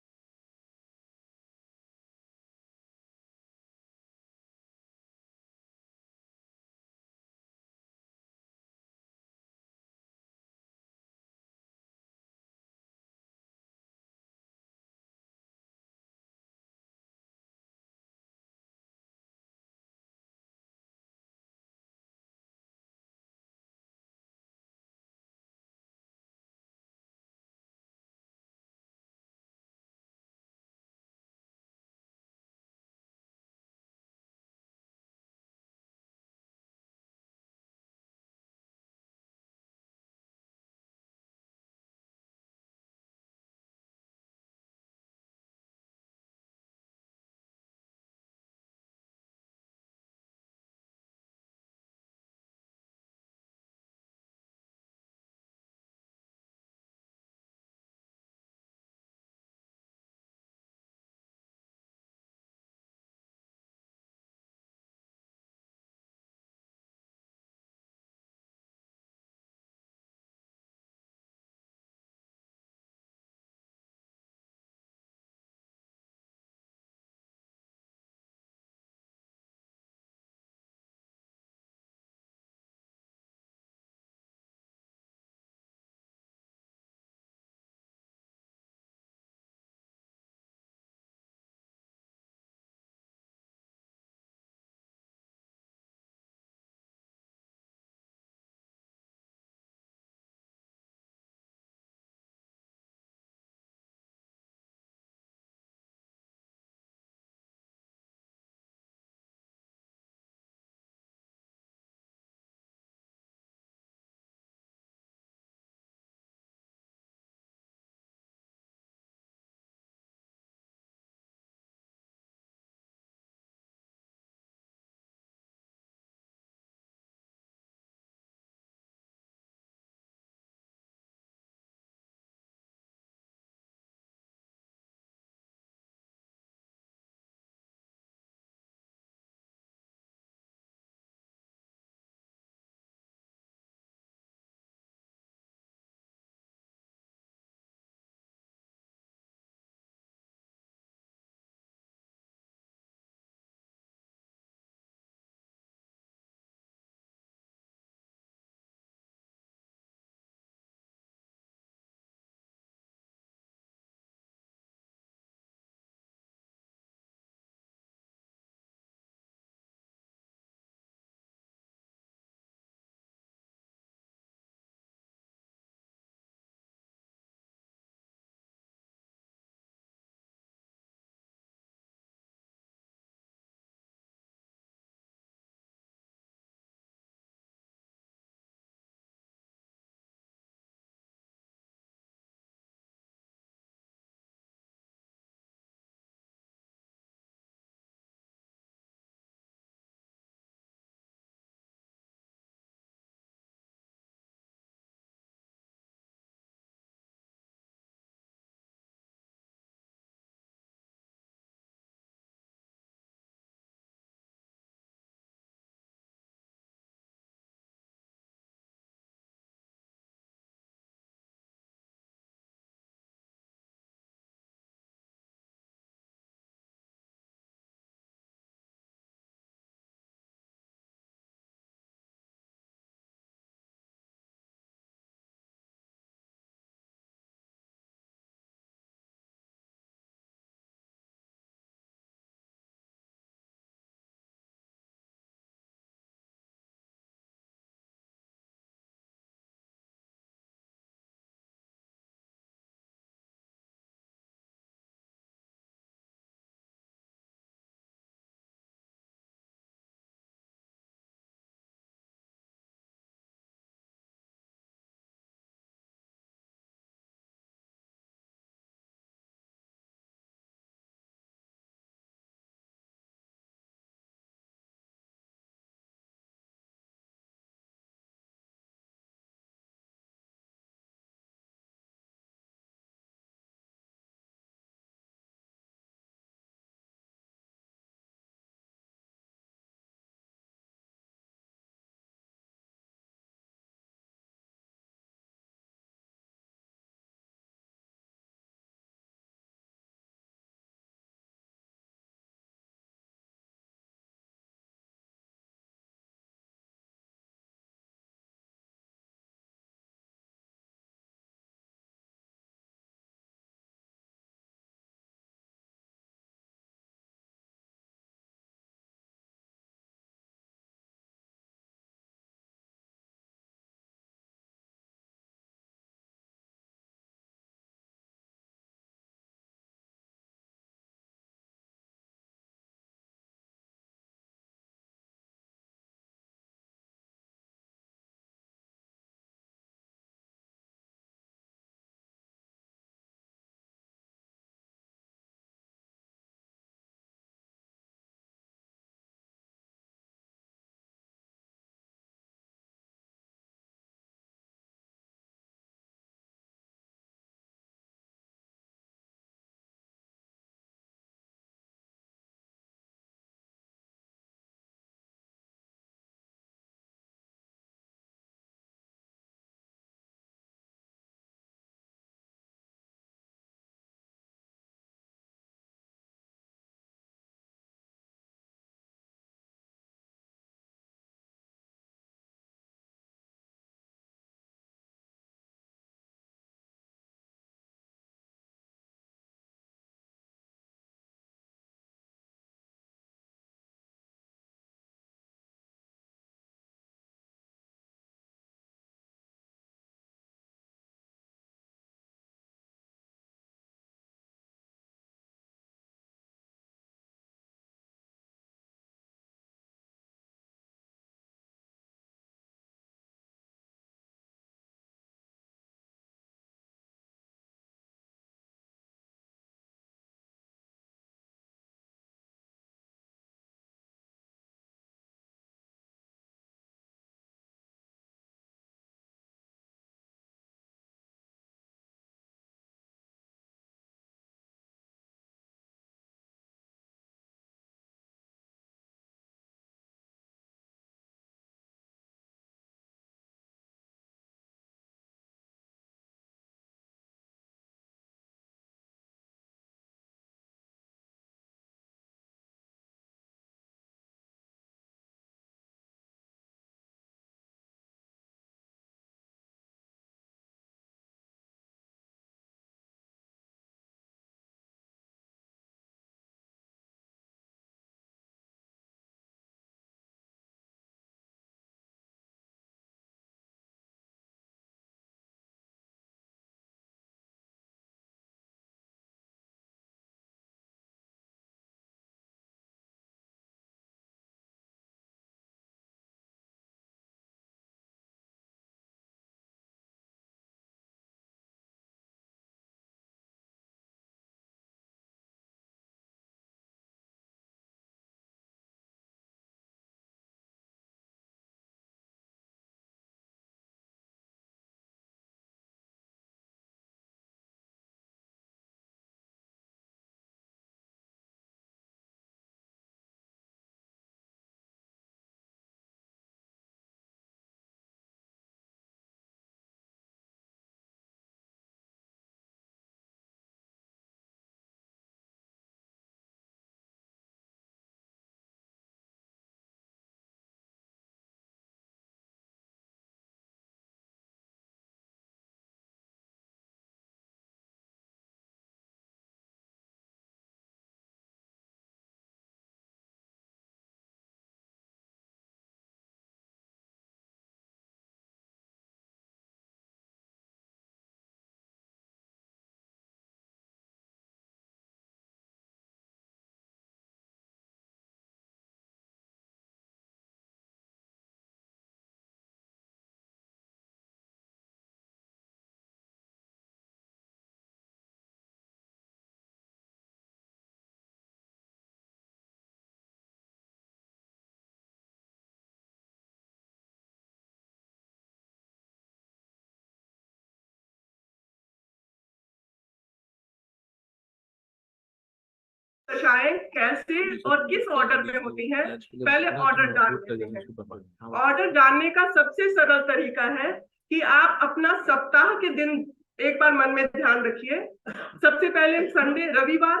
दशाएं कैसे और किस ऑर्डर में होती हैं, पहले ऑर्डर जान लेते हैं। ऑर्डर जानने का सबसे सरल तरीका है कि आप अपना सप्ताह के दिन एक बार मन में ध्यान रखिए। सबसे पहले संडे रविवार,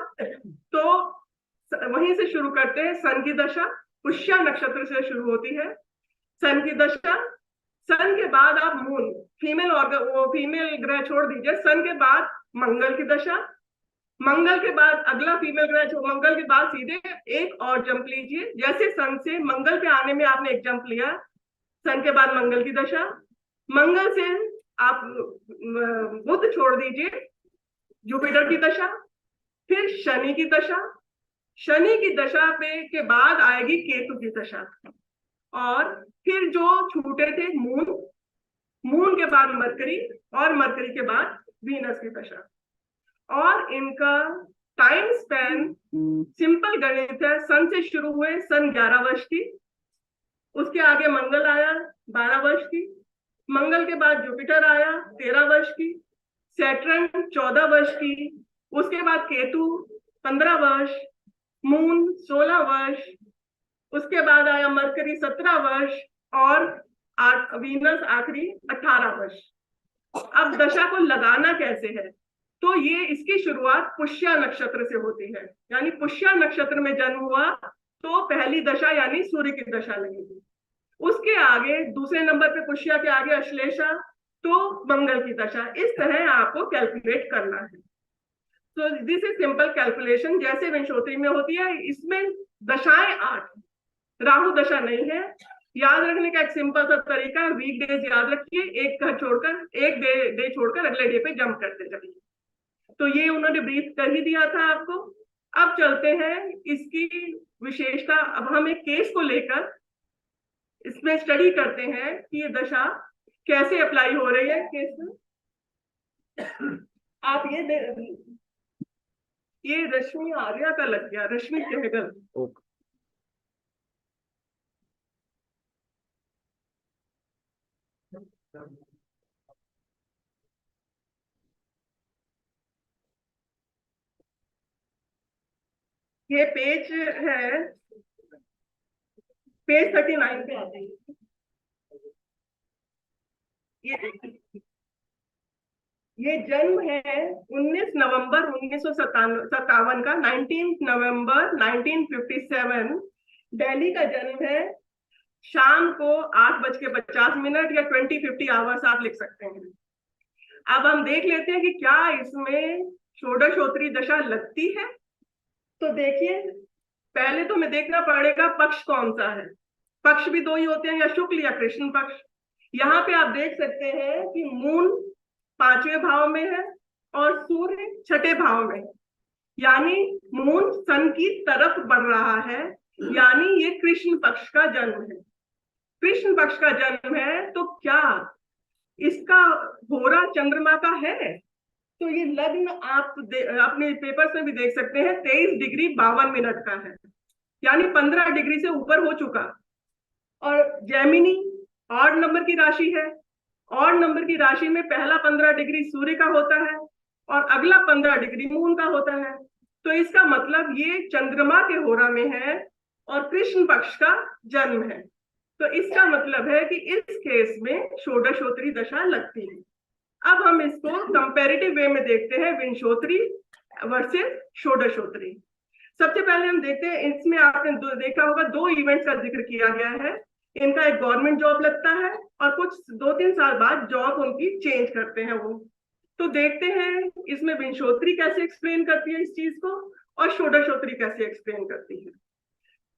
तो वहीं से शुरू करते हैं। सन की दशा पुष्य नक्षत्र से शुरू होती है। सन की दशा, सन के बाद आप मून, फीमेल ग्रह छोड़ दीजिए। सन के बाद मंगल की दशा, मंगल के बाद अगला फीमेल ग्रह, मंगल के बाद सीधे एक और जंप लीजिए। जैसे सन से मंगल पे आने में आपने एक जंप लिया, सन के बाद मंगल की दशा, मंगल से आप बुध छोड़ दीजिए, जुपिटर की दशा, फिर शनि की दशा, शनि की दशा पे के बाद आएगी केतु की दशा, और फिर जो छूटे थे मून, मून के बाद मरकरी, और मरकरी के बाद वीनस की दशा। और इनका टाइम स्पैन सिंपल गणित है। सन से शुरू हुए, सन 11 वर्ष की, उसके आगे मंगल आया 12 वर्ष की, मंगल के बाद जुपिटर आया 13 वर्ष की, सैटर्न 14 वर्ष की, उसके बाद केतु 15 वर्ष, मून 16 वर्ष, उसके बाद आया मरकरी 17 वर्ष, और वीनस आखिरी 18 वर्ष। अब दशा को लगाना कैसे है, तो ये इसकी शुरुआत पुष्य नक्षत्र से होती है। यानी पुष्य नक्षत्र में जन्म हुआ तो पहली दशा यानी सूर्य की दशा लगेगी। उसके आगे दूसरे नंबर पे पुष्य के आगे अश्लेषा, तो मंगल की दशा। इस तरह आपको कैलकुलेट करना है। तो दिस इज सिंपल कैलकुलेशन, जैसे विंशोत्री में होती है। इसमें दशाएं 8, राहु दशा नहीं है। याद रखने का एक सिंपल सा तरीका है, वीक डेज याद रखिए, एक डे छोड़कर अगले डे पे जंप करते चलिए। तो ये उन्होंने ब्रीफ कर ही दिया था आपको। अब चलते हैं इसकी विशेषता। अब हम एक केस को लेकर इसमें स्टडी करते हैं कि ये दशा कैसे अप्लाई हो रही है केस में। आप ये रश्मि आर्या का लग गया, रश्मि सहगल। ये पेज है, पेज 39 पे आते हैं। ये जन्म है 19 नवंबर 1957 का, 19 नवंबर 1957 दिल्ली का जन्म है। शाम को 8:50 या 2050 आवर्स आप लिख सकते हैं। अब हम देख लेते हैं कि क्या इसमें षोडशोत्तरी दशा लगती है। तो देखिए, पहले तो हमें देखना पड़ेगा पक्ष कौन सा है। पक्ष भी 2 ही होते हैं, या शुक्ल या कृष्ण पक्ष। यहाँ पे आप देख सकते हैं कि मून 5वें भाव में है और सूर्य 6ठे भाव में, यानी मून सन की तरफ बढ़ रहा है, यानी ये कृष्ण पक्ष का जन्म है। कृष्ण पक्ष का जन्म है, तो क्या इसका होरा चंद्रमा का है? तो ये लग्न आप अपने पेपर्स में भी देख सकते हैं, 23 डिग्री 52 मिनट का है, यानी 15 डिग्री से ऊपर हो चुका। और जेमिनी ऑड नंबर की राशि है। ऑड नंबर की राशि में पहला 15 डिग्री सूर्य का होता है और अगला 15 डिग्री मून का होता है। तो इसका मतलब ये चंद्रमा के होरा में है और कृष्ण पक्ष का जन्म है। तो इसका मतलब है कि इस केस में षोडशोत्तरी दशा लगती है। अब हम इसको कंपैरेटिव वे में देखते हैं, विंशोत्तरी वर्सेस षोडशोत्तरी। सबसे पहले हम देखते हैं, इसमें आपने देखा होगा 2 इवेंट्स का जिक्र किया गया है। इनका एक गवर्नमेंट जॉब लगता है और कुछ 2-3 साल बाद जॉब उनकी चेंज करते हैं वो। तो देखते हैं इसमें विंशोत्तरी कैसे एक्सप्लेन करती है इस चीज को और षोडशोत्तरी कैसे एक्सप्लेन करती है।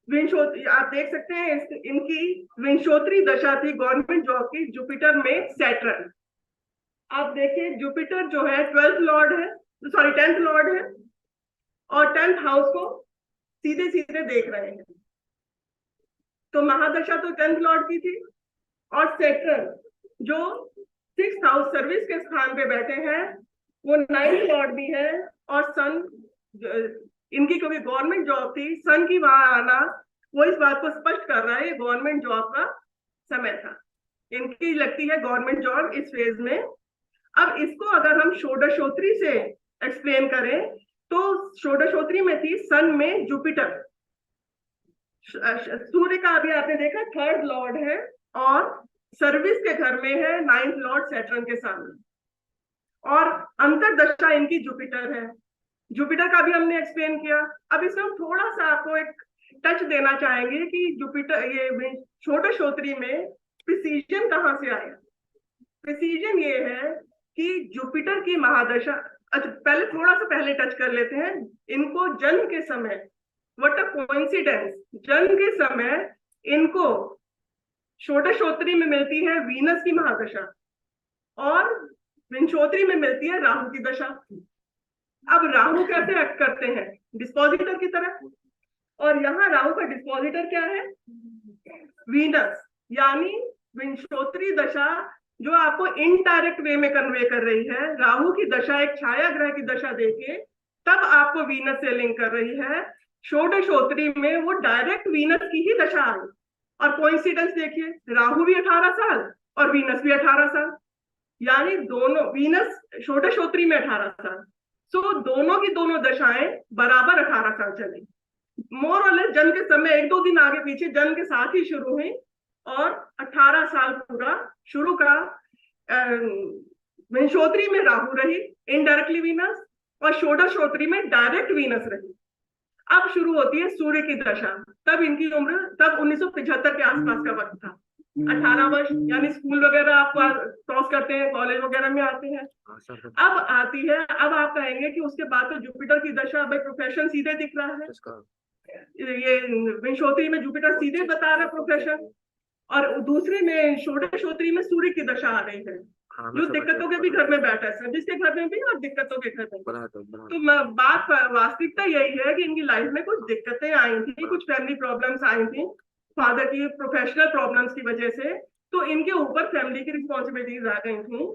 विंशोत्तरी आप देख सकते हैं, इनकी विंशोत्तरी दशा थी गवर्नमेंट जॉब की, जुपिटर में सैटर्न। आप देखिए जुपिटर जो है 10th लॉर्ड है और 10th हाउस को सीधे सीधे देख रहे हैं। तो महादशा तो 10th लॉर्ड की थी, और सैटर्न जो 6th हाउस सर्विस के स्थान पे बैठे हैं वो 9th लॉर्ड भी है। और सन, इनकी क्योंकि गवर्नमेंट जॉब थी, सन की वहां आना वो इस बात को स्पष्ट कर रहा है ये गवर्नमेंट जॉब का समय था। इनकी लगती है गवर्नमेंट जॉब इस फेज में। अब इसको अगर हम षोडशोत्तरी से एक्सप्लेन करें तो षोडशोत्री में थी सन में जुपिटर, सूर्य का अभी आपने देखा थर्ड लॉर्ड है, और सर्विस के घर में है नाइन्थ लॉर्ड सैटर्न के सामने, और अंतरदशा इनकी जुपिटर है। जुपिटर का भी हमने एक्सप्लेन किया। अब इसमें हम थोड़ा सा आपको एक टच देना चाहेंगे कि जुपिटर ये षोडशोत्री में प्रिसीजन कहाँ से आया। प्रिसीजन ये है कि जुपिटर की महादशा, अच्छा पहले थोड़ा सा पहले टच कर लेते हैं। इनको जन्म के समय, व्हाट अ कोइंसिडेंस, जन्म के समय इनको षोडशोत्री में मिलती है वीनस की महादशा और विंशोत्री में मिलती है राहु की दशा। अब राहु कैसे एक्ट करते हैं? डिस्पोजिटर की तरह, और यहाँ राहु का डिस्पोजिटर क्या है? वीनस। यानी विंशोत्री दशा जो आपको इनडायरेक्ट वे में कन्वे कर रही है, राहु की दशा एक छाया ग्रह की दशा देके तब आपको वीनस से लिंक कर रही है। षोडशोत्री में वो डायरेक्ट वीनस की ही दशा आई, और कोइंसिडेंस देखिए, राहु भी 18 साल और वीनस भी 18 साल, यानी दोनों, वीनस षोडशोत्री में 18 साल, सो दोनों की दोनों दशाएं बराबर 18 साल चली। मोर और लेस जन्म के समय एक दो दिन आगे पीछे जन्म के साथ ही शुरू हुई, और 18 साल पूरा शुरू का विंशोत्री में राहु रही इनडायरेक्टली वीनस, और षोडशोत्री में डायरेक्ट वीनस रही। अब शुरू होती है सूर्य की दशा। तब इनकी उम्र तब 1975 के आसपास का वक्त था, 18 वर्ष, यानी स्कूल वगैरह आप क्रॉस करते हैं, कॉलेज वगैरह में आते हैं। अब आती है, अब आप कहेंगे कि उसके बाद तो जुपिटर की दशा, भाई प्रोफेशन सीधे दिख रहा है, ये विंशोत्री में जुपिटर सीधे बता रहा है प्रोफेशन, और दूसरे में षोडशोत्री में सूर्य की दशा आ रही है, जो दिक्कतों के भी घर में बैठा है, सर्विस के घर में भी और दिक्कतों के घर में। तो बात वास्तविकता यही है कि इनकी लाइफ में कुछ दिक्कतें आई थी, कुछ फैमिली प्रॉब्लम्स आई थी, फादर की प्रोफेशनल प्रॉब्लम्स की वजह से, तो इनके ऊपर फैमिली की रिस्पॉन्सिबिलिटीज आ गई थी।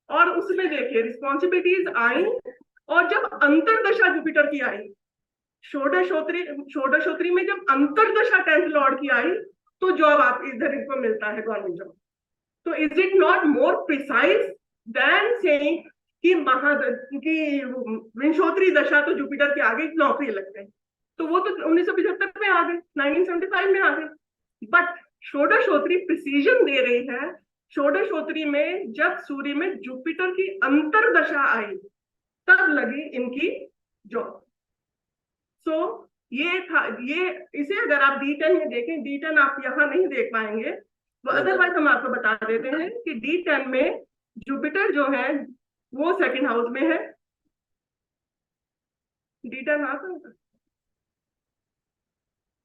और उसमें देखिए रिस्पॉन्सिबिलिटीज आई, और जब अंतरदशा जुपिटर की आई, षोडशोत्री में जब अंतरदशा 10th लॉर्ड की आई, तो जॉब आप इधर इनको मिलता है, गवर्नमेंट जॉब। तो is it not more precise than saying कि विंशोत्री दशा तो जुपिटर के आगे नौकरी लग गई, तो वो तो 1975 में आ गए, 1975 में आ गए। बट षोडशोत्री प्रिसीजन दे रही है, षोडशोत्री में जब सूर्य में जुपिटर की अंतरदशा आई तब लगी इनकी जॉब। सो ये था, ये इसे अगर आप D10 में देखें, D10 आप यहाँ नहीं देख पाएंगे, तो अदरवाइज हम आपको बता देते हैं कि D10 में जुपिटर जो है वो सेकंड हाउस में है। D10 आता,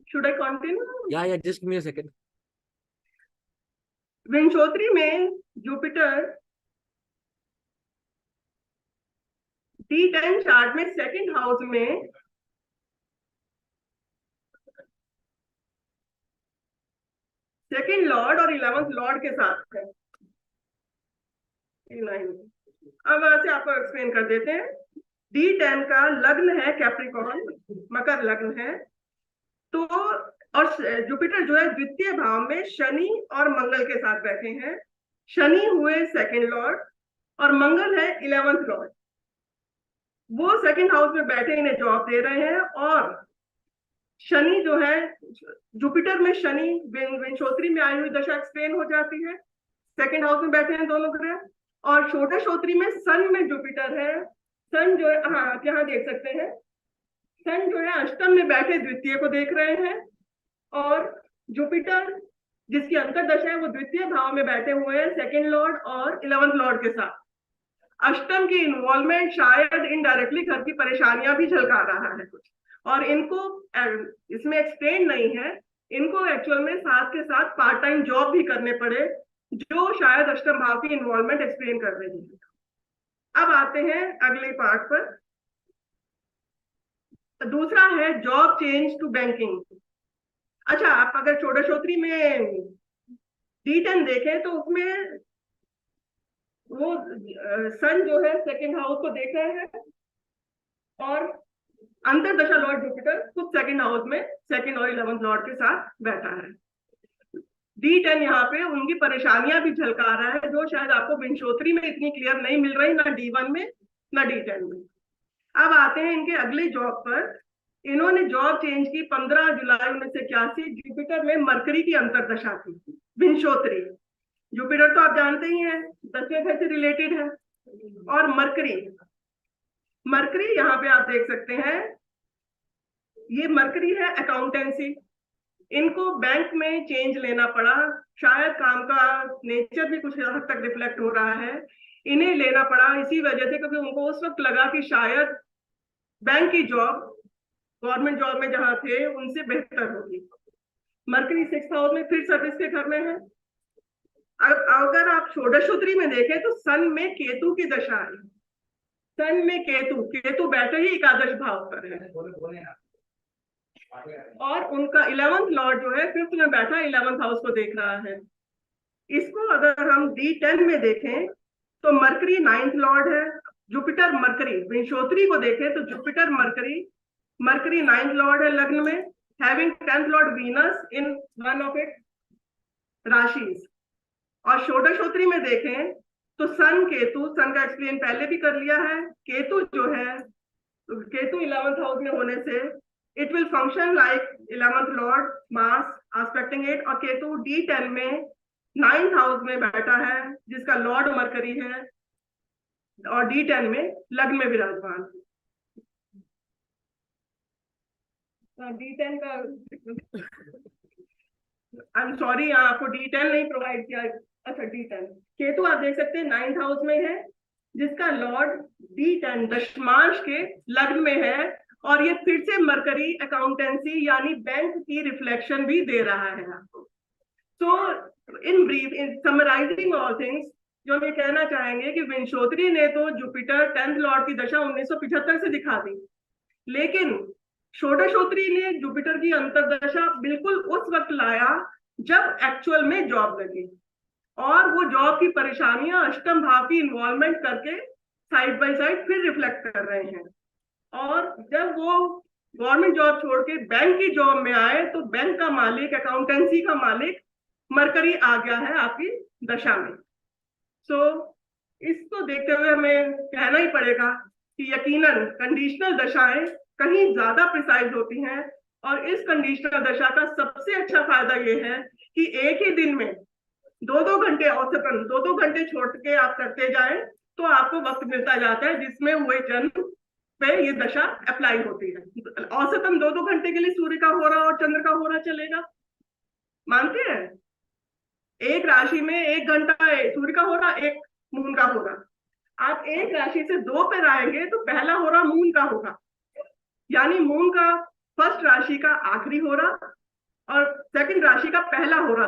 शुड आई कंटिन्यू? या जस्ट मी अ सेकंड। विंशोत्री में जुपिटर D10 चार्ट में सेकंड हाउस में सेकंड लॉर्ड और 11th लॉर्ड के साथ है। अब ऐसे आपको एक्सप्लेन कर देते हैं। D10 का लग्न है कैप्रिकॉर्न, मकर लग्न है, तो और जुपिटर जो है द्वितीय भाव में शनि और मंगल के साथ बैठे हैं। शनि हुए सेकंड लॉर्ड और मंगल है 11th लॉर्ड। वो सेकंड हाउस में बैठे इन्हें जॉब दे रहे हैं, और शनि जो है, जुपिटर में शनि विंशोत्री में आई हुई दशा एक्सप्लेन हो जाती है, सेकंड हाउस में बैठे हैं दोनों ग्रह। और षोडशोत्री में सन में जुपिटर है, सन जो है, हाँ आप यहाँ देख सकते हैं, सन जो है अष्टम में बैठे द्वितीय को देख रहे हैं, और जुपिटर जिसकी अंतरदशा है वो द्वितीय भाव में बैठे हुए हैं सेकंड लॉर्ड और 11th लॉर्ड के साथ। अष्टम की इन्वॉल्वमेंट शायद इनडायरेक्टली घर की परेशानियां भी झलका रहा है कुछ, और इनको इसमें एक्सप्लेन नहीं है, इनको एक्चुअल में साथ के साथ पार्ट टाइम जॉब भी करने पड़े, जो शायद अष्टम भाव की इन्वॉल्वमेंट एक्सप्लेन कर रही है। अब आते हैं अगले पार्ट पर। दूसरा है जॉब चेंज टू बैंकिंग। अच्छा, आप अगर षोडशोत्री में D10 देखें तो उसमें वो सन जो है सेकंड हाउस को देख रहे हैं, और अंतरदशा लॉर्ड जुपिटर खुद सेकंड हाउस में सेकंड और 11th लॉर्ड के साथ बैठा है। D10 यहाँ पे उनकी परेशानियां भी झलका रहा है, जो शायद आपको विंशोत्री में इतनी क्लियर नहीं मिल रही, ना D1 में ना D10 में। अब आते हैं इनके अगले जॉब पर। इन्होंने जॉब चेंज की 15 जुलाई 1981। जुपिटर में मरकरी की अंतरदशा थी, विंशोत्री। जुपिटर तो आप जानते ही हैं, 10वें घर से रिलेटेड है। और मरकरी, मरकरी यहाँ पे आप देख सकते हैं, ये मरकरी है अकाउंटेंसी। इनको बैंक में चेंज लेना पड़ा, शायद काम का नेचर भी कुछ हद तक रिफ्लेक्ट हो रहा है, इन्हें लेना पड़ा इसी वजह से, क्योंकि उनको उस वक्त लगा कि शायद बैंक की जॉब गवर्नमेंट जॉब में जहां थे उनसे बेहतर होगी। मरकरी 6th हाउस में फिर सर्विस के घर में है। अब अगर आप षोडशोत्री में देखें तो सन में केतु की दशा है। सन में केतु बैठे ही एकादश भाव पर है, और उनका 11th लॉर्ड जो है 5th में बैठा 11th हाउस को देख रहा है। इसको अगर हम D10 में देखें तो मरकरी 9th लॉर्ड है। जुपिटर मरकरी विंशोत्री को देखें तो जुपिटर मरकरी 9th लॉर्ड है लग्न में, having 10th lord Venus in one of it राशिज। और षोडशोत्री में देखें तो सन का एक्सप्लेन पहले भी कर लिया है। केतु जो है, केतु 11th हाउस में होने से it will function like 11th Lord Mars expecting it, और केतु D10 में 9th हाउस में बैठा है जिसका लॉर्ड मरकरी है, और D10 में लग्न में विराजमान। D10 का आई एम सॉरी, यहाँ आपको D10 नहीं प्रोवाइड किया। अच्छा, D10 केतु आप देख सकते हैं 9th हाउस में है, जिसका लॉर्ड D10 दशमांश के लग्न में है, और ये फिर से मरकरी अकाउंटेंसी यानी बैंक की रिफ्लेक्शन भी दे रहा है आपको। So in brief, in summarising all things, जो हम ये कहना चाहेंगे कि विंशोत्री ने तो जुपिटर 10th लॉर्ड की दशा 1975 से दिखा दी, लेकिन षोडशोत्री ने जुपिटर की अंतरदशा बिल्कुल उस वक्त लाया जब एक्चुअल में जॉब लगी, और वो जॉब की परेशानियां अष्टम भाव की इन्वॉल्वमेंट करके साइड बाय साइड फिर रिफ्लेक्ट कर रहे हैं। और जब वो गवर्नमेंट जॉब छोड़ के बैंक की जॉब में आए तो बैंक का मालिक, अकाउंटेंसी का मालिक मरकरी आ गया है आपकी दशा में। सो इसको देखते हुए हमें कहना ही पड़ेगा कि यकीनन कंडीशनल दशाएं कहीं ज्यादा प्रिसाइज होती हैं, और इस कंडीशनल दशा का सबसे अच्छा फायदा ये है कि एक ही दिन में 2-2 घंटे, औसतन 2-2 घंटे छोड़ के आप करते जाएं तो आपको वक्त मिलता जाता है जिसमें हुए जन्म पे ये दशा अप्लाई होती है। औसतन 2-2 घंटे के लिए सूर्य का हो रहा और चंद्र का हो रहा चलेगा, मानते हैं? एक राशि में 1 घंटा सूर्य का हो रहा, 1 मून का हो रहा। आप एक राशि से 2 पे आएंगे तो पहला हो रहा मून का होगा, यानी मून का फर्स्ट राशि का आखिरी हो रहा और सेकंड राशि का पहला हो रहा।